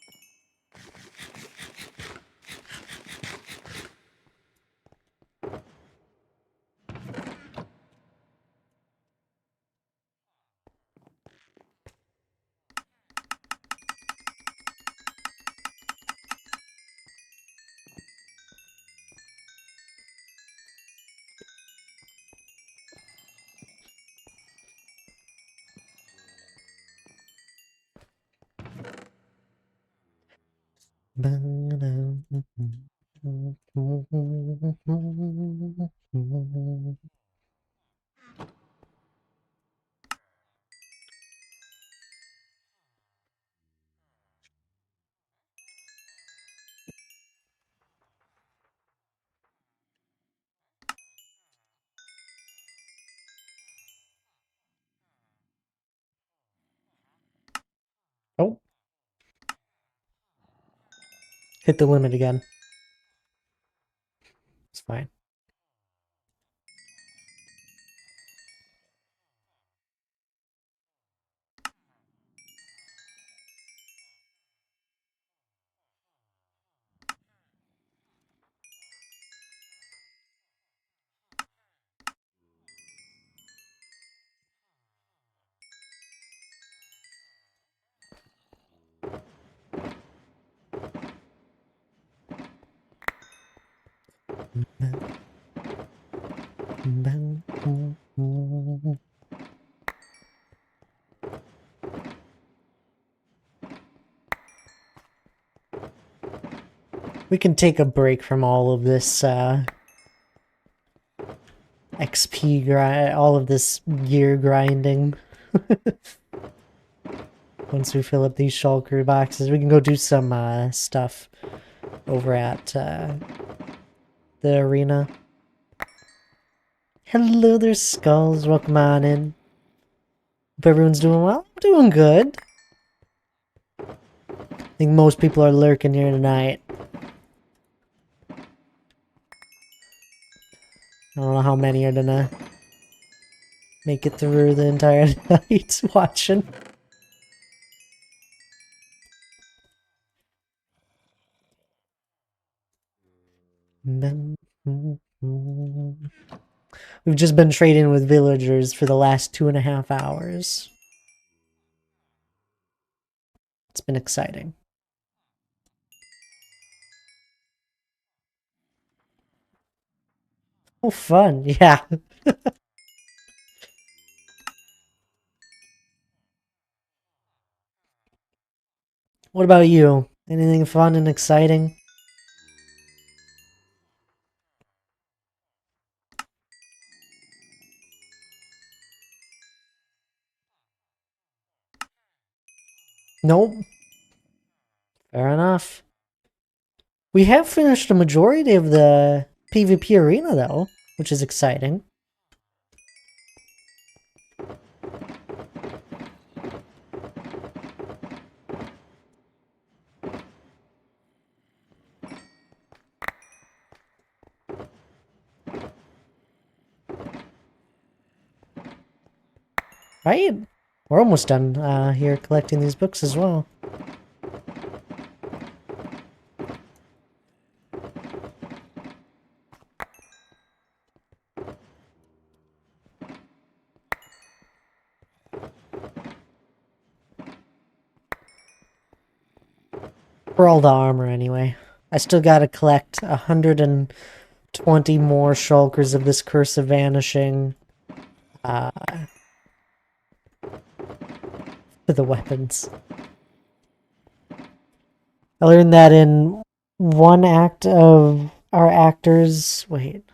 hit the limit again. It's fine. We can take a break from all of this XP grind, all of this gear grinding. Once we fill up these shulker boxes, we can go do some stuff over at the arena. Hello there, Skulls. Welcome on in. Hope everyone's doing well. I'm doing good. I think most people are lurking here tonight. I don't know how many are gonna make it through the entire night watching. We've just been trading with villagers for the last 2.5 hours. It's been exciting. Oh, fun. Yeah. What about you? Anything fun and exciting? Nope. Fair enough. We have finished a majority of the PvP arena, though, which is exciting. Right? We're almost done here collecting these books as well. For all the armor, anyway. I still gotta collect 120 more shulkers of this Curse of Vanishing for the weapons. I learned that in one act of our actors... Wait.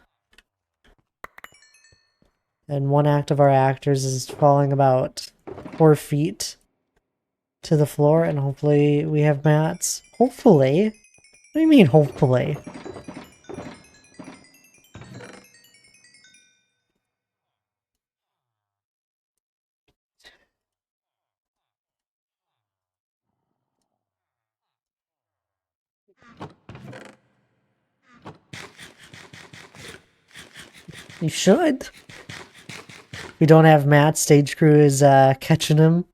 And one act of our actors is falling about 4 feet to the floor, and hopefully we have mats. Hopefully? What do you mean, hopefully? You should. We don't have Matt. Stage crew is catching him.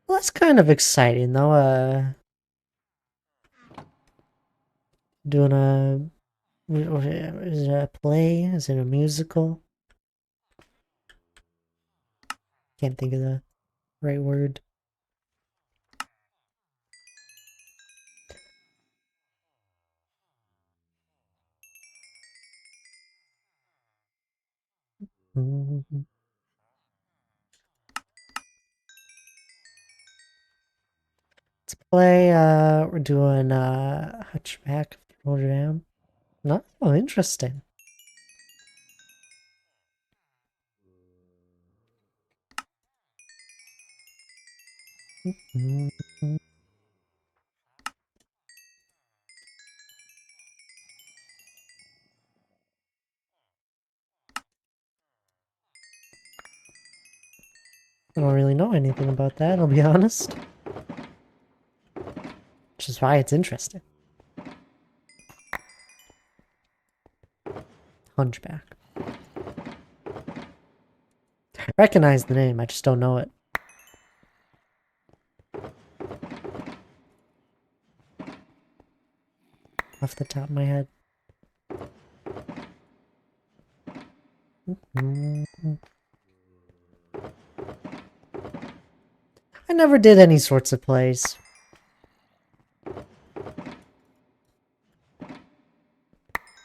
Well, that's kind of exciting, though. Doing a... Is it a play? Is it a musical? Can't think of the right word. Let's play, we're doing, Hunchback of Notre Dame. No? Oh, interesting. I don't really know anything about that, I'll be honest. Which is why it's interesting. Hunchback. I recognize the name, I just don't know it. Off the top of my head. I never did any sorts of plays. I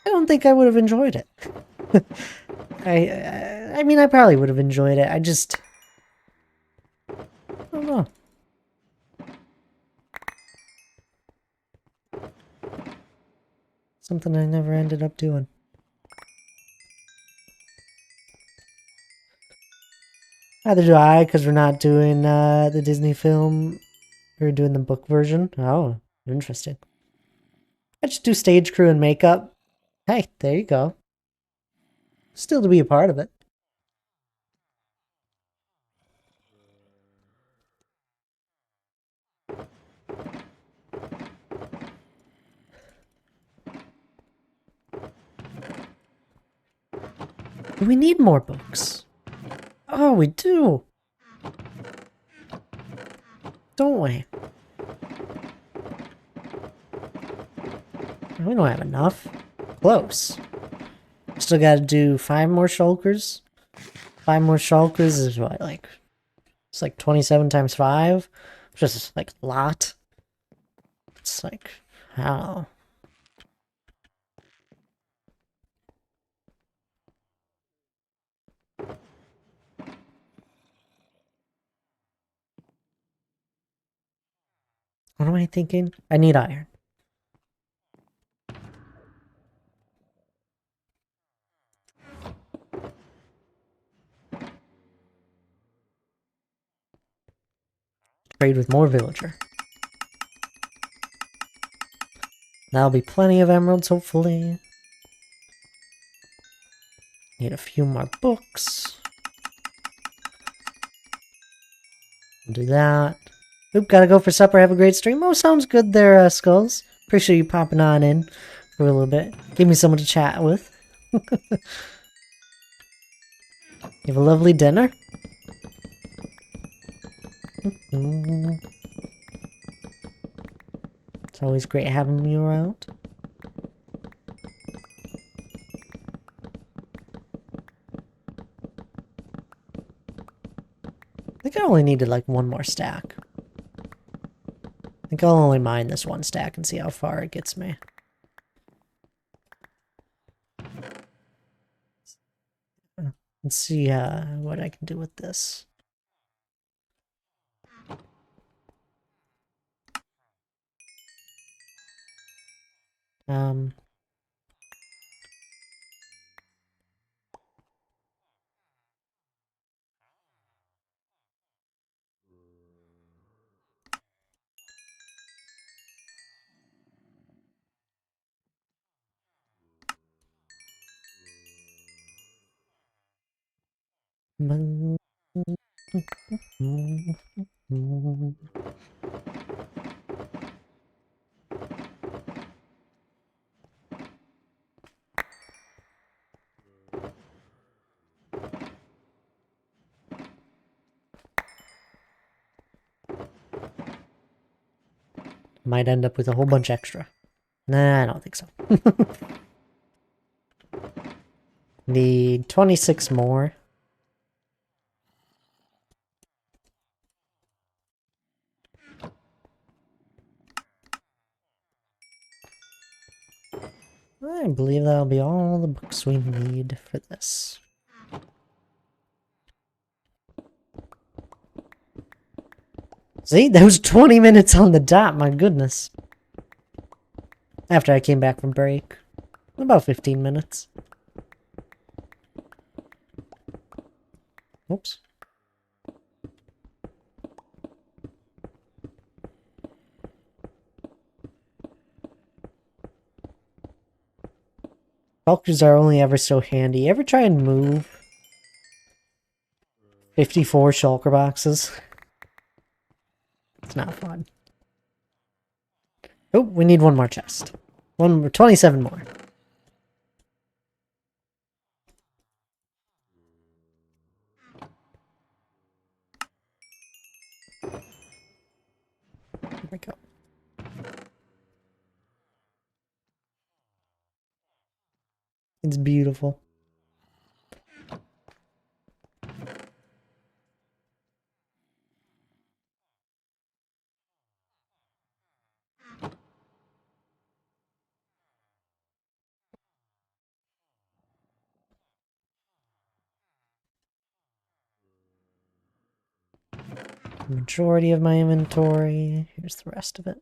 don't think I would have enjoyed it. I mean, I probably would have enjoyed it. I don't know. Something I never ended up doing. Neither do I, because we're not doing the Disney film. We're doing the book version. Oh, interesting. I just do stage crew and makeup. Hey, there you go. Still to be a part of it. We need more books. Oh, we do. Don't we? We don't have enough. Close. Still gotta do 5 more shulkers. 5 more shulkers is what, like... It's like 27 times 5? Which is like a lot. It's like... I don't know. What am I thinking? I need iron. Trade with more villager. That'll be plenty of emeralds, hopefully. Need a few more books. Do that. Oop, gotta go for supper. Have a great stream. Oh, sounds good there, Skulls. Appreciate you popping on in for a little bit. Give me someone to chat with. You have a lovely dinner. It's always great having you around. I think I only needed like 1 more stack. I think I'll only mine this 1 stack and see how far it gets me. Let's see what I can do with this. Might end up with a whole bunch extra. Nah, I don't think so. Need 26 more. I believe that'll be all the books we need for this. See, that was 20 minutes on the dot, my goodness. After I came back from break. About 15 minutes. Oops. Valkyries are only ever so handy. You ever try and move 54 shulker boxes. It's not fun. Oh, we need one more chest. 27 more. Here we go. It's beautiful. Majority of my inventory. Here's the rest of it.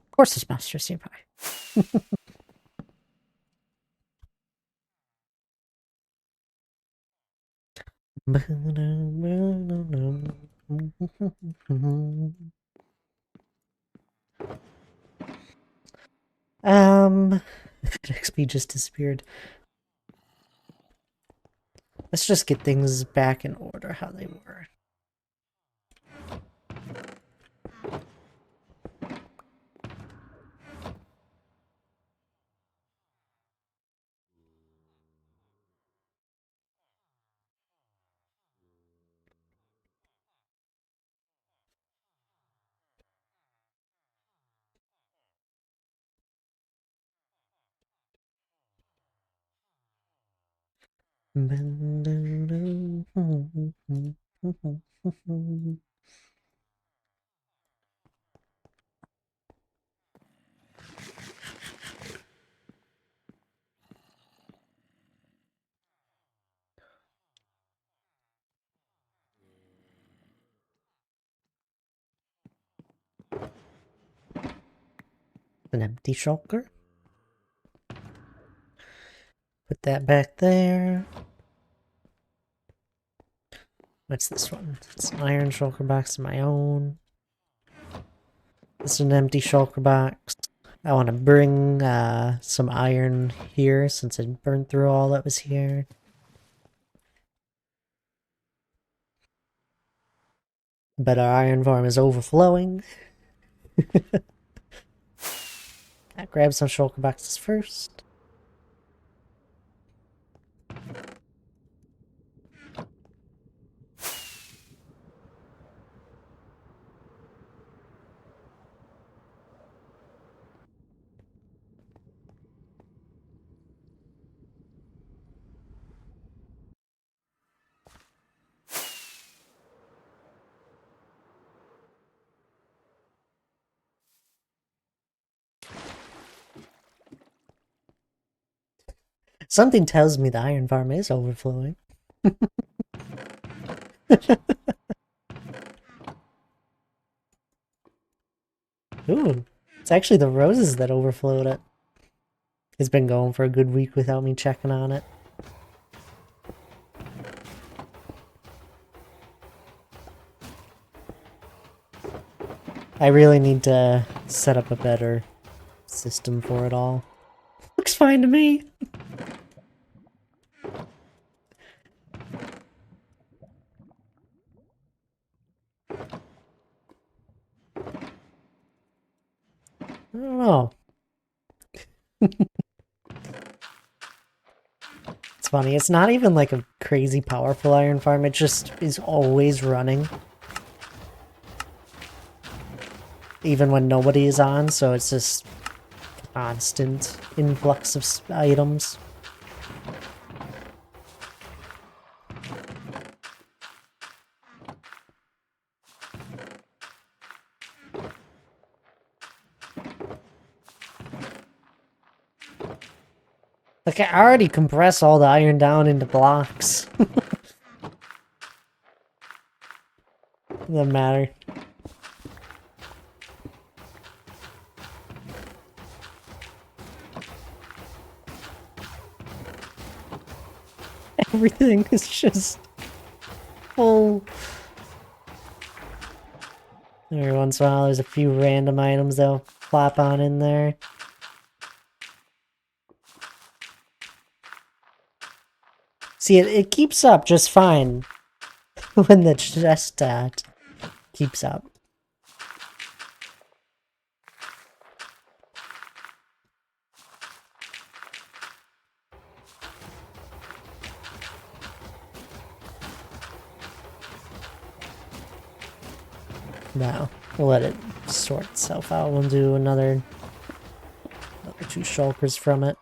Of course it's Master SMP. XP just disappeared. Let's just get things back in order how they were. An empty shulker. Put that back there. What's this one? It's an iron shulker box of my own. This is an empty shulker box. I want to bring some iron here since I burned through all that was here. But our iron farm is overflowing. I'll grab some shulker boxes first. Something tells me the iron farm is overflowing. Ooh, it's actually the roses that overflowed it. It's been going for a good week without me checking on it. I really need to set up a better system for it all. Looks fine to me. I don't know. It's funny, it's not even like a crazy powerful iron farm, it just is always running. Even when nobody is on, so it's just constant influx of items. Like, I already compress all the iron down into blocks. Doesn't matter. Everything is just full. Every once in a while, there's a few random items they'll plop on in there. See, it keeps up just fine when the chest stat keeps up. No, we'll let it sort itself out. We'll do another 2 shulkers from it.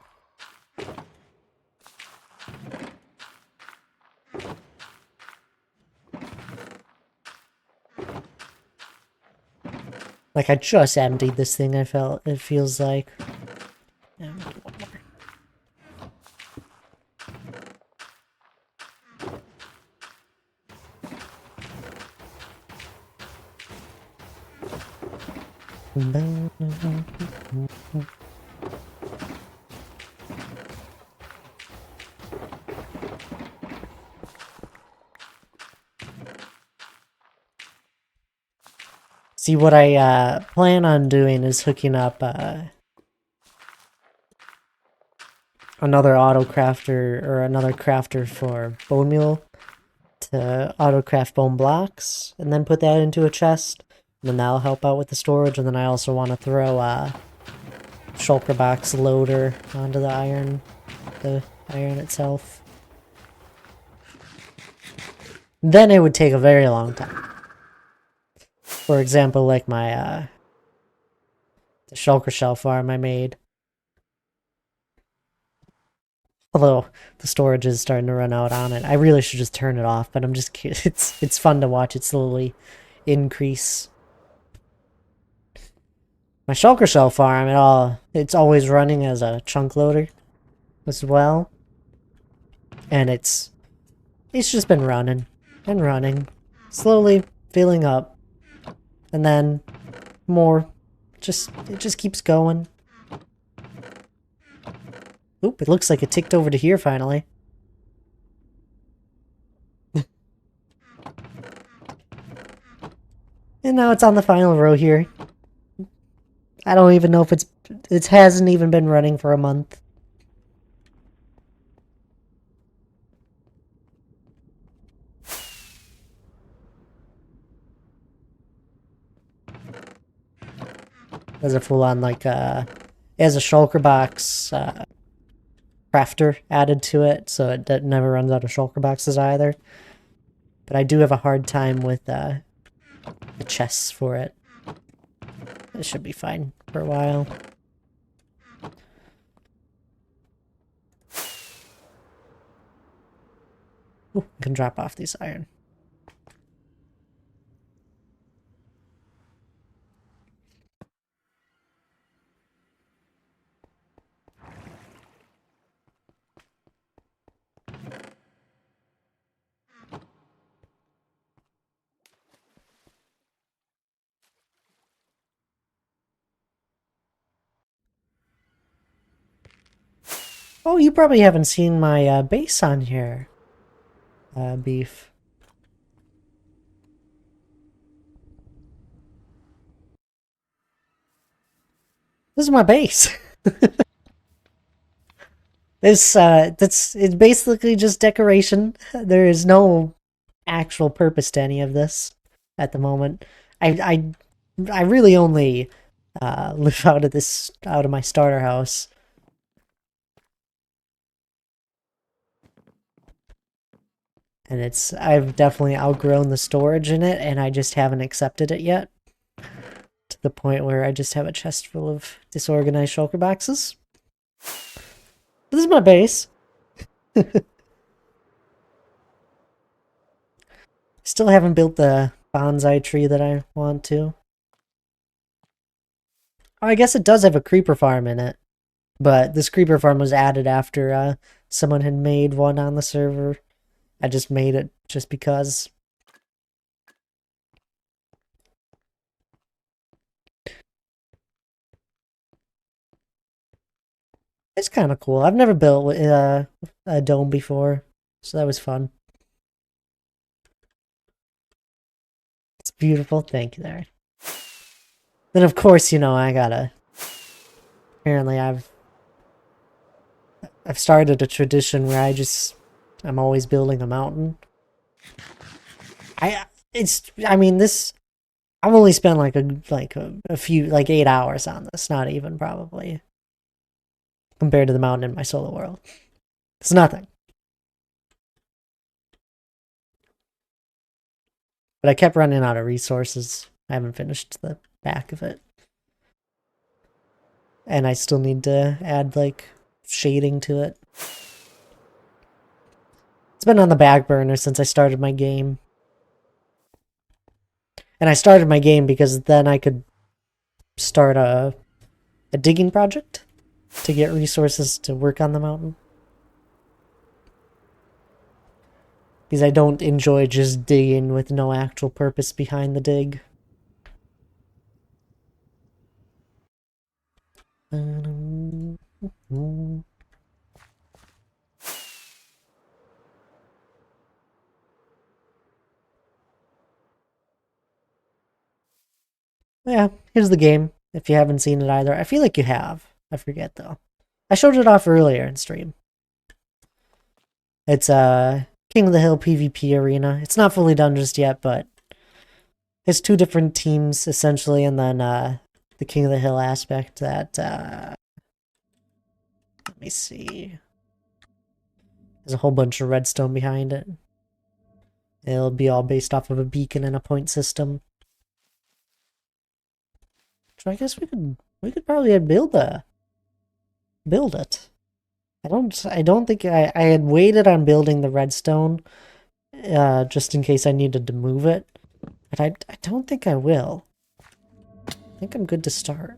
Like, I just emptied this thing, it feels like. Yeah, maybe one more. See, what I plan on doing is hooking up another auto crafter or another crafter for bone meal to auto craft bone blocks and then put that into a chest. And then that'll help out with the storage. And then I also want to throw shulker box loader onto the iron itself. Then it would take a very long time. For example, like my the shulker shell farm I made. Although the storage is starting to run out on it, I really should just turn it off. But I'm just kidding. It's fun to watch it slowly increase. My shulker shell farm, it's always running as a chunk loader as well, and it's just been running and running, slowly filling up, and then more. It just keeps going. Oop! It looks like it ticked over to here finally. And now it's on the final row here. I don't even know if it hasn't even been running for a month. As a full-on, like, it has a shulker box crafter added to it, so it never runs out of shulker boxes either. But I do have a hard time with the chests for it. It should be fine for a while. Ooh, I can drop off these iron. Oh, you probably haven't seen my base on here, Beef. This is my base. It's basically just decoration. There is no actual purpose to any of this at the moment. I really only live out of my starter house. And I've definitely outgrown the storage in it, and I just haven't accepted it yet. To the point where I just have a chest full of disorganized shulker boxes. But this is my base. Still haven't built the bonsai tree that I want to. Oh, I guess it does have a creeper farm in it. But this creeper farm was added after someone had made one on the server. I just made it just because. It's kind of cool. I've never built a dome before, so that was fun. It's beautiful. Thank you there. Then of course, I gotta. Apparently, I've started a tradition where I'm always building a mountain. I mean this. I've only spent a few 8 hours on this. Not even probably compared to the mountain in my solo world. It's nothing. But I kept running out of resources. I haven't finished the back of it. And I still need to add, shading to it. It's been on the back burner since I started my game. And I started my game because then I could start a digging project to get resources to work on the mountain. Because I don't enjoy just digging with no actual purpose behind the dig. Yeah, here's the game. If you haven't seen it either. I feel like you have. I forget though. I showed it off earlier in stream. It's a King of the Hill PvP arena. It's not fully done just yet, but it's two different teams essentially, and then the King of the Hill aspect that let me see. There's a whole bunch of redstone behind it. It'll be all based off of a beacon and a point system. So I guess we could probably build it. I don't think I had waited on building the redstone just in case I needed to move it. But I don't think I will. I think I'm good to start.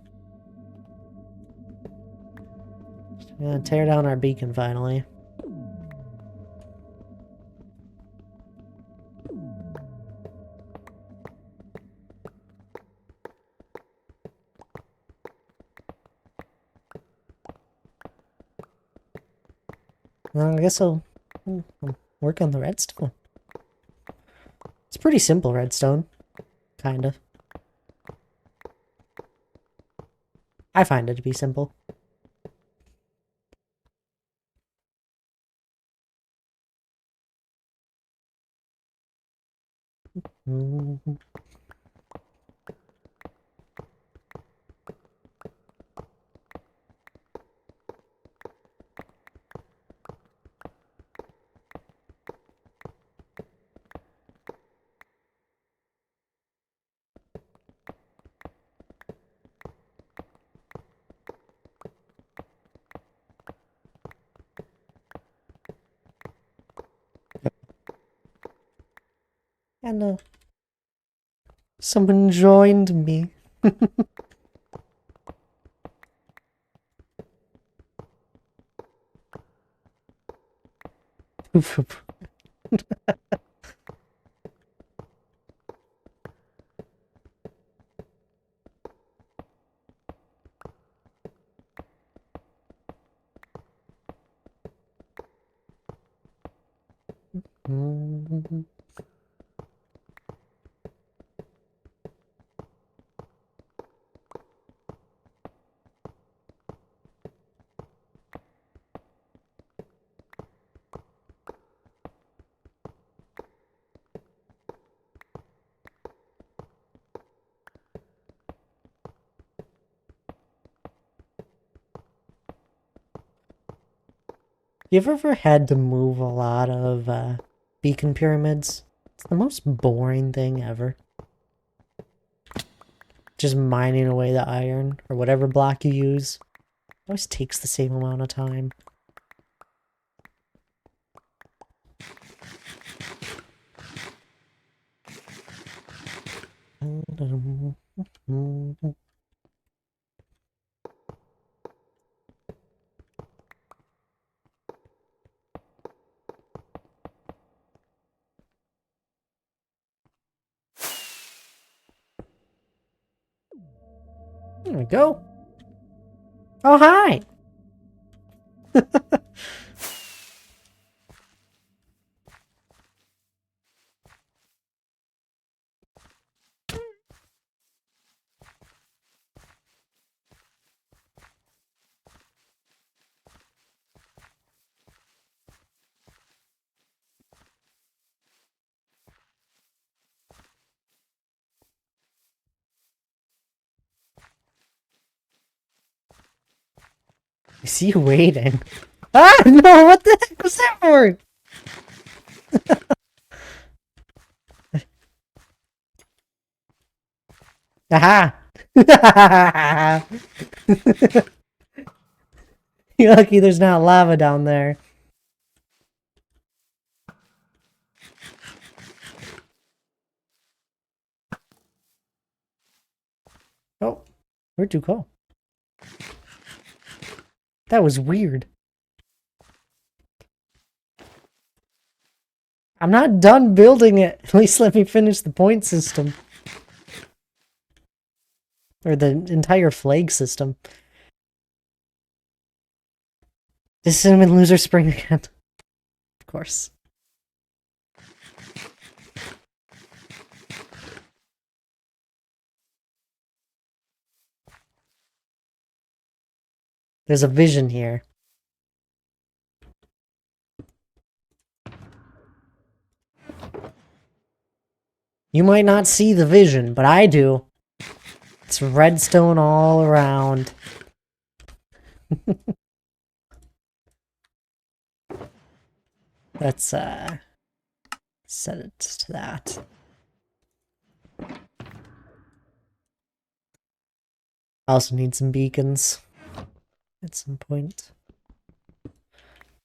I'm gonna tear down our beacon finally. Well, I guess I'll work on the redstone. It's pretty simple redstone. Kind of. I find it to be simple. And someone joined me. You've ever had to move a lot of beacon pyramids? It's the most boring thing ever. Just mining away the iron or whatever block you use. It always takes the same amount of time. There we go. Oh, hi! I see you waiting. Ah, no, what the heck was that for? Aha! You're lucky there's not lava down there. Oh, where'd you go? That was weird. I'm not done building it. At least let me finish the point system. Or the entire flag system. This cinnamon loser spring again. Of course. There's a vision here. You might not see the vision, but I do. It's redstone all around. Let's set it to that. I also need some beacons at some point.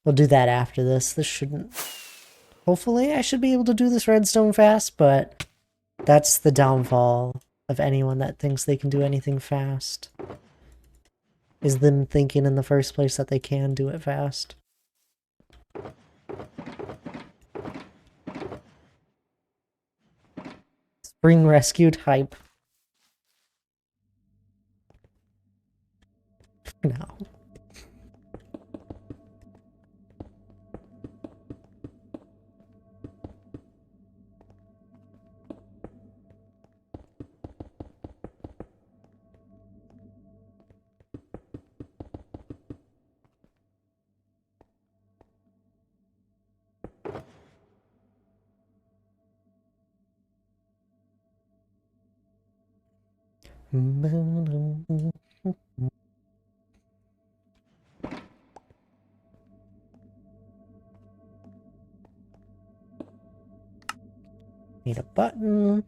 We'll do that after this. This shouldn't... Hopefully I should be able to do this redstone fast, but that's the downfall of anyone that thinks they can do anything fast. Is them thinking in the first place that they can do it fast. Spring rescued hype. No. Need a button.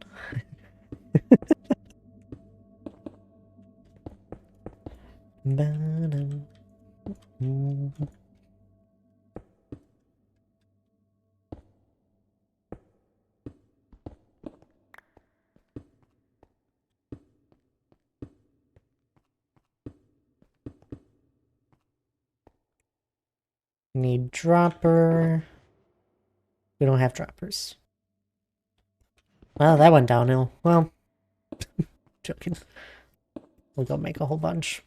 Need dropper. We don't have droppers. Well, that went downhill. Well, joking. We'll go make a whole bunch.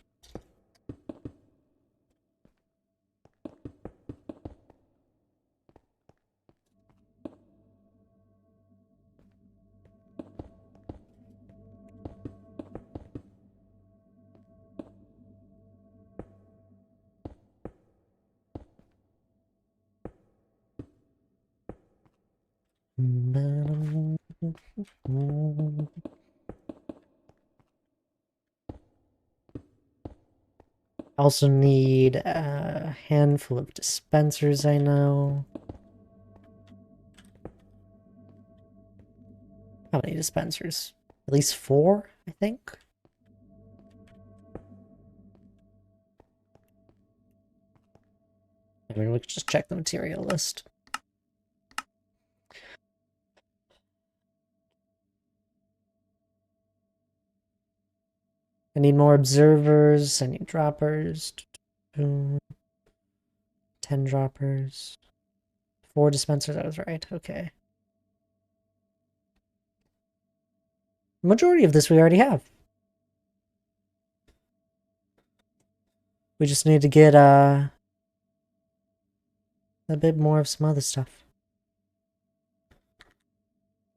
Also need handful of dispensers, I know. How many dispensers? At least 4, I think. I mean, we could just check the material list. I need more observers. I need droppers. 10 droppers. 4 dispensers, I was right. Okay. Majority of this we already have. We just need to get a bit more of some other stuff.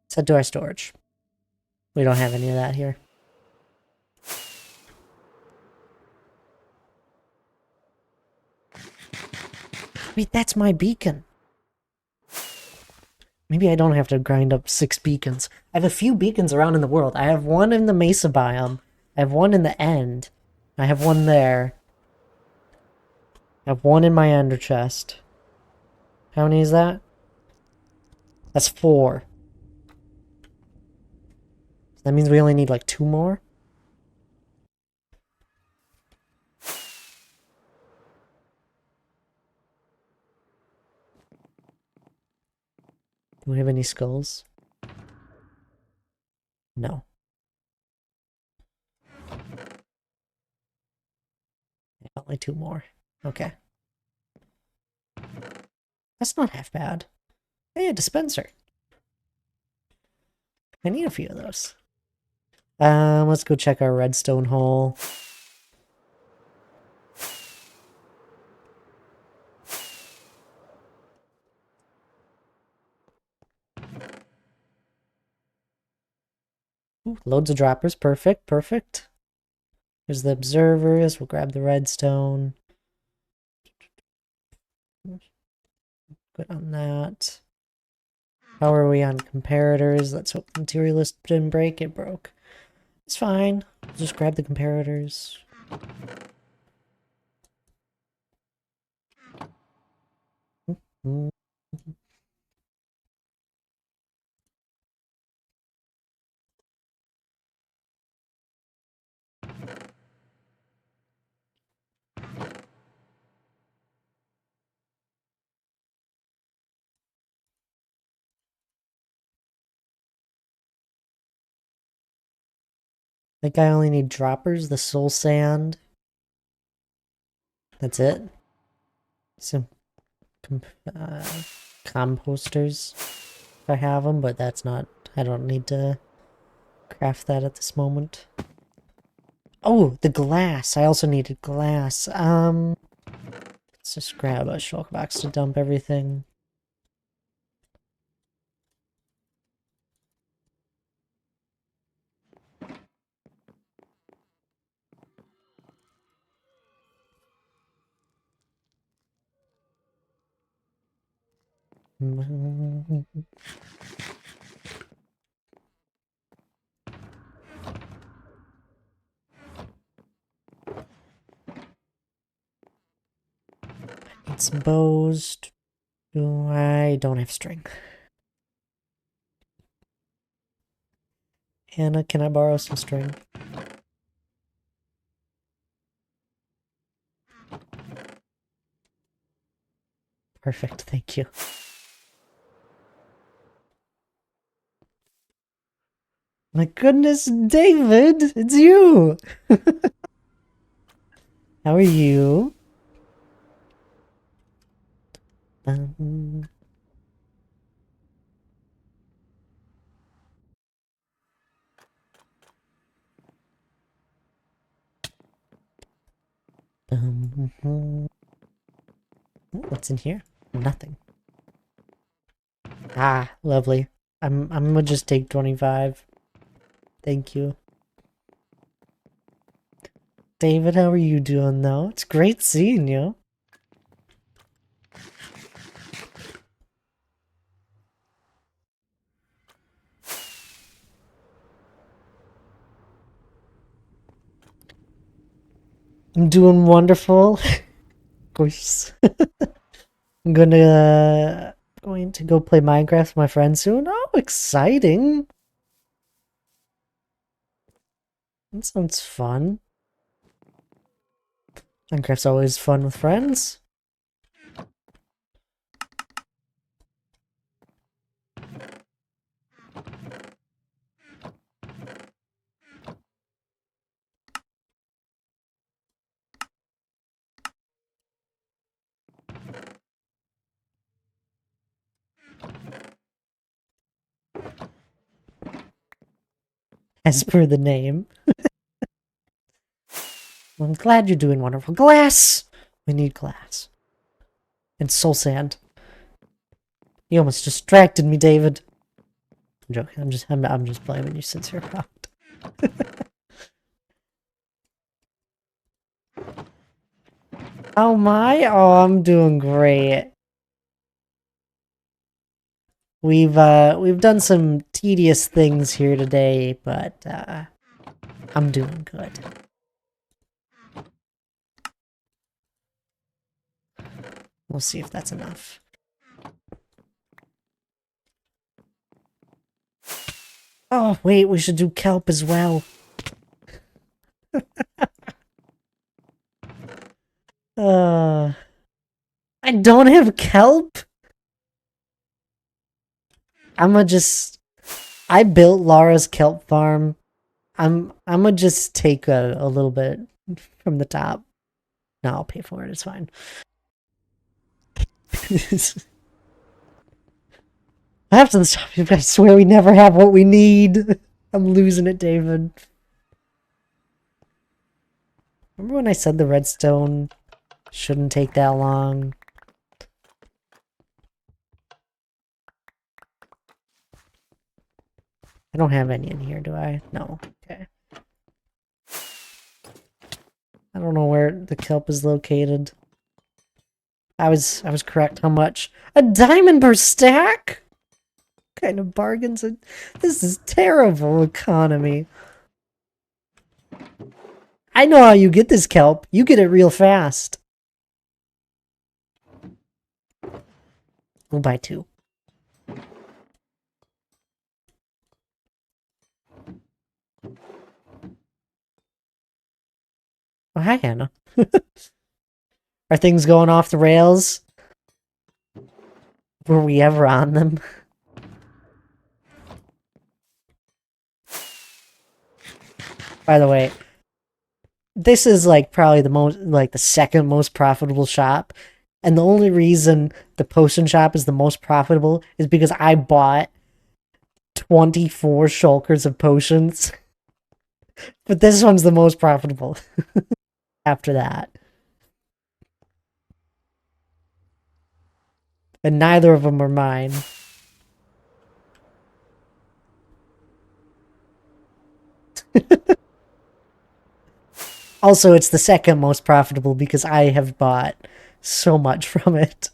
Let's head to our storage. We don't have any of that here. Wait, that's my beacon. Maybe I don't have to grind up 6 beacons. I have a few beacons around in the world. I have one in the Mesa biome. I have one in the end. I have one there. I have one in my ender chest. How many is that? That's 4. That means we only need like 2 more? Do we have any skulls? No. Only 2 more. Okay. That's not half bad. Hey, a dispenser. I need a few of those. Let's go check our redstone hole. Ooh, loads of droppers. Perfect, perfect. Here's the observers. We'll grab the redstone. Good on that. How are we on comparators? Let's hope the materialist didn't break. It broke. It's fine. Just grab the comparators. I think I only need droppers, the soul sand. That's it. Some composters if I have them, but that's not. I don't need to craft that at this moment. Oh, the glass. I also needed glass. Let's just grab a shulk box to dump everything. Need some bows. I don't have string. Hannah, can I borrow some string? Perfect, thank you. My goodness, David, it's you! How are you? What's in here? Nothing. Ah, lovely. I'm gonna just take 25. Thank you. David, how are you doing though? It's great seeing you. I'm doing wonderful. course. I'm going to go play Minecraft with my friends soon. Oh, exciting! That sounds fun. Minecraft's always fun with friends. As per the name. I'm glad you're doing wonderful. Glass! We need glass. And soul sand. You almost distracted me, David. I'm joking. I'm just blaming you since you're around. Oh my? Oh, I'm doing great. We've done some tedious things here today, but I'm doing good. We'll see if that's enough. Oh, wait, we should do kelp as well. I don't have kelp? I built Laura's kelp farm. I'ma just take a little bit from the top. No, I'll pay for it, it's fine. After this, I swear we never have what we need. I'm losing it, David. Remember when I said the redstone shouldn't take that long? I don't have any in here, do I? No. Okay. I don't know where the kelp is located. I was correct. How much? A diamond per stack? What kind of bargains? This is terrible economy. I know how you get this kelp. You get it real fast. We'll buy 2. Oh, hi, Hannah. Are things going off the rails? Were we ever on them? By the way, this is like probably the second most profitable shop. And the only reason the potion shop is the most profitable is because I bought 24 shulkers of potions. But this one's the most profitable after that. And neither of them are mine. Also, it's the second most profitable because I have bought so much from it.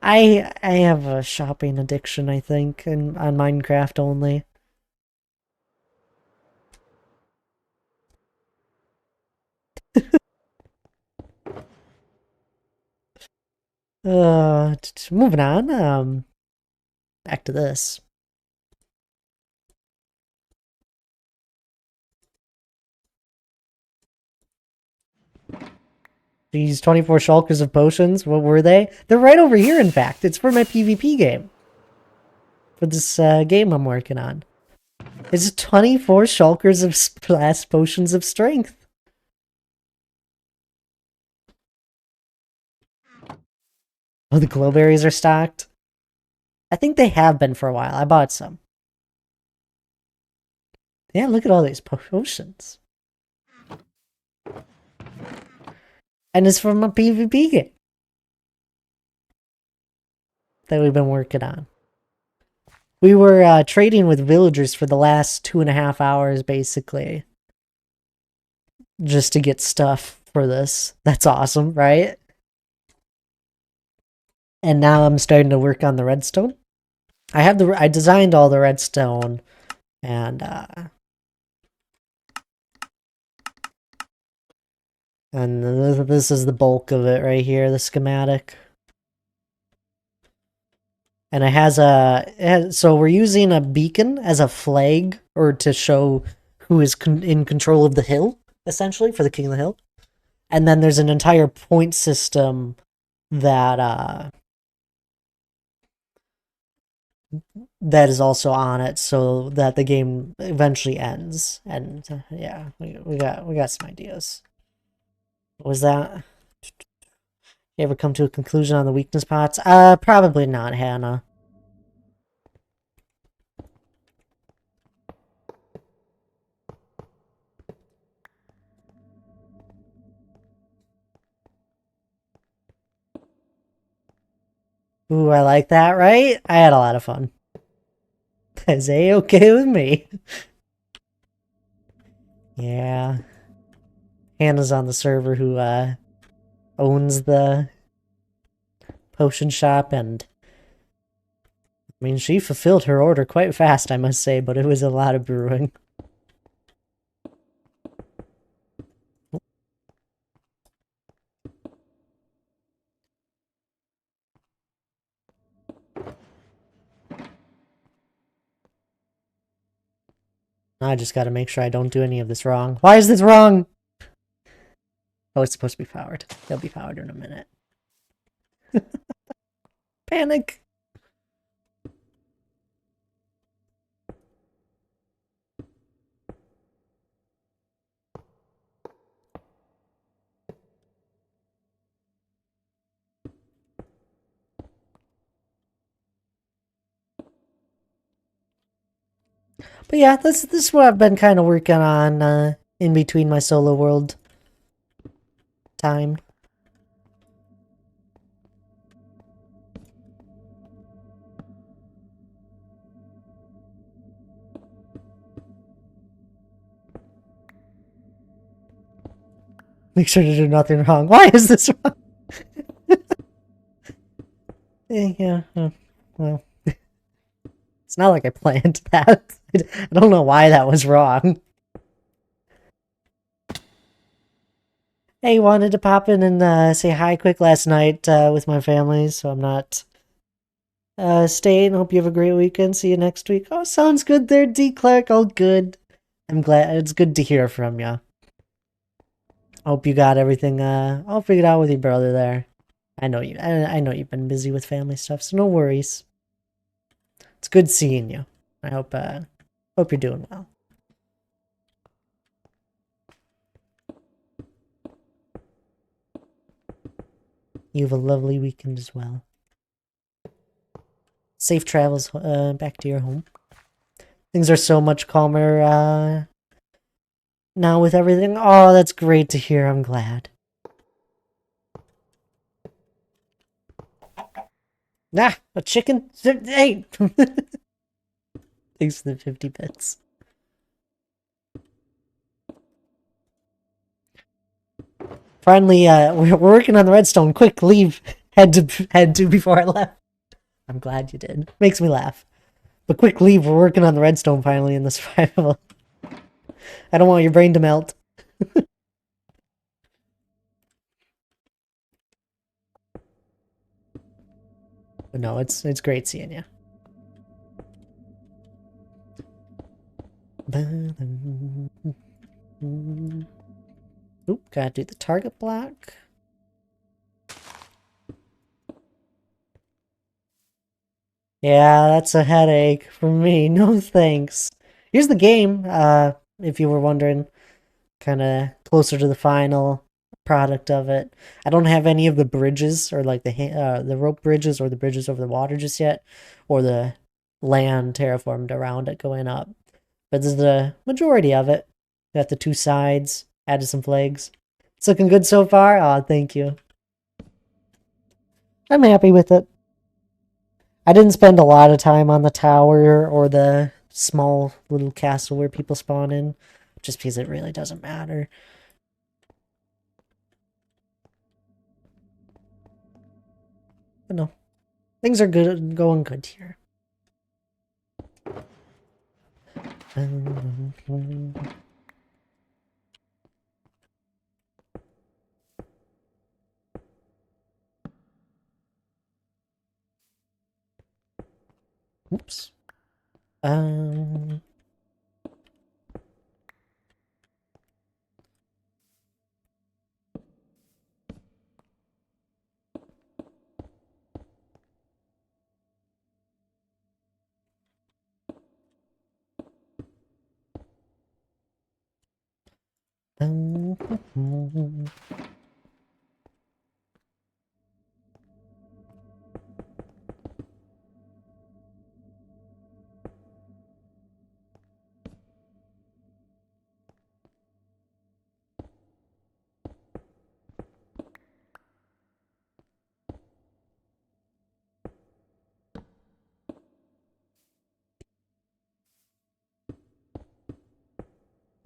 I have a shopping addiction, I think, on Minecraft only. Moving on. Back to this. These 24 shulkers of potions, what were they? They're right over here, in fact. It's for my PvP game. For this game I'm working on. It's 24 shulkers of splash potions of strength. Oh, the glowberries are stocked? I think they have been for a while. I bought some. Yeah, look at all these potions. And it's from a PvP game that we've been working on. We were trading with villagers for the last 2.5 hours, basically. Just to get stuff for this. That's awesome, right? And now I'm starting to work on the redstone. I designed all the redstone, and And this is the bulk of it right here, the schematic. And so we're using a beacon as a flag, or to show who is in control of the hill, essentially, for the king of the hill. And then there's an entire point system that that is also on it, so that the game eventually ends. And yeah, we got some ideas. What was that? You ever come to a conclusion on the weakness pots? Probably not, Hannah. Ooh, I like that, right? I had a lot of fun. Is A-okay with me? Yeah. Hannah's on the server who, owns the potion shop, and I mean, she fulfilled her order quite fast, I must say, but it was a lot of brewing. I just gotta make sure I don't do any of this wrong. Why is this wrong? Oh, it's supposed to be powered. It'll be powered in a minute. Panic! But yeah, this is what I've been kind of working on in between my solo world time. Make sure to do nothing wrong. Why is this wrong? Yeah, well, it's not like I planned that. I don't know why that was wrong. Hey, wanted to pop in and say hi quick last night with my family, so I'm not staying. Hope you have a great weekend. See you next week. Oh, sounds good there, D. Clark. All good. I'm glad. It's good to hear from you. Hope you got everything all figured out with your brother there. I know you. I know you've been busy with family stuff, so no worries. It's good seeing you. I hope you're doing well. You have a lovely weekend as well. Safe travels back to your home. Things are so much calmer now with everything. Oh, that's great to hear. I'm glad. Ah, a chicken? Hey! Thanks for the 50 bits. Finally, we're working on the redstone. Quick, leave. Had to before I left. I'm glad you did. Makes me laugh. But quick, leave. We're working on the redstone finally in the survival. I don't want your brain to melt. But no, it's great seeing you. Oop, gotta do the target block. Yeah, that's a headache for me. No thanks. Here's the game, if you were wondering. Kind of closer to the final product of it. I don't have any of the bridges, or like the rope bridges, or the bridges over the water just yet, or the land terraformed around it going up. But this is the majority of it. Got the two sides, added some flags. It's looking good so far. Aw, thank you. I'm happy with it. I didn't spend a lot of time on the tower or the small little castle where people spawn in, just because it really doesn't matter. But no, things are good, going good here. Um...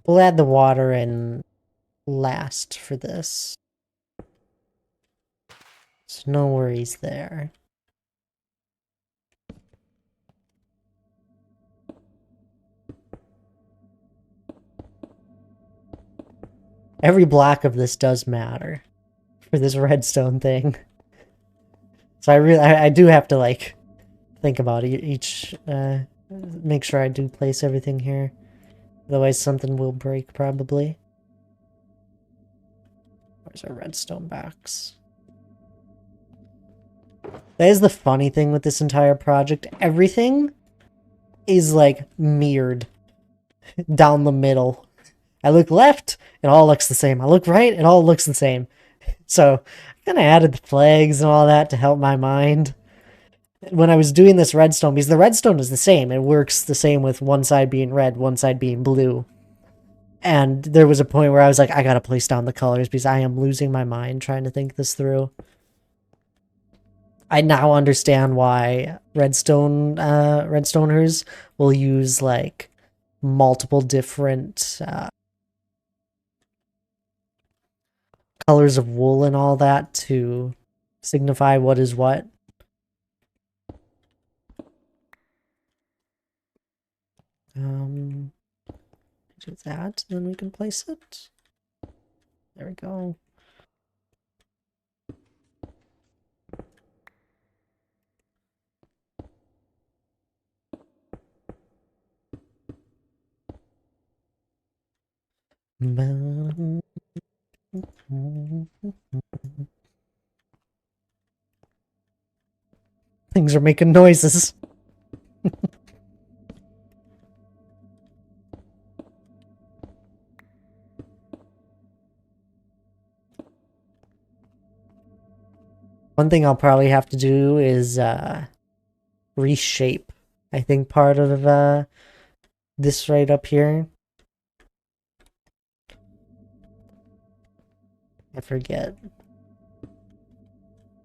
We'll add the water in last for this. So no worries there. Every block of this does matter for this redstone thing. So I do have to like think about each make sure I do place everything here. Otherwise something will break probably. Where's our redstone box? That is the funny thing with this entire project. Everything is like mirrored down the middle. I look left, it all looks the same. I look right, it all looks the same. So I kind of added the flags and all that to help my mind. When I was doing this redstone, because the redstone is the same. It works the same with one side being red, one side being blue. And there was a point where I was like, I gotta place down the colors because I am losing my mind trying to think this through. I now understand why redstoners will use like multiple different colors of wool and all that to signify what is what. Do that, then we can place it. There we go. Things are making noises. One thing I'll probably have to do is reshape, I think, part of this right up here. I forget.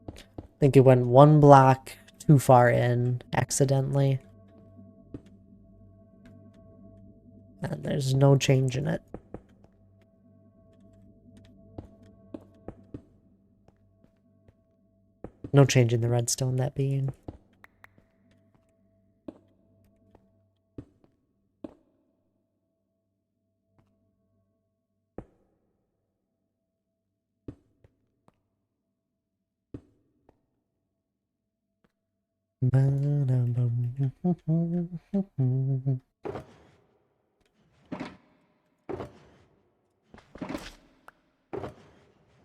I think it went one block too far in accidentally. And there's no change in it. No change in the redstone, that being.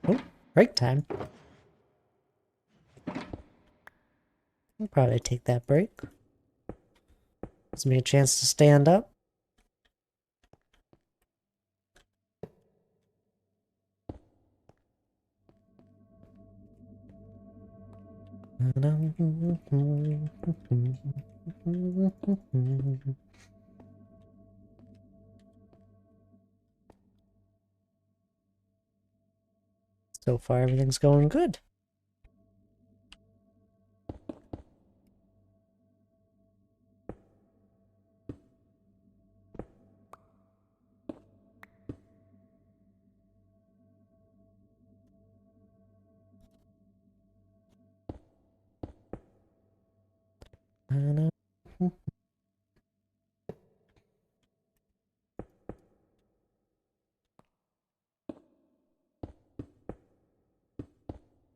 Oh, break time. I'll probably take that break. Gives me a chance to stand up. So far, everything's going good.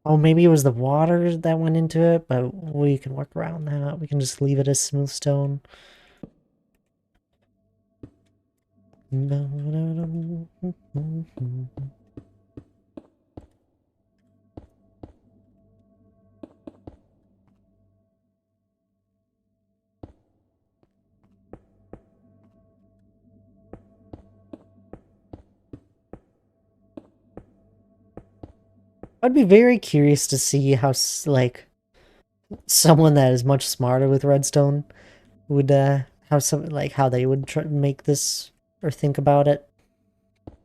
Oh, maybe it was the water that went into it, but we can work around that. We can just leave it as smooth stone. I'd be very curious to see how, like, someone that is much smarter with redstone would, how they would try to make this or think about it. I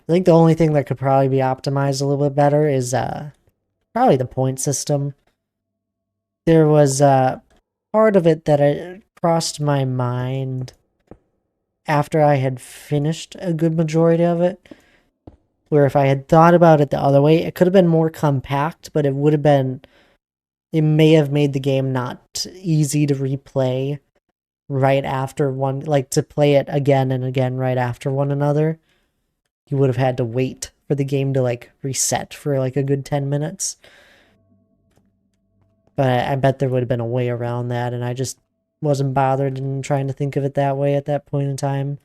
think the only thing that could probably be optimized a little bit better is, probably the point system. There was, part of it that crossed my mind after I had finished a good majority of it, where if I had thought about it the other way, it could have been more compact, but it would have been, it may have made the game not easy to replay right after one, like to play it again and again right after one another. You would have had to wait for the game to like reset for like a good 10 minutes. But I bet there would have been a way around that, and I just wasn't bothered in trying to think of it that way at that point in time.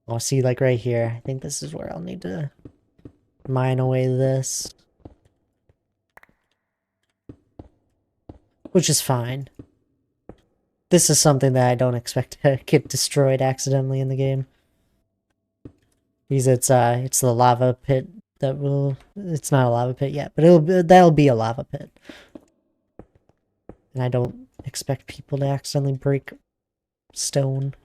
Oh, see, like right here, I think this is where I'll need to mine away this. Which is fine. This is something that I don't expect to get destroyed accidentally in the game. Because it's the lava pit that will, it's not a lava pit yet, but that'll be a lava pit. And I don't expect people to accidentally break stone.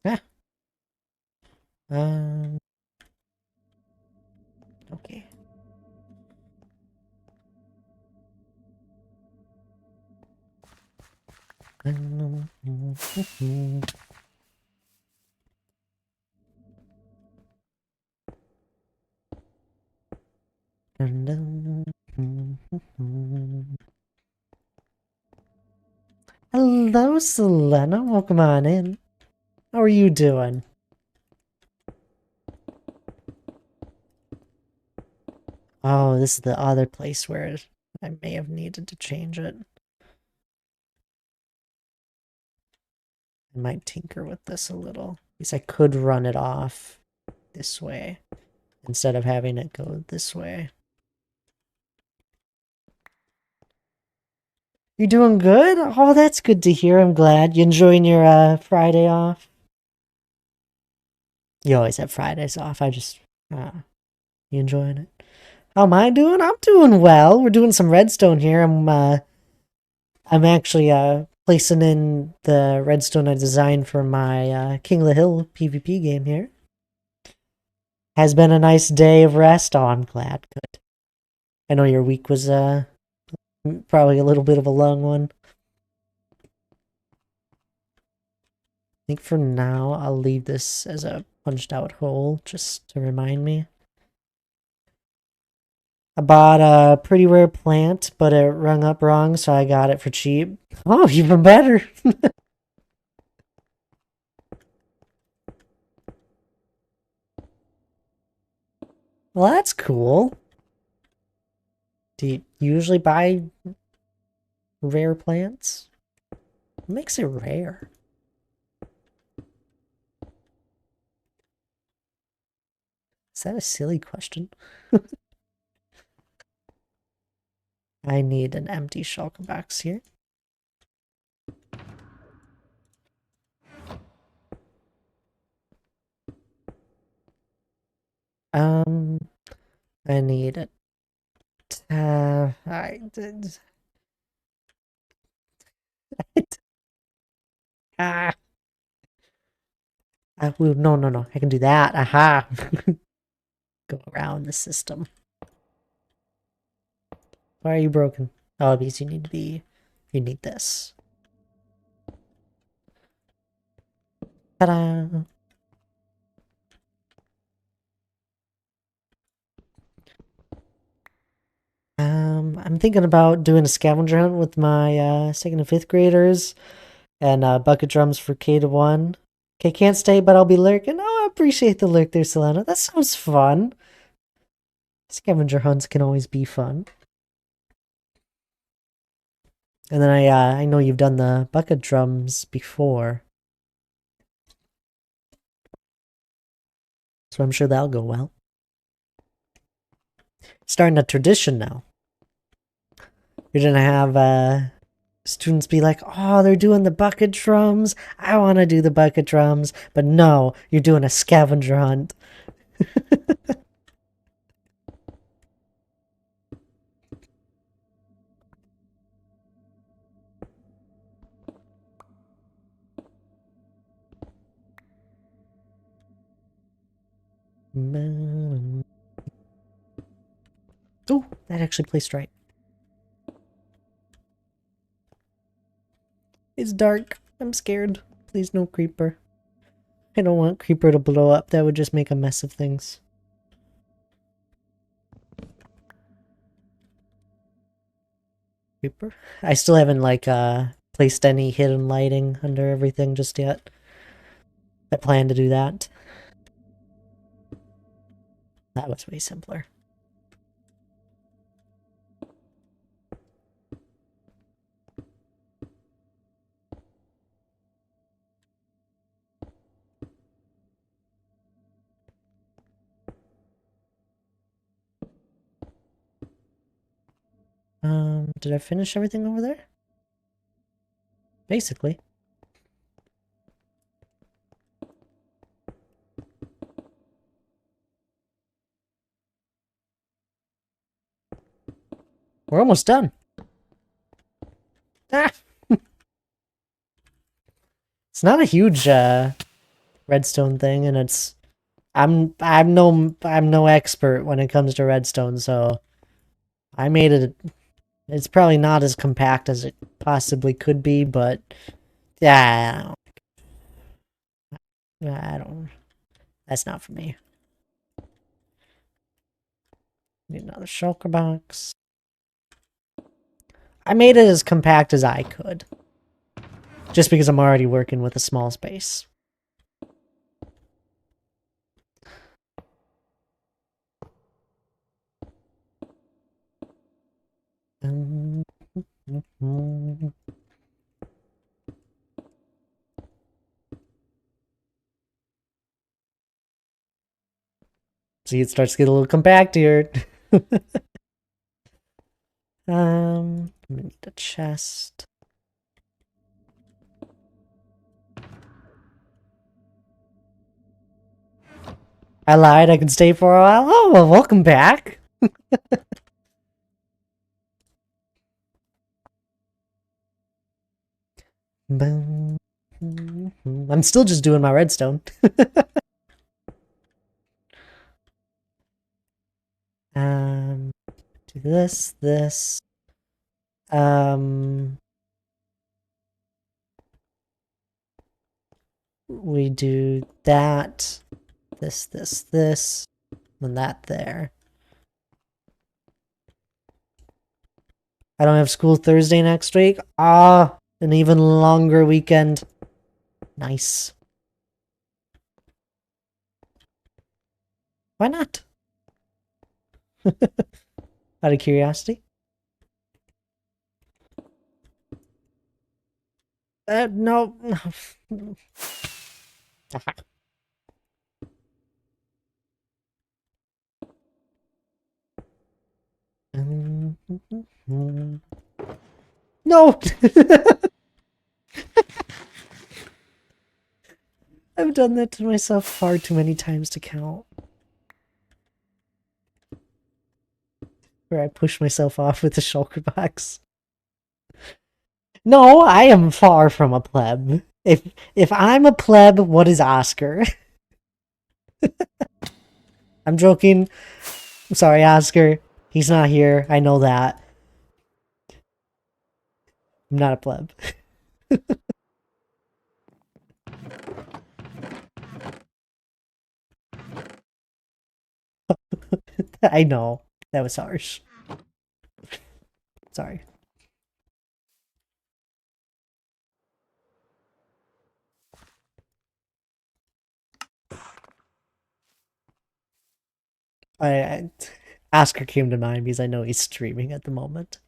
Yeah. Okay. Hello, Selena. Welcome on in. How are you doing? Oh, this is the other place where I may have needed to change it. I might tinker with this a little. Because I could run it off this way instead of having it go this way. You doing good? Oh, that's good to hear. I'm glad. You enjoying your Friday off? You always have Fridays off. You enjoying it? How am I doing? I'm doing well. We're doing some redstone here. I'm actually placing in the redstone I designed for my King of the Hill PvP game here. Has been a nice day of rest. Oh, I'm glad. Good. I know your week was probably a little bit of a long one. I think for now I'll leave this as a punched out hole just to remind me. I bought a pretty rare plant, but it rung up wrong, so I got it for cheap. Oh, even better. Well, that's cool. Do you usually buy Rare plants? What makes it rare? Is that a silly question? I need an empty shulker box here. I need it. I did. Ah. No, no, no. I can do that. Aha. Go around the system. Why are you broken? Oh, because you need to be. You need this. Ta-da! I'm thinking about doing a scavenger hunt with my second and fifth graders and bucket drums for K to 1. Okay, can't stay, but I'll be lurking. Oh, I appreciate the lurk there, Solana. That sounds fun. Scavenger hunts can always be fun. And then I know you've done the bucket drums before, so I'm sure that'll go well. Starting a tradition now. You're gonna have students be like, "Oh, they're doing the bucket drums. I want to do the bucket drums," but no, you're doing a scavenger hunt. Oh, that actually placed right. It's dark. I'm scared. Please no creeper. I don't want creeper to blow up. That would just make a mess of things. Creeper? I still haven't placed any hidden lighting under everything just yet. I plan to do that. That was way simpler. Did I finish everything over there? Basically. We're almost done. Ah! It's not a huge redstone thing, and I'm no expert when it comes to redstone, so I made it. It's probably not as compact as it possibly could be, but yeah, I don't. That's not for me. Need another shulker box. I made it as compact as I could, just because I'm already working with a small space. See, it starts to get a little compact here. I'm gonna need a chest. I lied, I can stay for a while. Oh, well, welcome back. I'm still just doing my redstone. Do this. We do that, this, and that there. I don't have school Thursday next week. Ah, an even longer weekend. Nice. Why not? Out of curiosity. No. No! I've done that to myself far too many times to count. Where I push myself off with the shulker box. No, I am far from a pleb. If I'm a pleb, what is Oscar? I'm joking. I'm sorry, Oscar. He's not here. I know that. I'm not a pleb. I know. That was harsh. Sorry. I Oscar came to mind because I know he's streaming at the moment.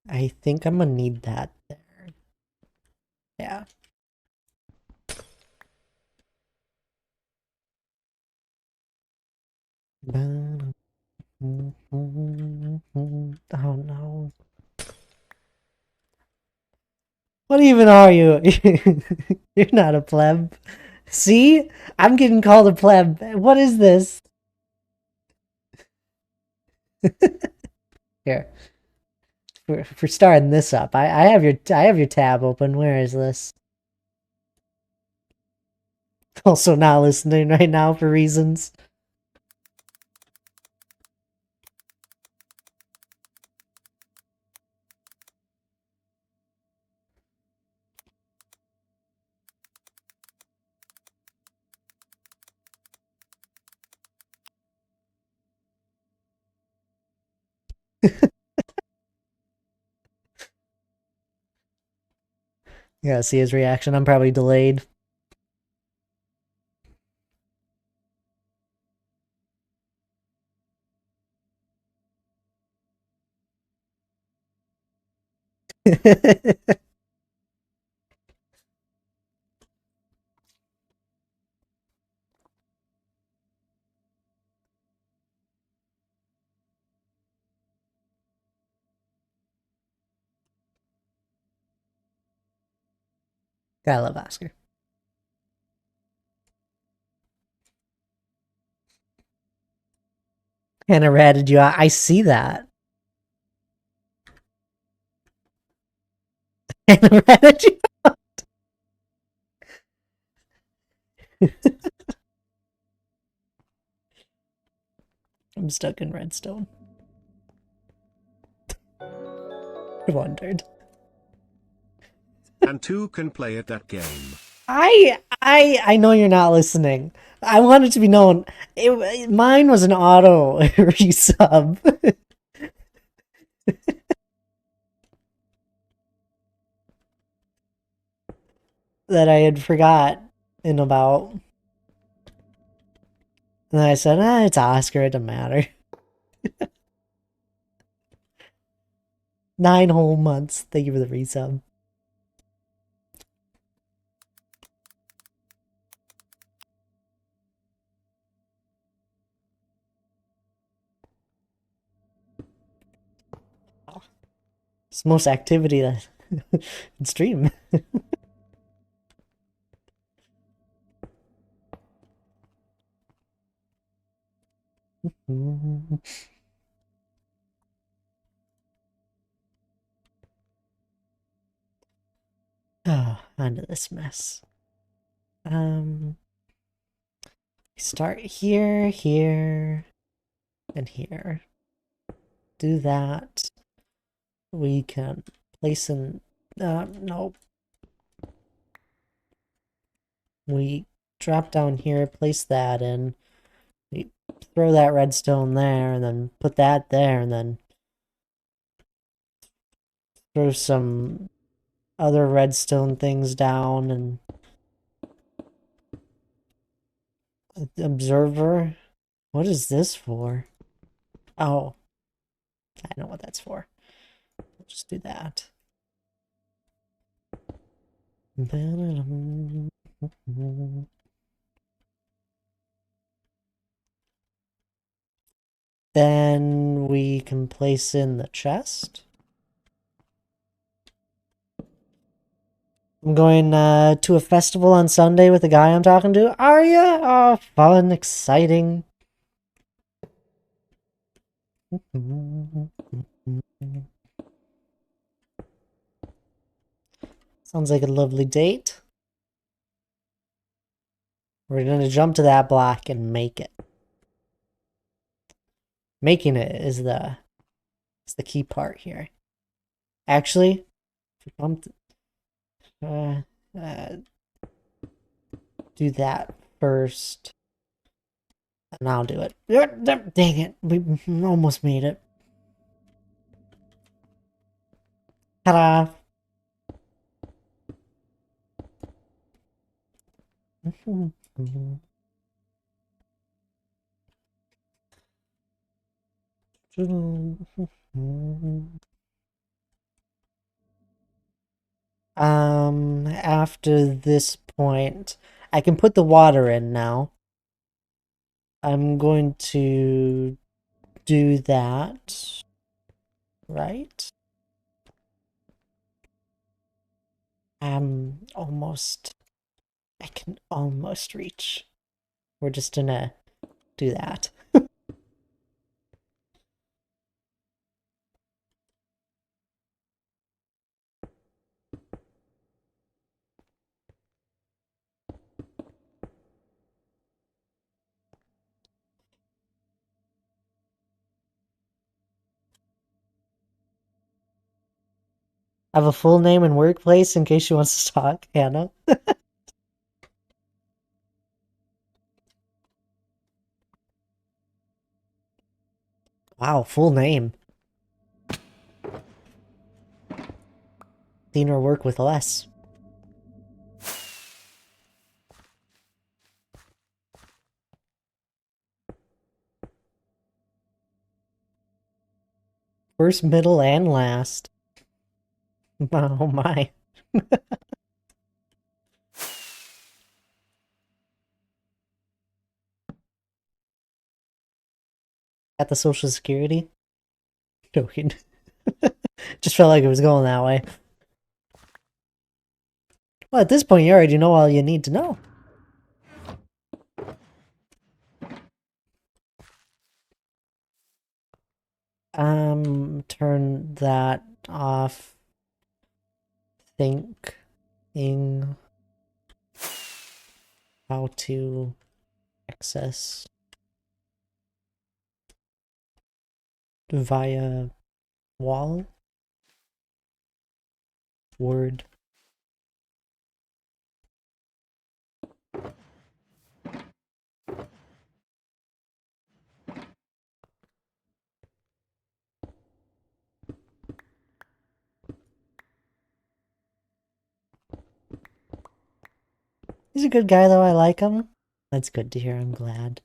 I think I'm gonna need that there. Yeah. Oh no. What even are you? You're not a pleb. See? I'm getting called a pleb. What is this? Here. For starting this up. I have your tab open. Where is this? Also not listening right now for reasons. Yeah, see his reaction. I'm probably delayed. Gotta love Oscar. Hannah ratted you out. I see that. Hannah ratted you. I'm stuck in redstone. I wondered. And two can play at that game. I know you're not listening. I want it to be known. Mine was an auto resub that I had forgotten about. And I said, it's Oscar, it doesn't matter. 9 whole months. Thank you for the resub. It's the most activity that in stream. Oh, onto this mess. Start here, here, and here. Do that. We can place in. No. We drop down here, place that in. We throw that redstone there, and then put that there, and then throw some other redstone things down and observer. What is this for? Oh, I know what that's for. We'll just do that. Then we can place in the chest. I'm going to a festival on Sunday with the guy I'm talking to. Are ya? Oh, fun, exciting. Sounds like a lovely date. We're gonna jump to that block and make it. Making it is the key part here. Actually, uh, do that first, and I'll do it. Dang it, we almost made it. Ta-da! After this point, I can put the water in now. I'm going to do that, right? Almost, I can almost reach. We're just gonna do that. I have a full name and workplace in case she wants to talk, Hannah. Wow, full name. Seen her work with less. First, middle, and last. Oh my. At the Social Security? Joking. Just felt like it was going that way. Well, at this point, you already know all you need to know. Turn that off. Thinking how to access via wall. Word. He's a good guy, though. I like him. That's good to hear. I'm glad.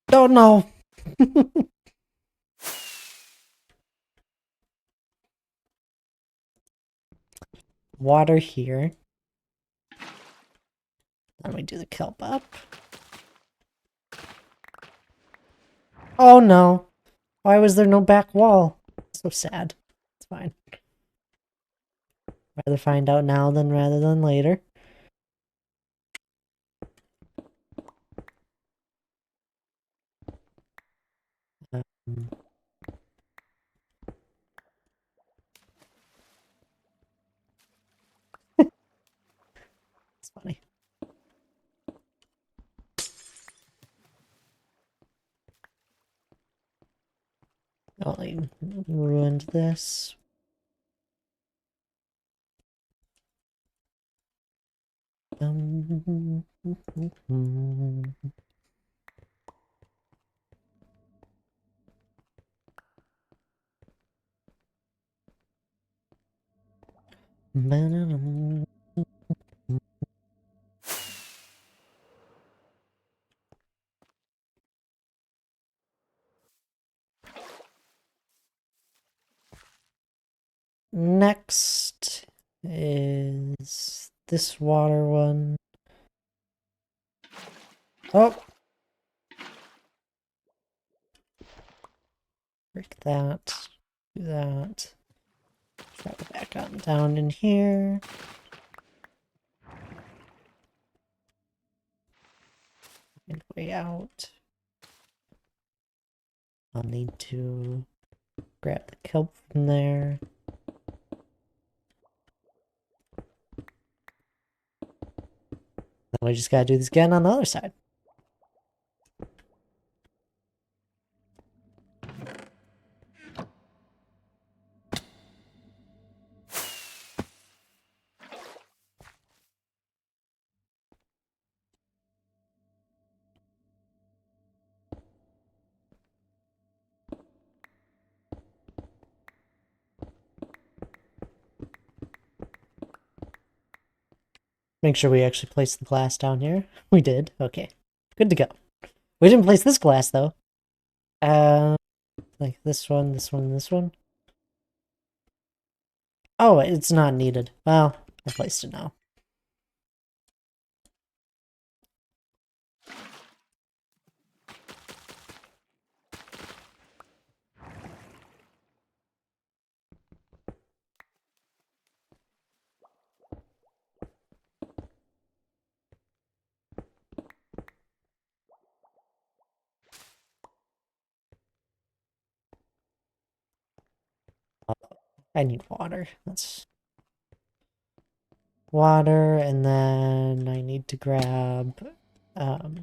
Don't know. Water here. Then we do the kelp up. Oh no. Why was there no back wall? So sad. It's fine. Rather find out now than rather than later. Um, it's funny. Oh, I ruined this. Next is this water one. Oh! Break that. Do that. Drop it back on down in here. And way out. I'll need to grab the kelp from there. Then we just gotta do this again on the other side. Make sure we actually place the glass down here. We did. Okay. Good to go. We didn't place this glass, though. Like this one, this one, this one. Oh, it's not needed. Well, I placed it now. I need water. That's water, and then I need to grab that.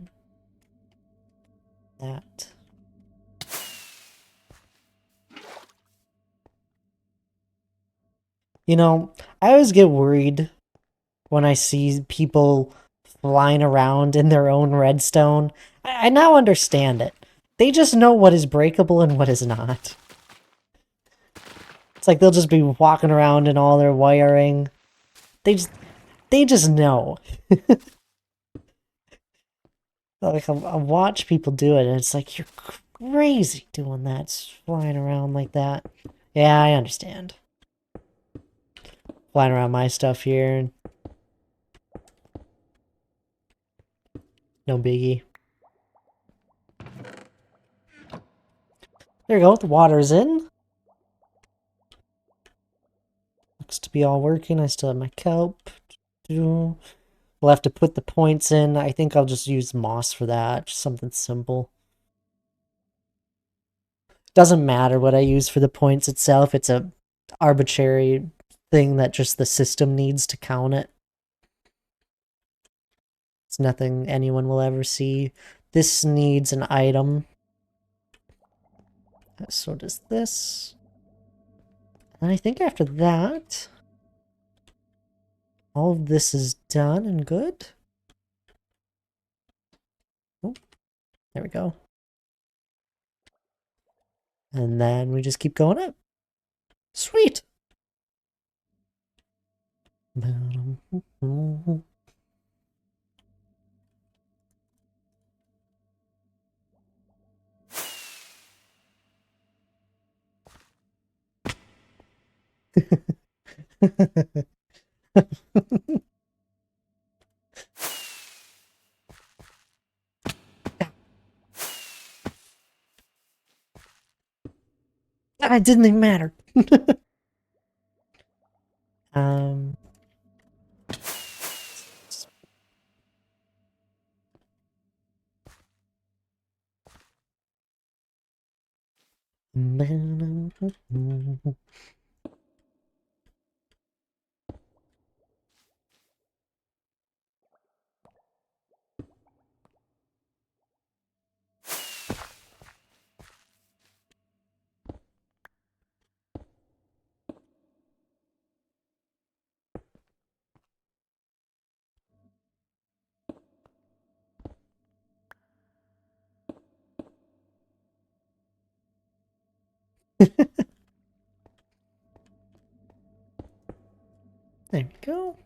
You know, I always get worried when I see people flying around in their own redstone. I now understand it. They just know what is breakable and what is not. It's like they'll just be walking around in all their wiring. They just know. Like I watch people do it, and it's like you're crazy doing that, flying around like that. Yeah, I understand. Flying around my stuff here, no biggie. There you go. The water's in. Looks to be all working. I still have my kelp. We'll have to put the points in. I think I'll just use moss for that. Just something simple. Doesn't matter what I use for the points itself. It's a arbitrary thing that just the system needs to count it. It's nothing anyone will ever see. This needs an item. So does this. And I think after that, all of this is done and good. Oh, there we go. And then we just keep going up. Sweet! It didn't even matter. um, There we go.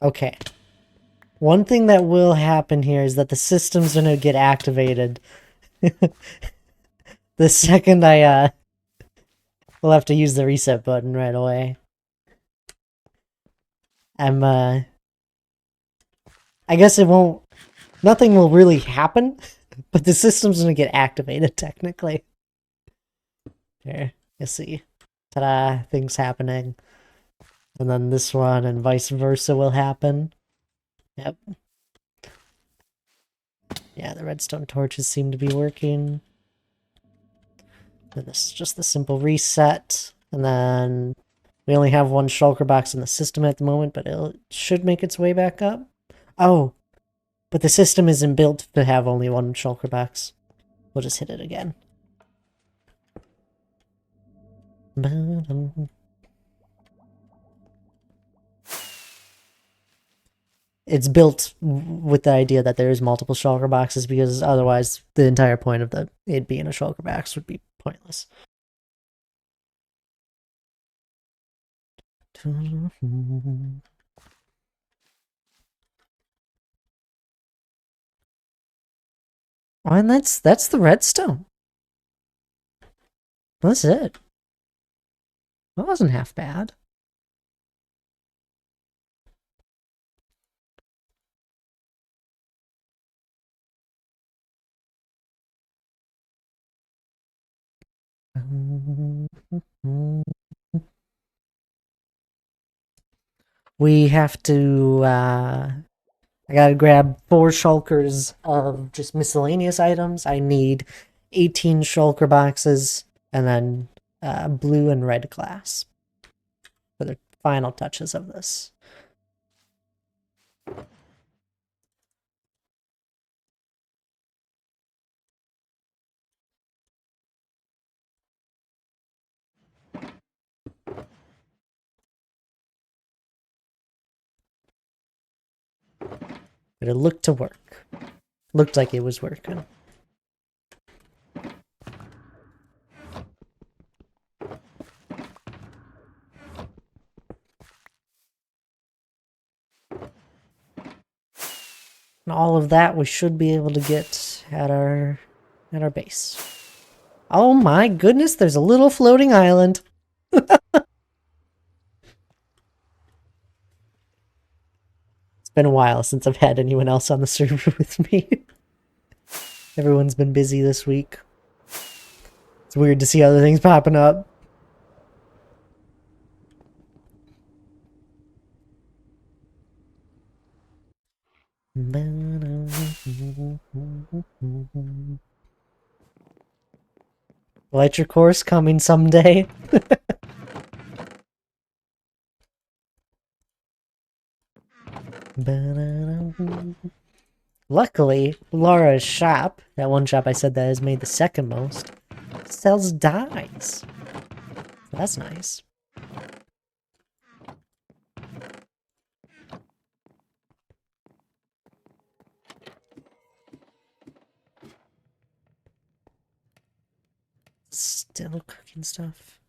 Okay. One thing that will happen here is that the system's gonna get activated. The second we'll have to use the reset button right away. I guess it won't, nothing will really happen, but the system's gonna get activated technically. Here, you see. Ta-da, things happening. And then this one and vice versa will happen. Yep. Yeah, the redstone torches seem to be working. And this is just the simple reset. And then we only have one shulker box in the system at the moment, but it should make its way back up. Oh, but the system isn't built to have only one shulker box. We'll just hit it again. It's built with the idea that there is multiple shulker boxes, because otherwise the entire point of it being a shulker box would be pointless. Oh, and that's the redstone. That's it. That wasn't half bad. We have to, I gotta grab 4 shulkers of just miscellaneous items. I need 18 shulker boxes, and then blue and red glass for the final touches of this. But it looked to work. Looked like it was working. And all of that we should be able to get at our base. Oh my goodness, there's a little floating island. It's been a while since I've had anyone else on the server with me. Everyone's been busy this week. It's weird to see other things popping up. Electric horse coming someday. Luckily, Laura's shop, that one shop I said that has made the second most, sells dyes. That's nice. Still cooking stuff.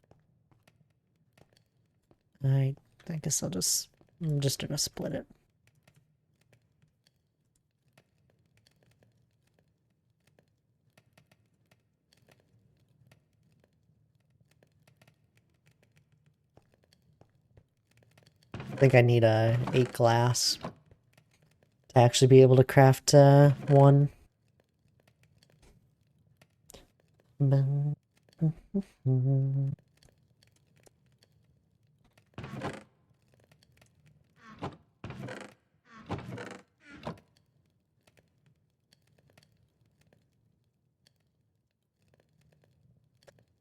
I guess I'm just gonna split it. I think I need a 8 glass to actually be able to craft one. This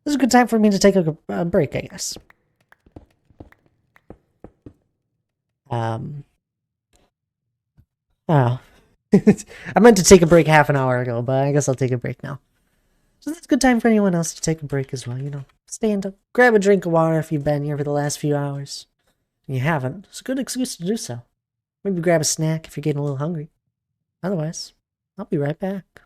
is a good time for me to take a break, I guess. Oh. I meant to take a break half an hour ago, but I guess I'll take a break now. So that's a good time for anyone else to take a break as well, you know. Stand up, grab a drink of water if you've been here for the last few hours. And you haven't, it's a good excuse to do so. Maybe grab a snack if you're getting a little hungry. Otherwise, I'll be right back.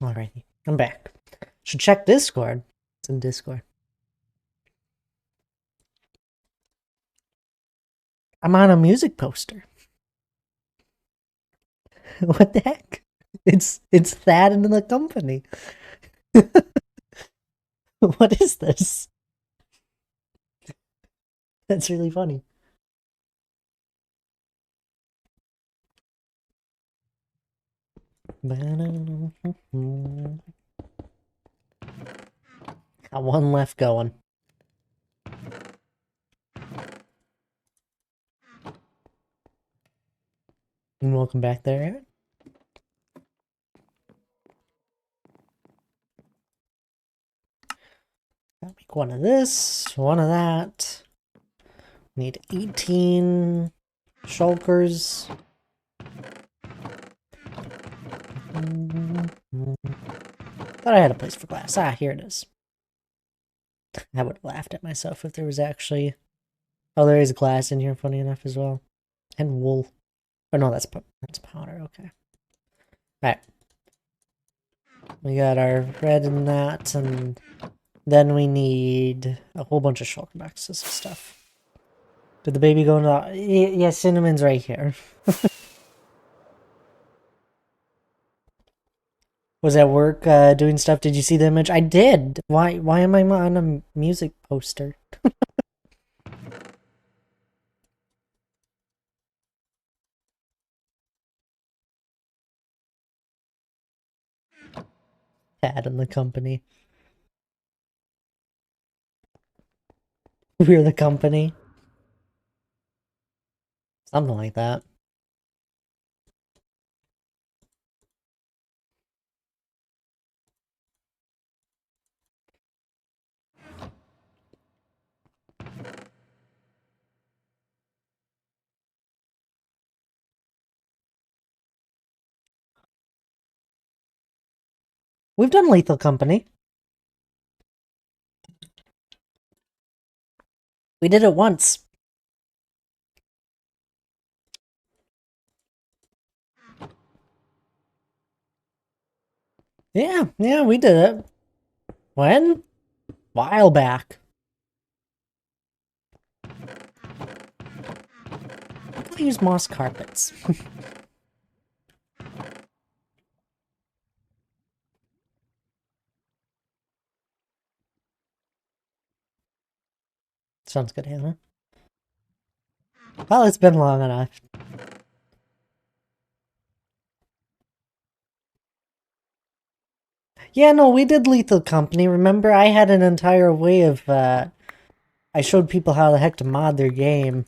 Alrighty, I'm back. Should check Discord. It's in Discord. I'm on a music poster. What the heck? It's that in the company. What is this? That's really funny. Got one left going. And welcome back there, Aaron. I'll make one of this, one of that. Need 18 shulkers. Thought I had a place for glass. Ah, here it is. I would have laughed at myself if there was actually... Oh, there is glass in here, funny enough, as well. And wool. Oh, no, that's powder, okay. Alright. We got our red and that, and then we need a whole bunch of shulker boxes of stuff. Did the baby go into... Yeah, Cinnamon's right here. Was at work doing stuff. Did you see the image? I did. Why am I on a music poster? Tad in the company. We're the company. Something like that. We've done Lethal Company. We did it once. Yeah, we did it. When? While back. I use moss carpets. Sounds good, Hannah. Well, it's been long enough. Yeah, no, we did Lethal Company. Remember, I had an entire way of, I showed people how the heck to mod their game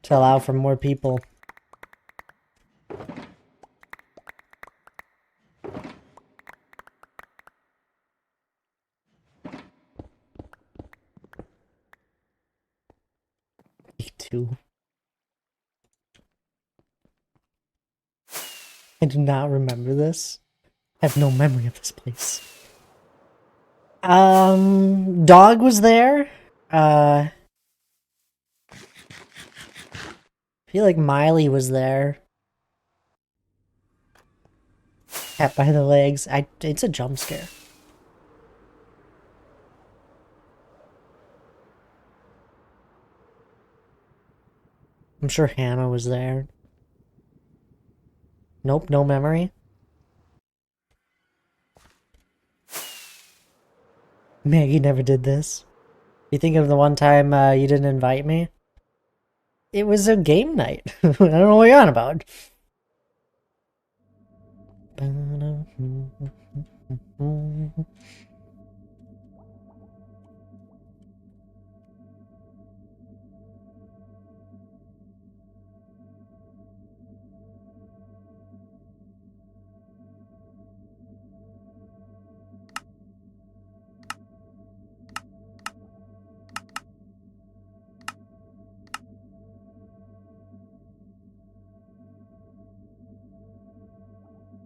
to allow for more people. Me too. I do not remember this. I have no memory of this place. Dog was there. I feel like Miley was there. Cat by the legs. It's a jump scare. I'm sure Hannah was there. Nope, no memory. Maggie never did this. You think of the one time you didn't invite me? It was a game night. I don't know what you're on about.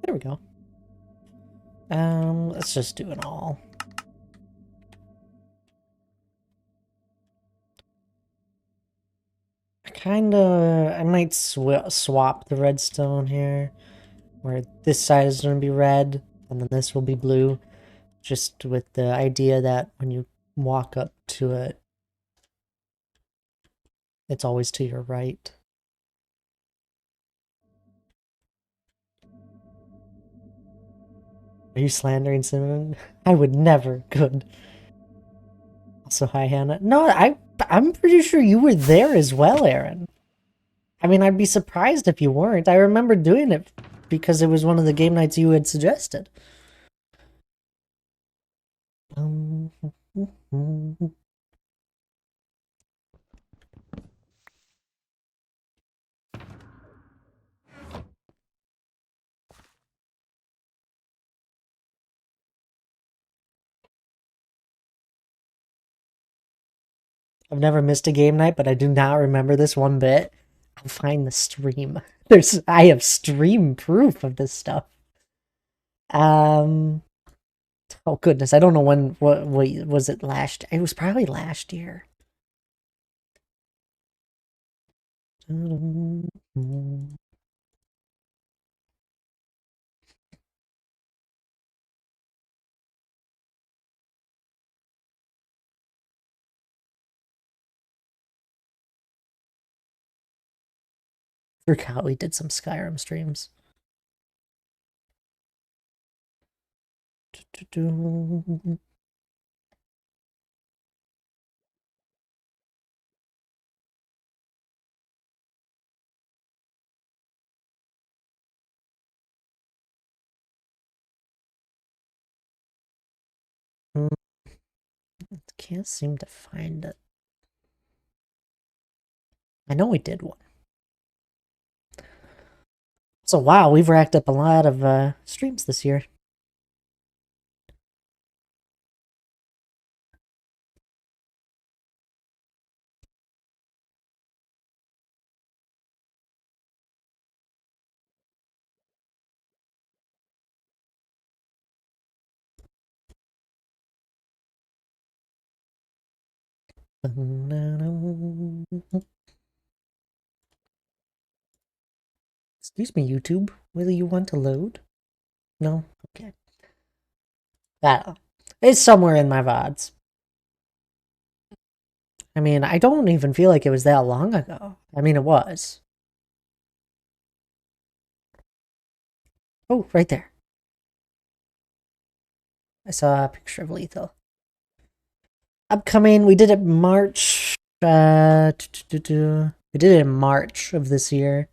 There we go. Let's just do it all. I might swap the redstone here, where this side is going to be red. And then this will be blue, just with the idea that when you walk up to it, it's always to your right. Are you slandering Cinnamon? I would never. Good. Also, hi, Hannah. No, I'm pretty sure you were there as well, Aaron. I mean, I'd be surprised if you weren't. I remember doing it because it was one of the game nights you had suggested. Um, I've never missed a game night, but I do not remember this one bit. I'll find the stream. I have stream proof of this stuff. Um, oh goodness, I don't know what was it last? It was probably last year. Forgot we did some Skyrim streams. Can't seem to find it. I know we did one. So wow, we've racked up a lot of streams this year. Excuse me, YouTube. Will you want to load? No? Okay. That it's somewhere in my VODs. I mean, I don't even feel like it was that long ago. I mean, it was. Oh, right there. I saw a picture of Lethal. Upcoming, we did it March. We did it in March of this year.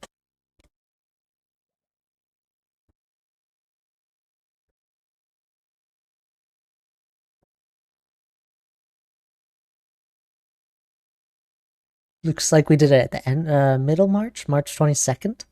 Looks like we did it at the end, middle March, March 22nd.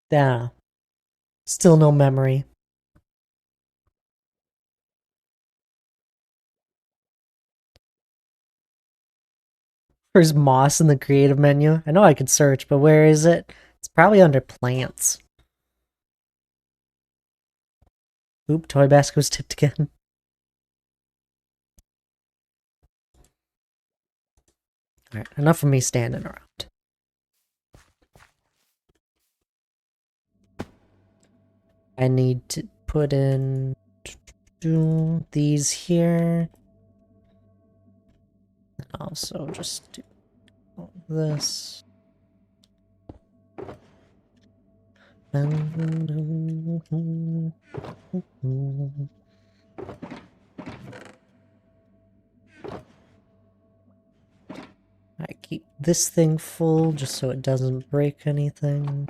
Yeah. Still no memory. There's moss in the creative menu. I know I could search, but where is it? It's probably under plants. Oop, toy basket was tipped again. Alright, enough of me standing around. I need to put in these here. And also just do this. I keep this thing full just so it doesn't break anything.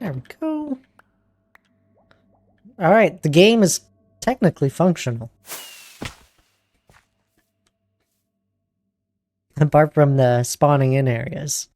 There we go. Alright, the game is technically functional. Apart from the spawning in areas.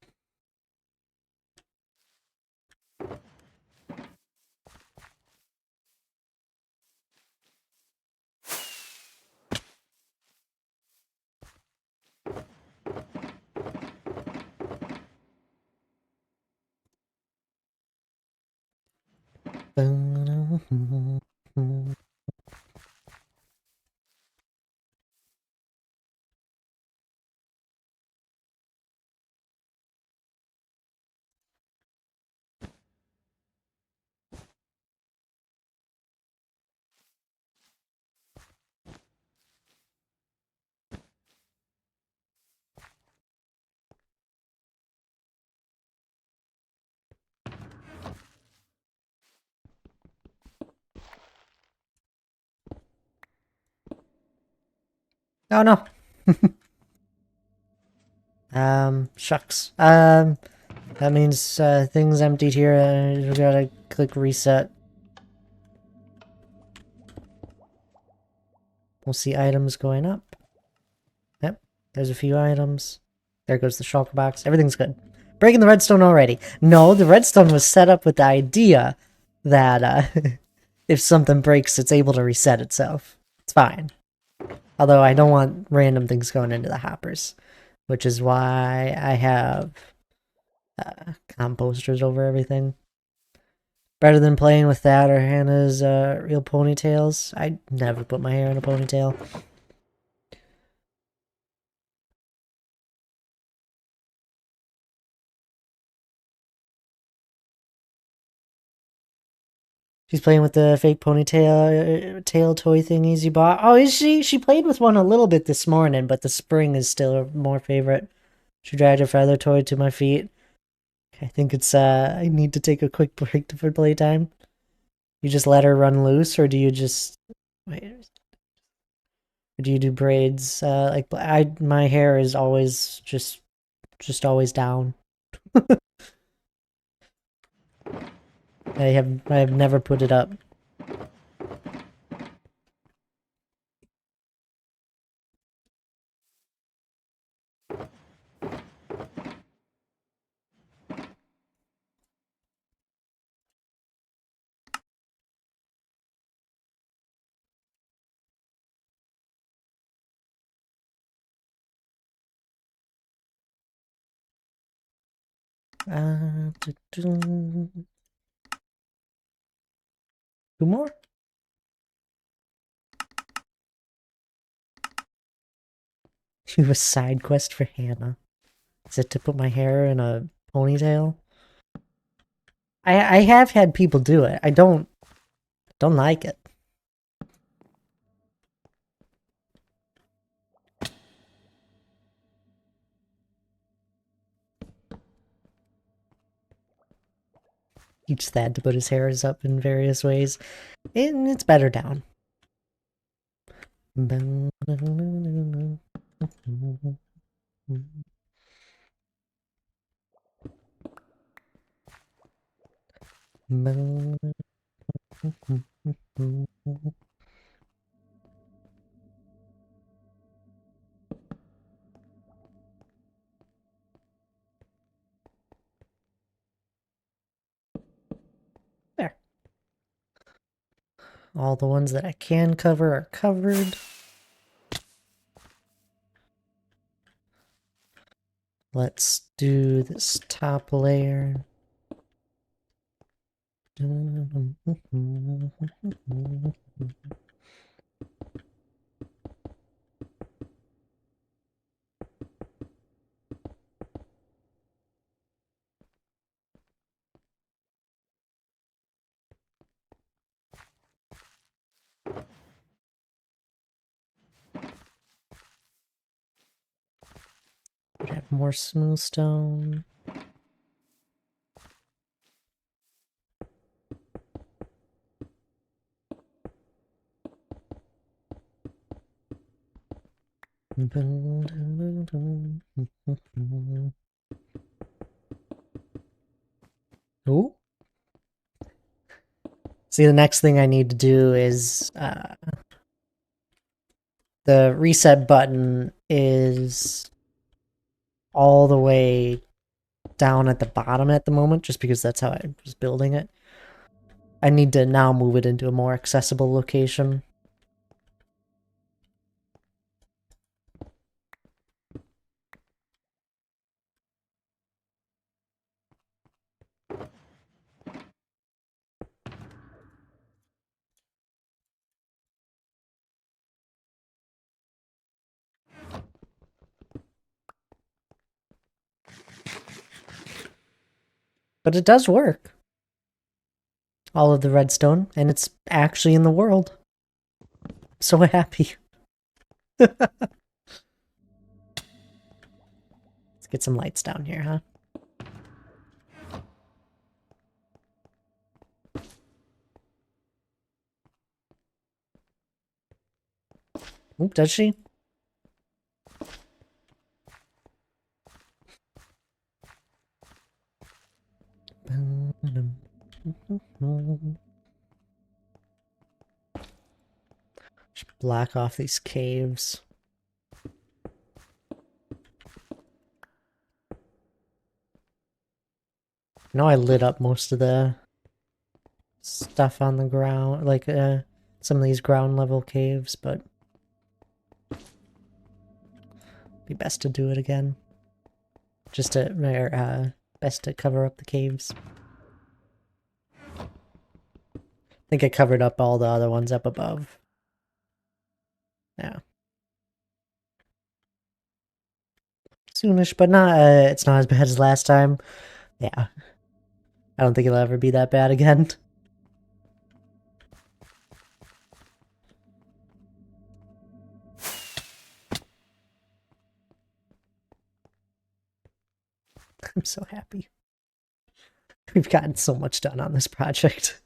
Oh no. Shucks. That means things emptied here. We gotta click reset. We'll see items going up. Yep, there's a few items. There goes the shulker box. Everything's good. Breaking the redstone already. No, the redstone was set up with the idea that if something breaks, it's able to reset itself. It's fine. Although I don't want random things going into the hoppers, which is why I have composters over everything. Better than playing with that or Hannah's real ponytails. I'd never put my hair in a ponytail. She's playing with the fake ponytail tail toy thingies you bought. Oh, is she? She played with one a little bit this morning, but the spring is still more favorite. She dragged her feather toy to my feet. I think it's I need to take a quick break for playtime. You just let her run loose, or do you just wait? Or do you do braids? My hair is always just always down. I have never put it up. Two more? You have a side quest for Hannah. Is it to put my hair in a ponytail? I have had people do it. I don't like it. Teach Thad to put his hairs up in various ways. And it's better down. There. All the ones that I can cover are covered. Let's do this top layer. Have more smooth stone. Oh, See, the next thing I need to do is the reset button is all the way down at the bottom at the moment, just because that's how I was building it. I need to now move it into a more accessible location. But it does work. All of the redstone, and it's actually in the world. So happy. Let's get some lights down here, huh? Oop, does she? Just block off these caves. I know I lit up most of the stuff on the ground, like some of these ground level caves, but be best to do it again. Just to, or, best to cover up the caves. I think I covered up all the other ones up above. Yeah. Soonish, but not, it's not as bad as last time. Yeah. I don't think it'll ever be that bad again. I'm so happy. We've gotten so much done on this project.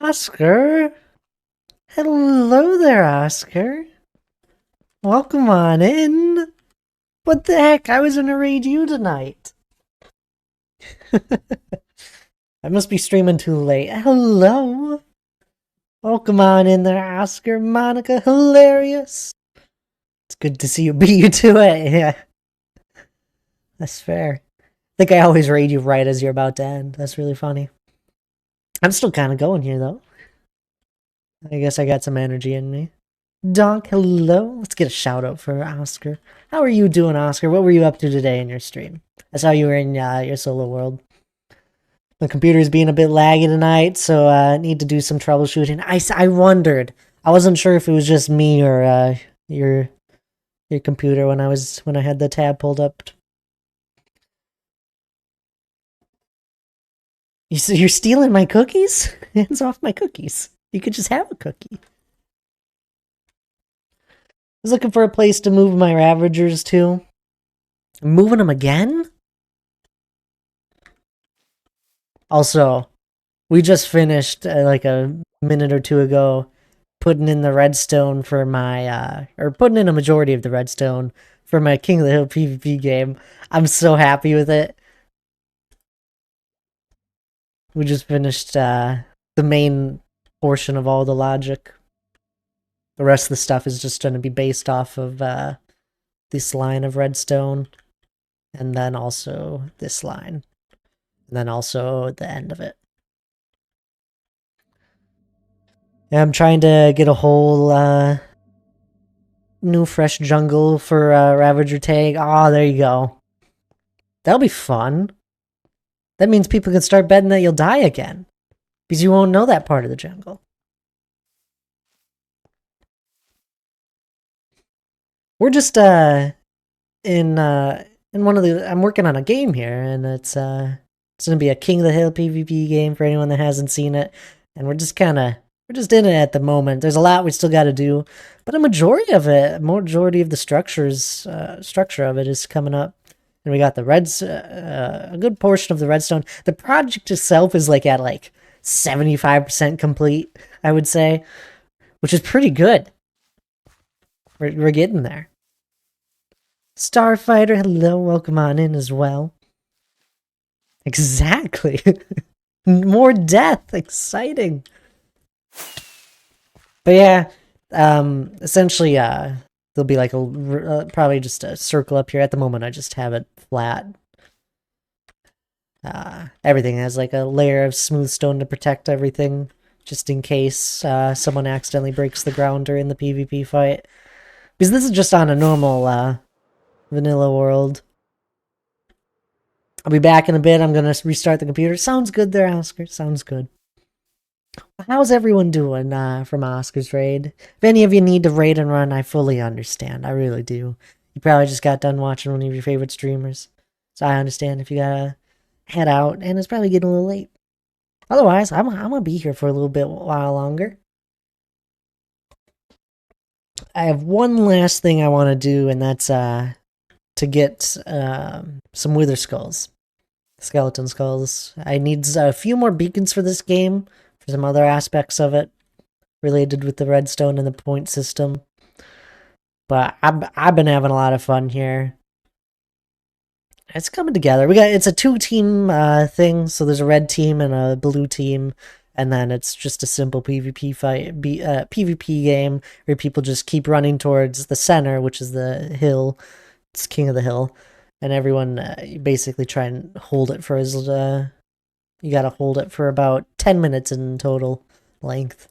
Oscar? Hello there, Oscar. Welcome on in. What the heck? I was gonna raid you tonight. I must be streaming too late. Hello. Welcome on in there, Oscar. Monica, hilarious. It's good to see you beat you to it. Yeah, that's fair. I think I always raid you right as you're about to end. That's really funny. I'm still kind of going here, though. I guess I got some energy in me. Donk, hello. Let's get a shout out for Oscar. How are you doing, Oscar? What were you up to today in your stream? I saw you were in your solo world. The computer's being a bit laggy tonight, so I need to do some troubleshooting. I wondered. I wasn't sure if it was just me or your computer when I had the tab pulled up. You're stealing my cookies? Hands off my cookies. You could just have a cookie. I was looking for a place to move my Ravagers to. I'm moving them again? Also, we just finished like a minute or two ago putting in the redstone for my or putting in a majority of the redstone for my King of the Hill PvP game. I'm so happy with it. We just finished the main portion of all the logic. The rest of the stuff is just going to be based off of this line of redstone, and then also this line, and then also the end of it. And I'm trying to get a whole new fresh jungle for Ravager Tag. Ah, there you go. That'll be fun. That means people can start betting that you'll die again, because you won't know that part of the jungle. We're just in one of the, I'm working on a game here, and it's gonna be a King of the Hill PvP game for anyone that hasn't seen it, and we're just in it at the moment. There's a lot we still got to do, but a majority of the structure of it is coming up, and we got the reds, a good portion of the redstone. The project itself is like at 75% complete, I would say, which is pretty good. We're getting there. Starfighter, hello, welcome on in as well. Exactly. More death, exciting. But yeah, essentially, there'll be like probably just a circle up here. At the moment, I just have it flat. Everything has like a layer of smooth stone to protect everything, just in case someone accidentally breaks the ground during the PvP fight. Because this is just on a normal vanilla world. I'll be back in a bit. I'm gonna restart the computer. Sounds good there, Oscar. Sounds good. How's everyone doing from Oscar's raid? If any of you need to raid and run, I fully understand. I really do. You probably just got done watching one of your favorite streamers. So I understand if you gotta head out, and it's probably getting a little late. Otherwise, I'm gonna be here for a little bit while longer. I have one last thing I want to do, and that's to get some wither skulls. Skeleton skulls. I need a few more beacons for this game, for some other aspects of it, related with the redstone and the point system. But I've been having a lot of fun here. It's coming together. It's a 2-team thing, so there's a red team and a blue team, and then it's just a simple PvP fight, PvP game where people just keep running towards the center, which is the hill. It's King of the Hill, and everyone you basically try and hold it for as you gotta hold it for about 10 minutes in total length.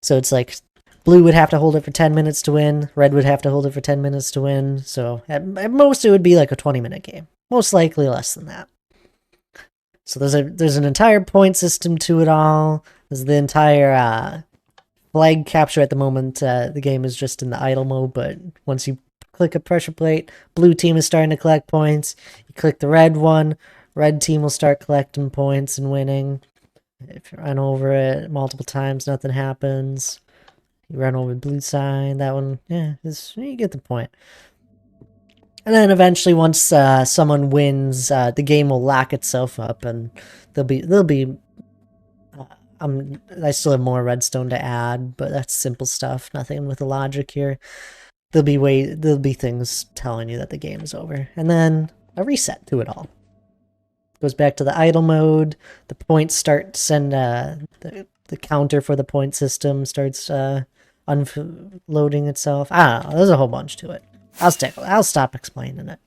So it's like blue would have to hold it for 10 minutes to win, red would have to hold it for 10 minutes to win. So at most it would be like a 20-minute game, most likely less than that. So there's an entire point system to it all. There's the entire flag capture. At the moment the game is just in the idle mode, but once you click a pressure plate, blue team is starting to collect points. You click the red one, red team will start collecting points and winning. If you run over it multiple times, nothing happens. You run over the blue side, that one, yeah, you get the point. And then eventually, once someone wins, the game will lock itself up, and there'll be. I still have more redstone to add, but that's simple stuff. Nothing with the logic here. There'll be things telling you that the game is over, and then a reset to it all. Goes back to the idle mode. The points start to send the counter for the point system starts unloading itself. I don't know. There's a whole bunch to it. I'll stop explaining it.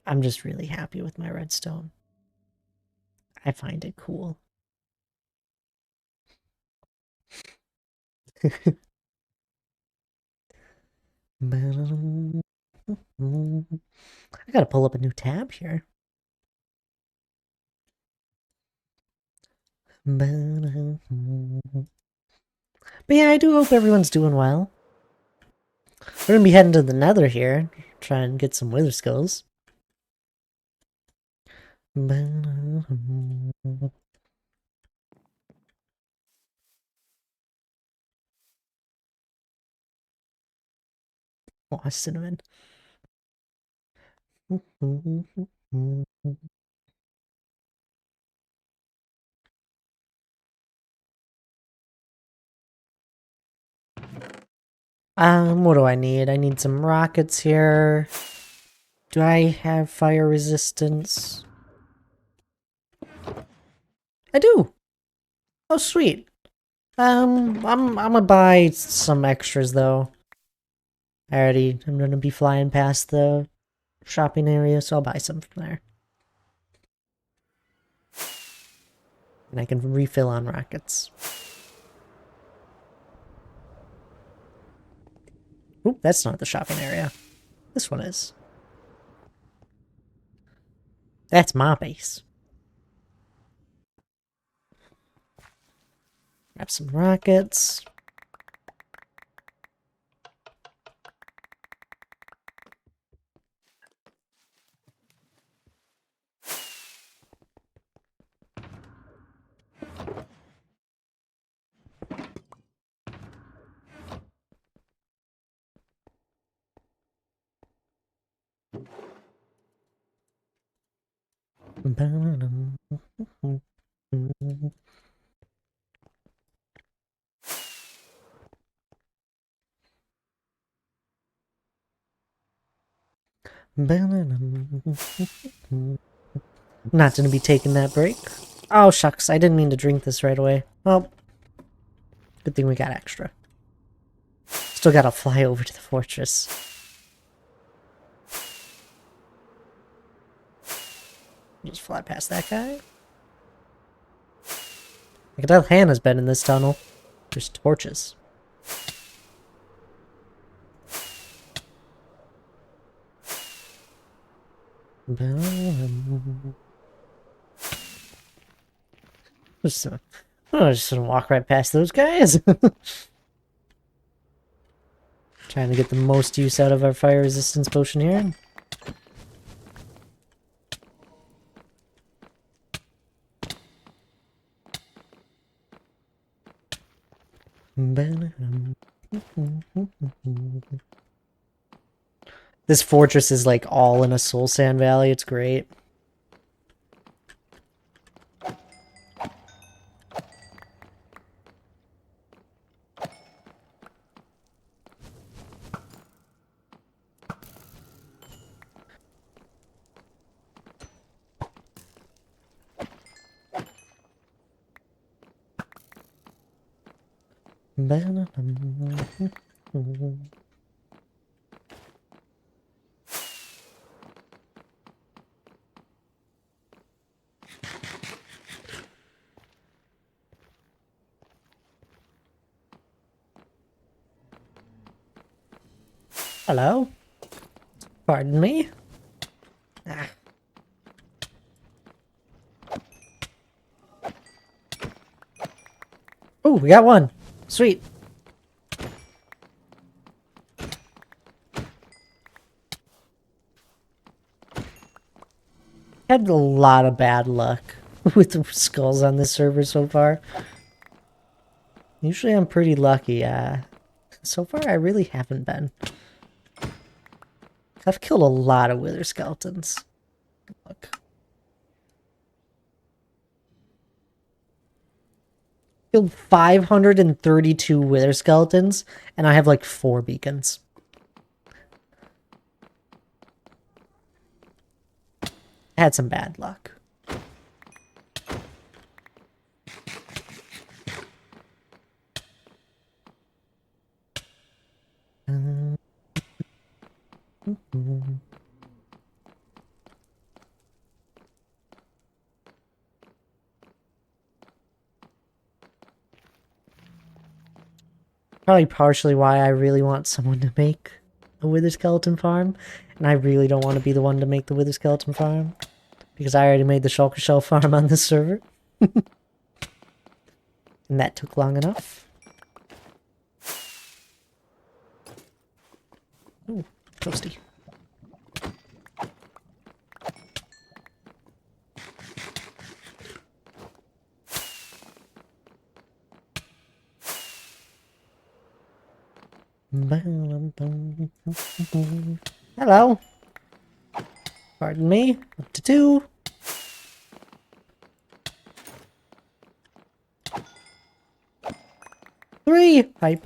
I'm just really happy with my redstone. I find it cool. I gotta pull up a new tab here. But yeah, I do hope everyone's doing well. We're gonna be heading to the nether here, try and get some wither skulls. Oh, cinnamon. What do I need? I need some rockets here. Do I have fire resistance? I do! Oh, sweet. I'm gonna buy some extras though. I'm gonna be flying past the shopping area, so I'll buy some from there. And I can refill on rockets. Oop, that's not the shopping area. This one is. That's my base. Grab some rockets. Not gonna be taking that break. Oh, shucks. I didn't mean to drink this right away. Well, good thing we got extra. Still gotta fly over to the fortress. Just fly past that guy. I can tell Hannah's been in this tunnel. There's torches. Just gonna walk right past those guys. Trying to get the most use out of our fire resistance potion here. This fortress is like all in a soul sand valley. It's great. Hello? Pardon me? Ah. Oh, we got one. Sweet. Had a lot of bad luck with the skulls on this server so far. Usually I'm pretty lucky. So far I really haven't been. I've killed a lot of wither skeletons. Look. Killed 532 wither skeletons, and I have like 4 beacons. I had some bad luck. Probably partially why I really want someone to make a wither skeleton farm, and I really don't want to be the one to make the wither skeleton farm, because I already made the shulker shell farm on this server. And that took long enough. Ooh, toasty. Hello. Pardon me. Up to 2. Three. Pipe.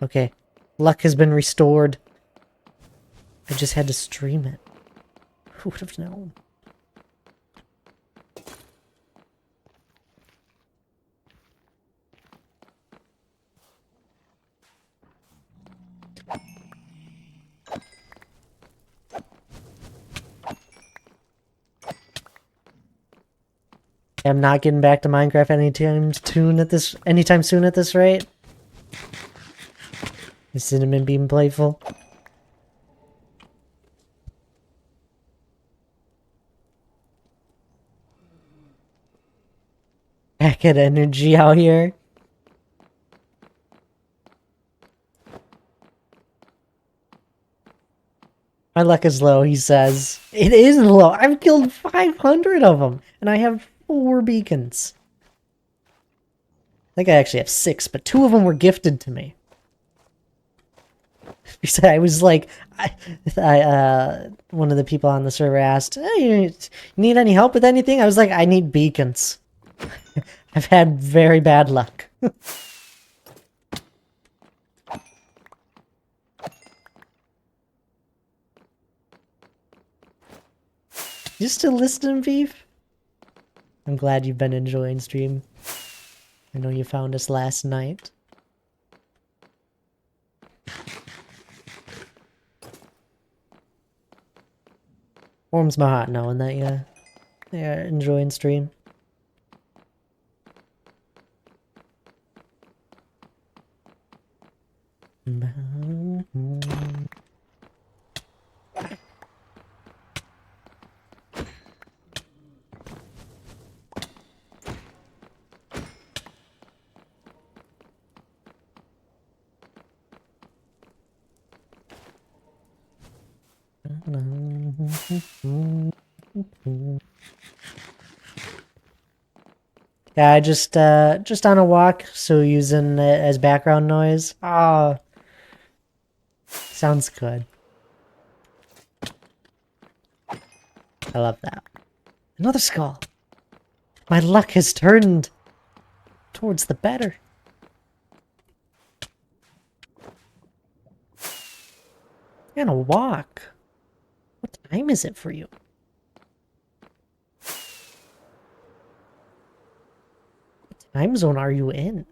Okay. Luck has been restored. I just had to stream it. Who would have known? I'm not getting back to Minecraft anytime soon at this rate. Is Cinnamon being playful? Back at energy out here. My luck is low, he says. It is low. I've killed 500 of them, and I have 4 beacons. I think I actually have 6, but 2 of them were gifted to me. Because I was like, one of the people on the server asked, hey, you need any help with anything? I was like, I need beacons. I've had very bad luck. You still listening, Beef? I'm glad you've been enjoying stream. I know you found us last night. Warms my heart knowing that you're enjoying stream. Yeah, I just on a walk, so using it as background noise. Ah, sounds good. I love that. Another skull. My luck has turned towards the better. And a walk. What time is it for you? What time zone are you in?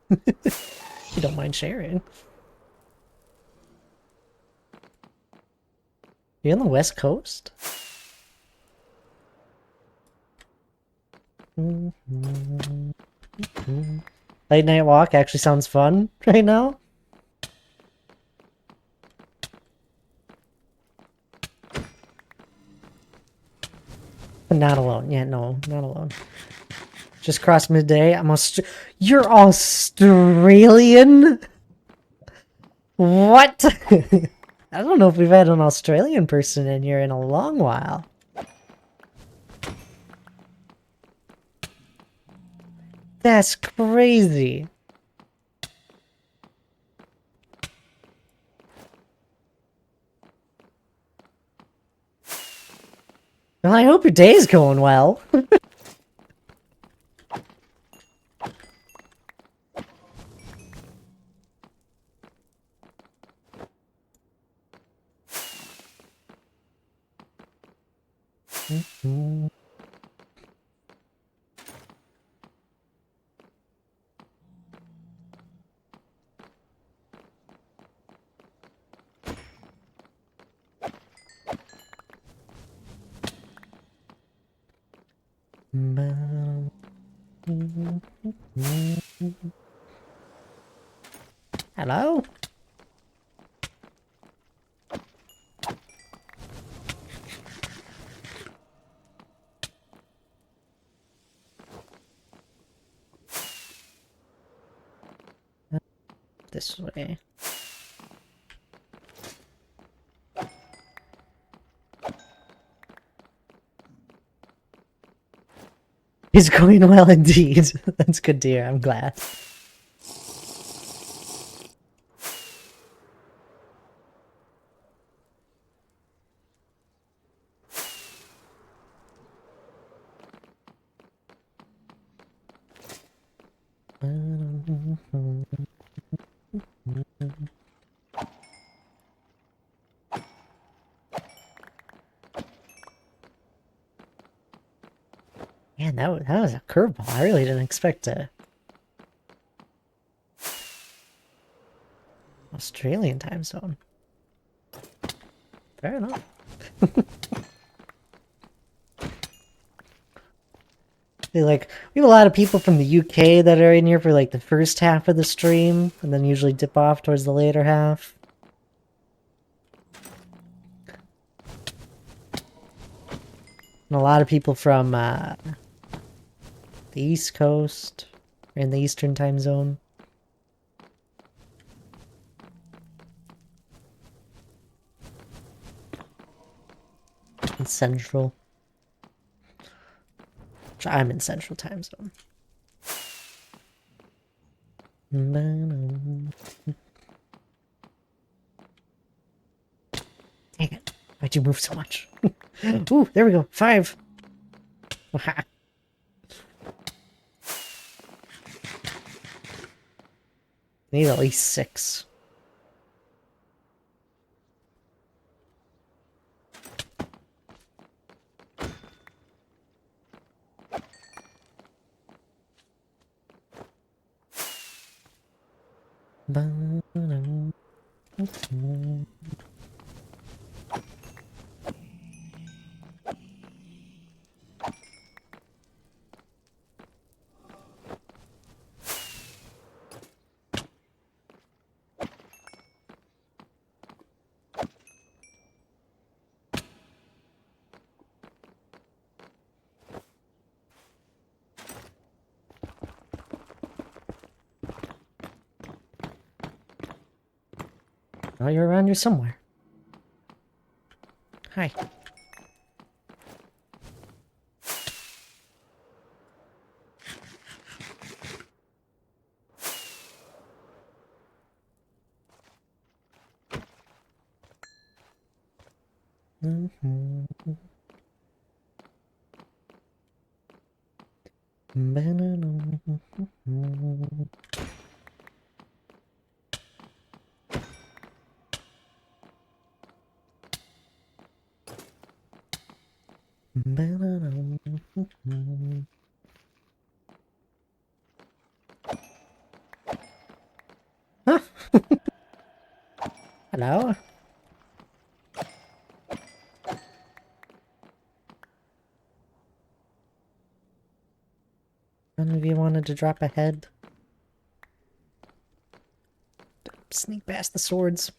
You don't mind sharing. You on the West Coast? Late night walk actually sounds fun right now. Not alone. Yeah, no, not alone. Just crossed midday. You're Australian? What? I don't know if we've had an Australian person in here in a long while. That's crazy. Well, I hope your day's going well. Hello? This way. He's going well indeed. That's good to hear. I'm glad. Man, that was a curveball. I really didn't expect a Australian time zone. Fair enough. Like, we have a lot of people from the UK that are in here for like the first half of the stream, and then usually dip off towards the later half. And a lot of people from the East Coast, or in the Eastern time zone. And Central. Which I'm in Central time zone. Dang it. Why'd you move so much? Ooh, there we go. 5. Need at least 6. Oh, you're around here somewhere. Hi. Huh? Hello? None of you wanted to drop a head? Sneak past the swords.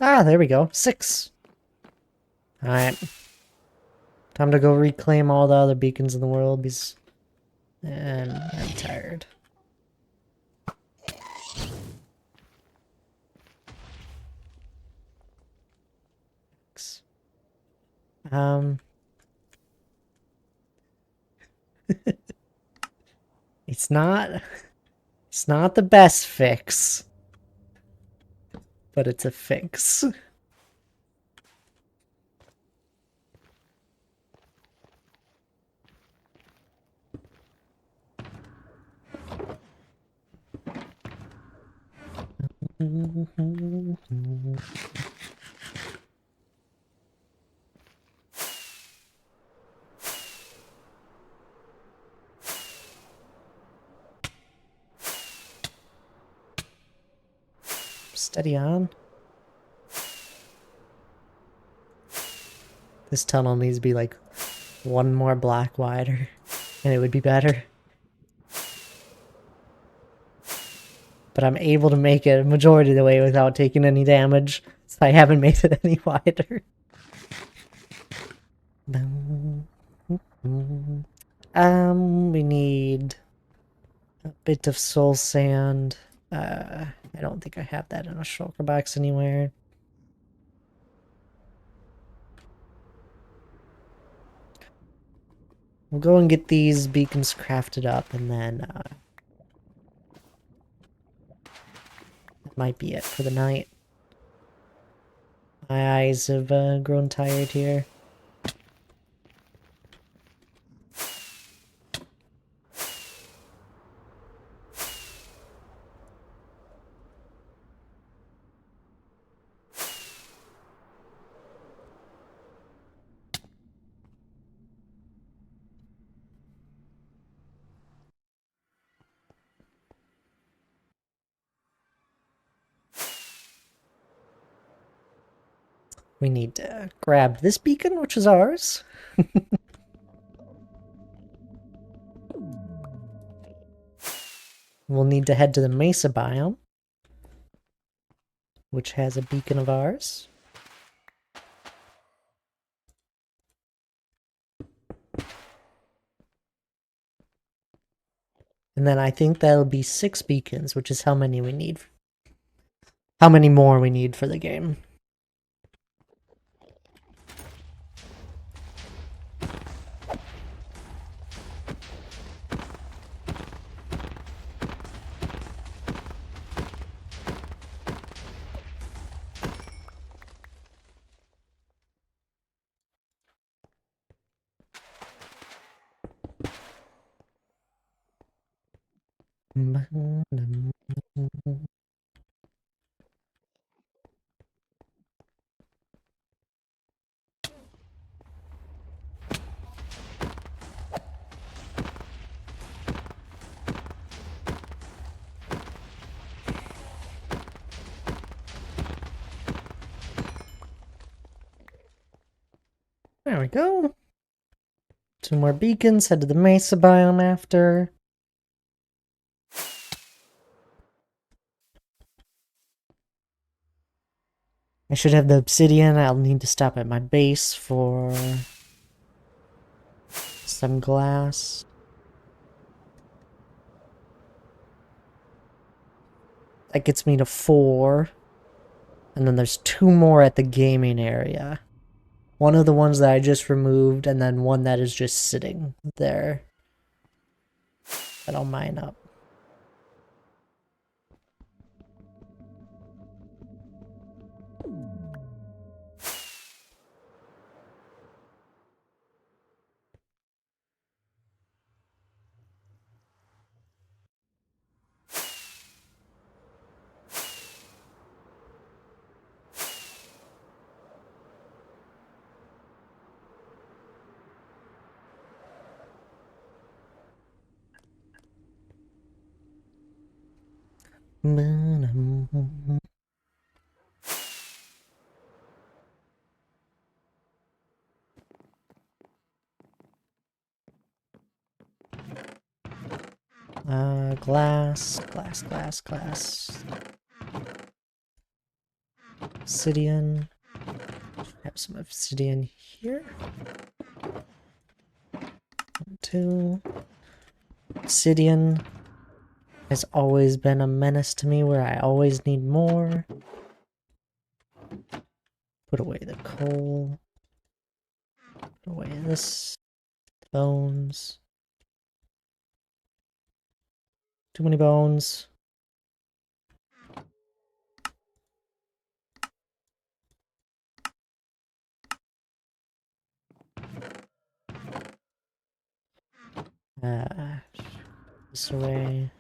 Ah, there we go. 6. Alright. Time to go reclaim all the other beacons in the world because... And I'm tired. Um... It's not the best fix, but it's a fix. Steady on. This tunnel needs to be like one more block wider, and it would be better. But I'm able to make it a majority of the way without taking any damage, so I haven't made it any wider. We need a bit of soul sand. I don't think I have that in a shulker box anywhere. We'll go and get these beacons crafted up, and then that might be it for the night. My eyes have grown tired here. We need to grab this beacon, which is ours. We'll need to head to the Mesa biome, which has a beacon of ours. And then I think that'll be 6 beacons, which is how many we need. How many more we need for the game. There we go. 2 more beacons, head to the Mesa biome after. I should have the obsidian. I'll need to stop at my base for some glass. That gets me to 4. And then there's 2 more at the gaming area. One of the ones that I just removed, and then one that is just sitting there. That I'll mine up. Glass. Obsidian. Have some obsidian here. 1, 2. Obsidian has always been a menace to me where I always need more. Put away the coal. Put away this. Bones. Too many bones. This away.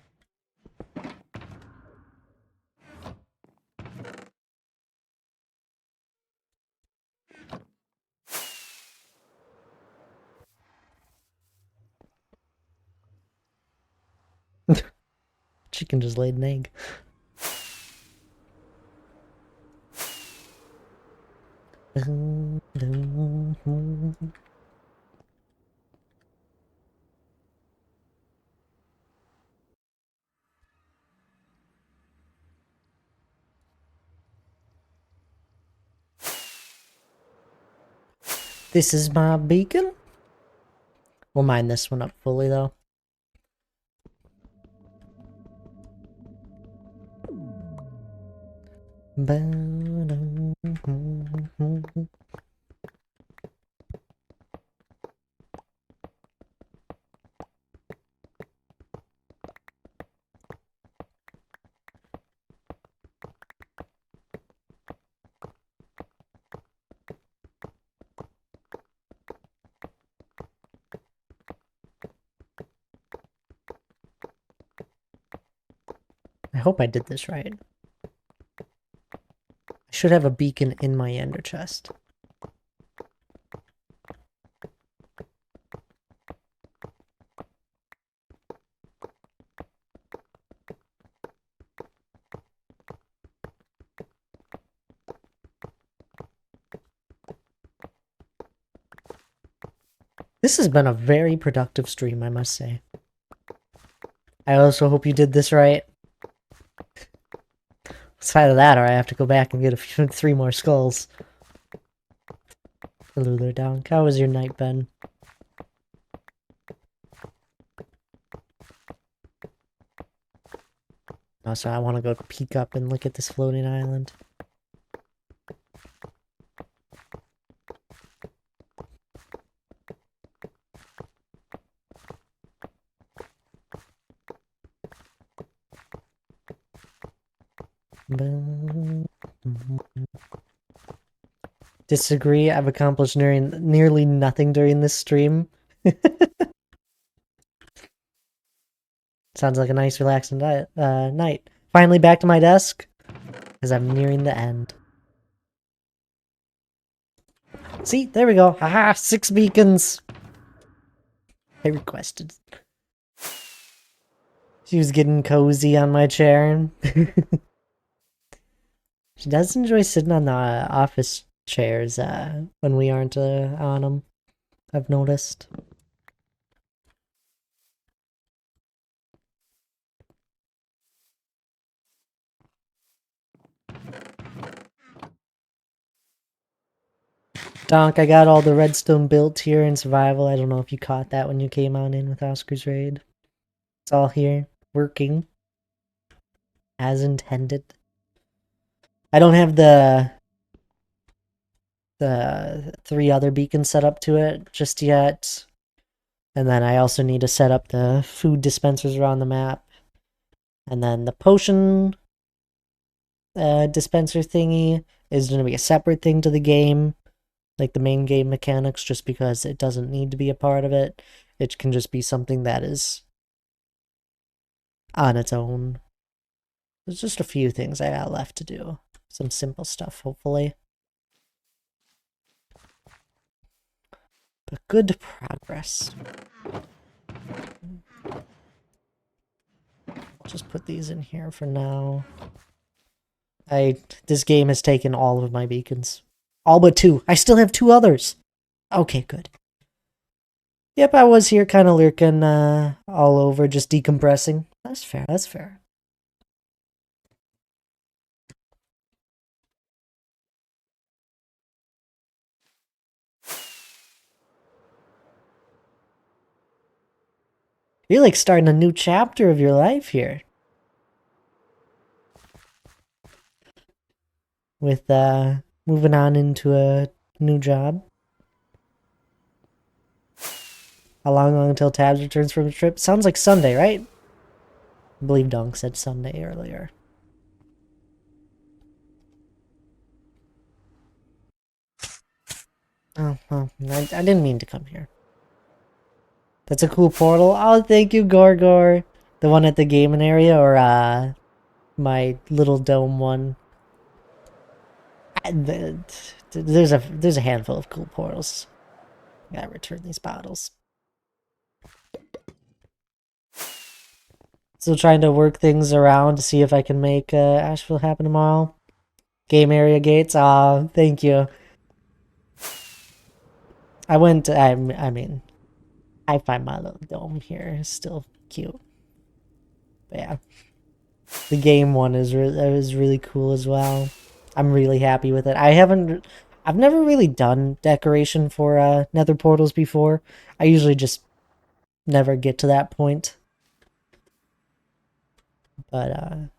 Chicken just laid an egg. This is my beacon. We'll mine this one up fully though. I hope I did this right. I should have a beacon in my ender chest. This has been a very productive stream, I must say. I also hope you did this right. It's either that or I have to go back and get 3 more skulls. Hello there, Down. How was your night, Ben? Also, I want to go peek up and look at this floating island. Disagree. I've accomplished nearly nothing during this stream. Sounds like a nice, relaxing night. Finally back to my desk, as I'm nearing the end. See, there we go. Haha, 6 beacons. I requested. She was getting cozy on my chair. She does enjoy sitting on the office chairs when we aren't on them, I've noticed. Donk, I got all the redstone built here in survival. I don't know if you caught that when you came on in with Oscar's raid. It's all here, working as intended. I don't have the 3 other beacons set up to it just yet. And then I also need to set up the food dispensers around the map. And then the potion dispenser thingy is going to be a separate thing to the game. Like the main game mechanics, just because it doesn't need to be a part of it. It can just be something that is on its own. There's just a few things I got left to do. Some simple stuff, hopefully. But good progress. I'll just put these in here for now. This game has taken all of my beacons. All but 2. I still have 2 others. Okay, good. Yep, I was here kind of lurking all over, just decompressing. That's fair, that's fair. You're like starting a new chapter of your life here. With moving on into a new job. How long until Tabs returns from the trip? Sounds like Sunday, right? I believe Dunk said Sunday earlier. Oh, well, I didn't mean to come here. That's a cool portal. Oh, thank you, Gorgor. The one at the gaming area, or my little dome one. There's a handful of cool portals. I gotta return these bottles. Still trying to work things around to see if I can make Asheville happen tomorrow. Game area gates. Aw, thank you. I mean, I find my little dome here still cute. But yeah. The game one is really cool as well. I'm really happy with it. I've never really done decoration for nether portals before. I usually just never get to that point. But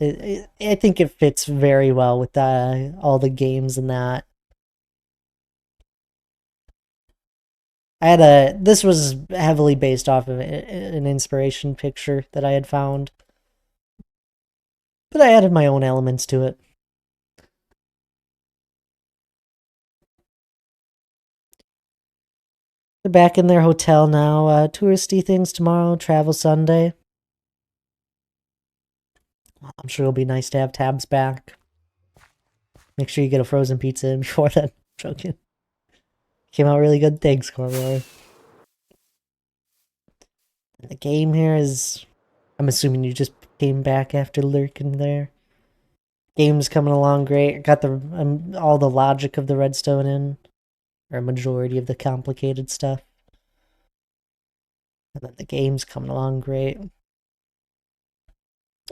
I think it fits very well with all the games and that. This was heavily based off of an inspiration picture that I had found. But I added my own elements to it. They're back in their hotel now. Touristy things tomorrow, travel Sunday. I'm sure it'll be nice to have Tabs back. Make sure you get a frozen pizza in before then. Joking. Came out really good. Thanks, Corvor. The game here is... I'm assuming you just came back after lurking there. Game's coming along great. Got all the logic of the redstone in. Or a majority of the complicated stuff. And then the game's coming along great.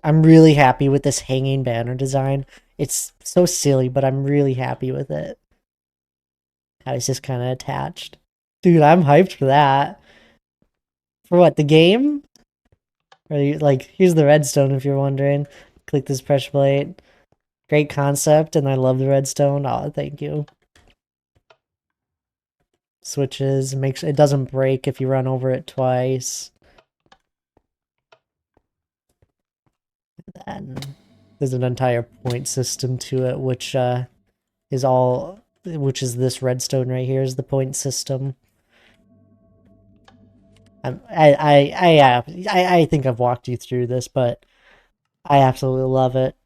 I'm really happy with this hanging banner design. It's so silly, but I'm really happy with it. How it's just kind of attached. Dude, I'm hyped for that. For what, the game? Or like, here's the redstone if you're wondering. Click this pressure plate. Great concept, and I love the redstone. Oh, thank you. Switches, makes it doesn't break if you run over it twice. And there's an entire point system to it, which is this redstone right here is the point system. I think I've walked you through this, but I absolutely love it.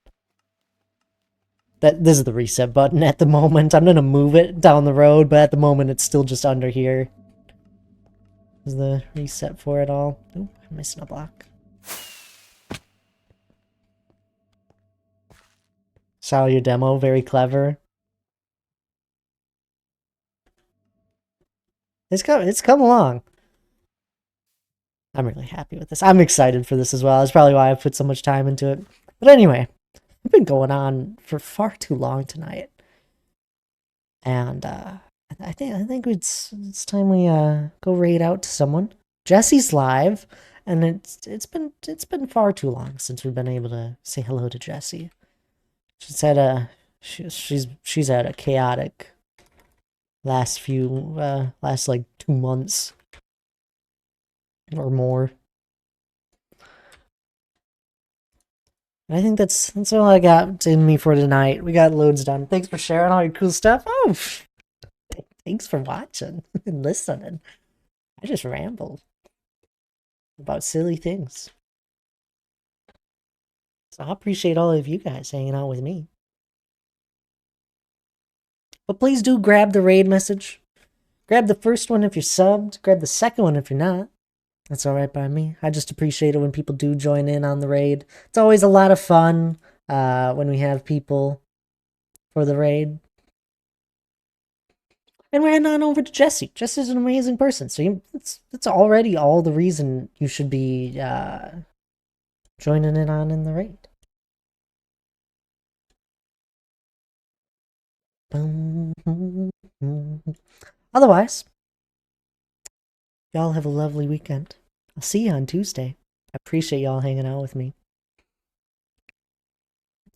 This is the reset button at the moment. I'm gonna move it down the road, but at the moment it's still just under here. This is the reset for it all. Oh, I'm missing a block. Saw your demo, very clever. It's come along. I'm really happy with this. I'm excited for this as well. That's probably why I put so much time into it. But anyway, we've been going on for far too long tonight. And I think it's time we go raid out to someone. Jesse's live, and it's been far too long since we've been able to say hello to Jessie. She's had a she's had a chaotic last like 2 months or more. And I think that's all I got in me for tonight. We got loads done. Thanks for sharing all your cool stuff. Oh, thanks for watching and listening. I just rambled about silly things. So I appreciate all of you guys hanging out with me. But please do grab the raid message. Grab the first one if you're subbed. Grab the second one if you're not. That's alright by me. I just appreciate it when people do join in on the raid. It's always a lot of fun when we have people for the raid. And we're heading on over to Jesse. Jesse's an amazing person, so it's already all the reason you should be joining in the raid. Otherwise, y'all have a lovely weekend. I'll see you on Tuesday. I appreciate y'all hanging out with me.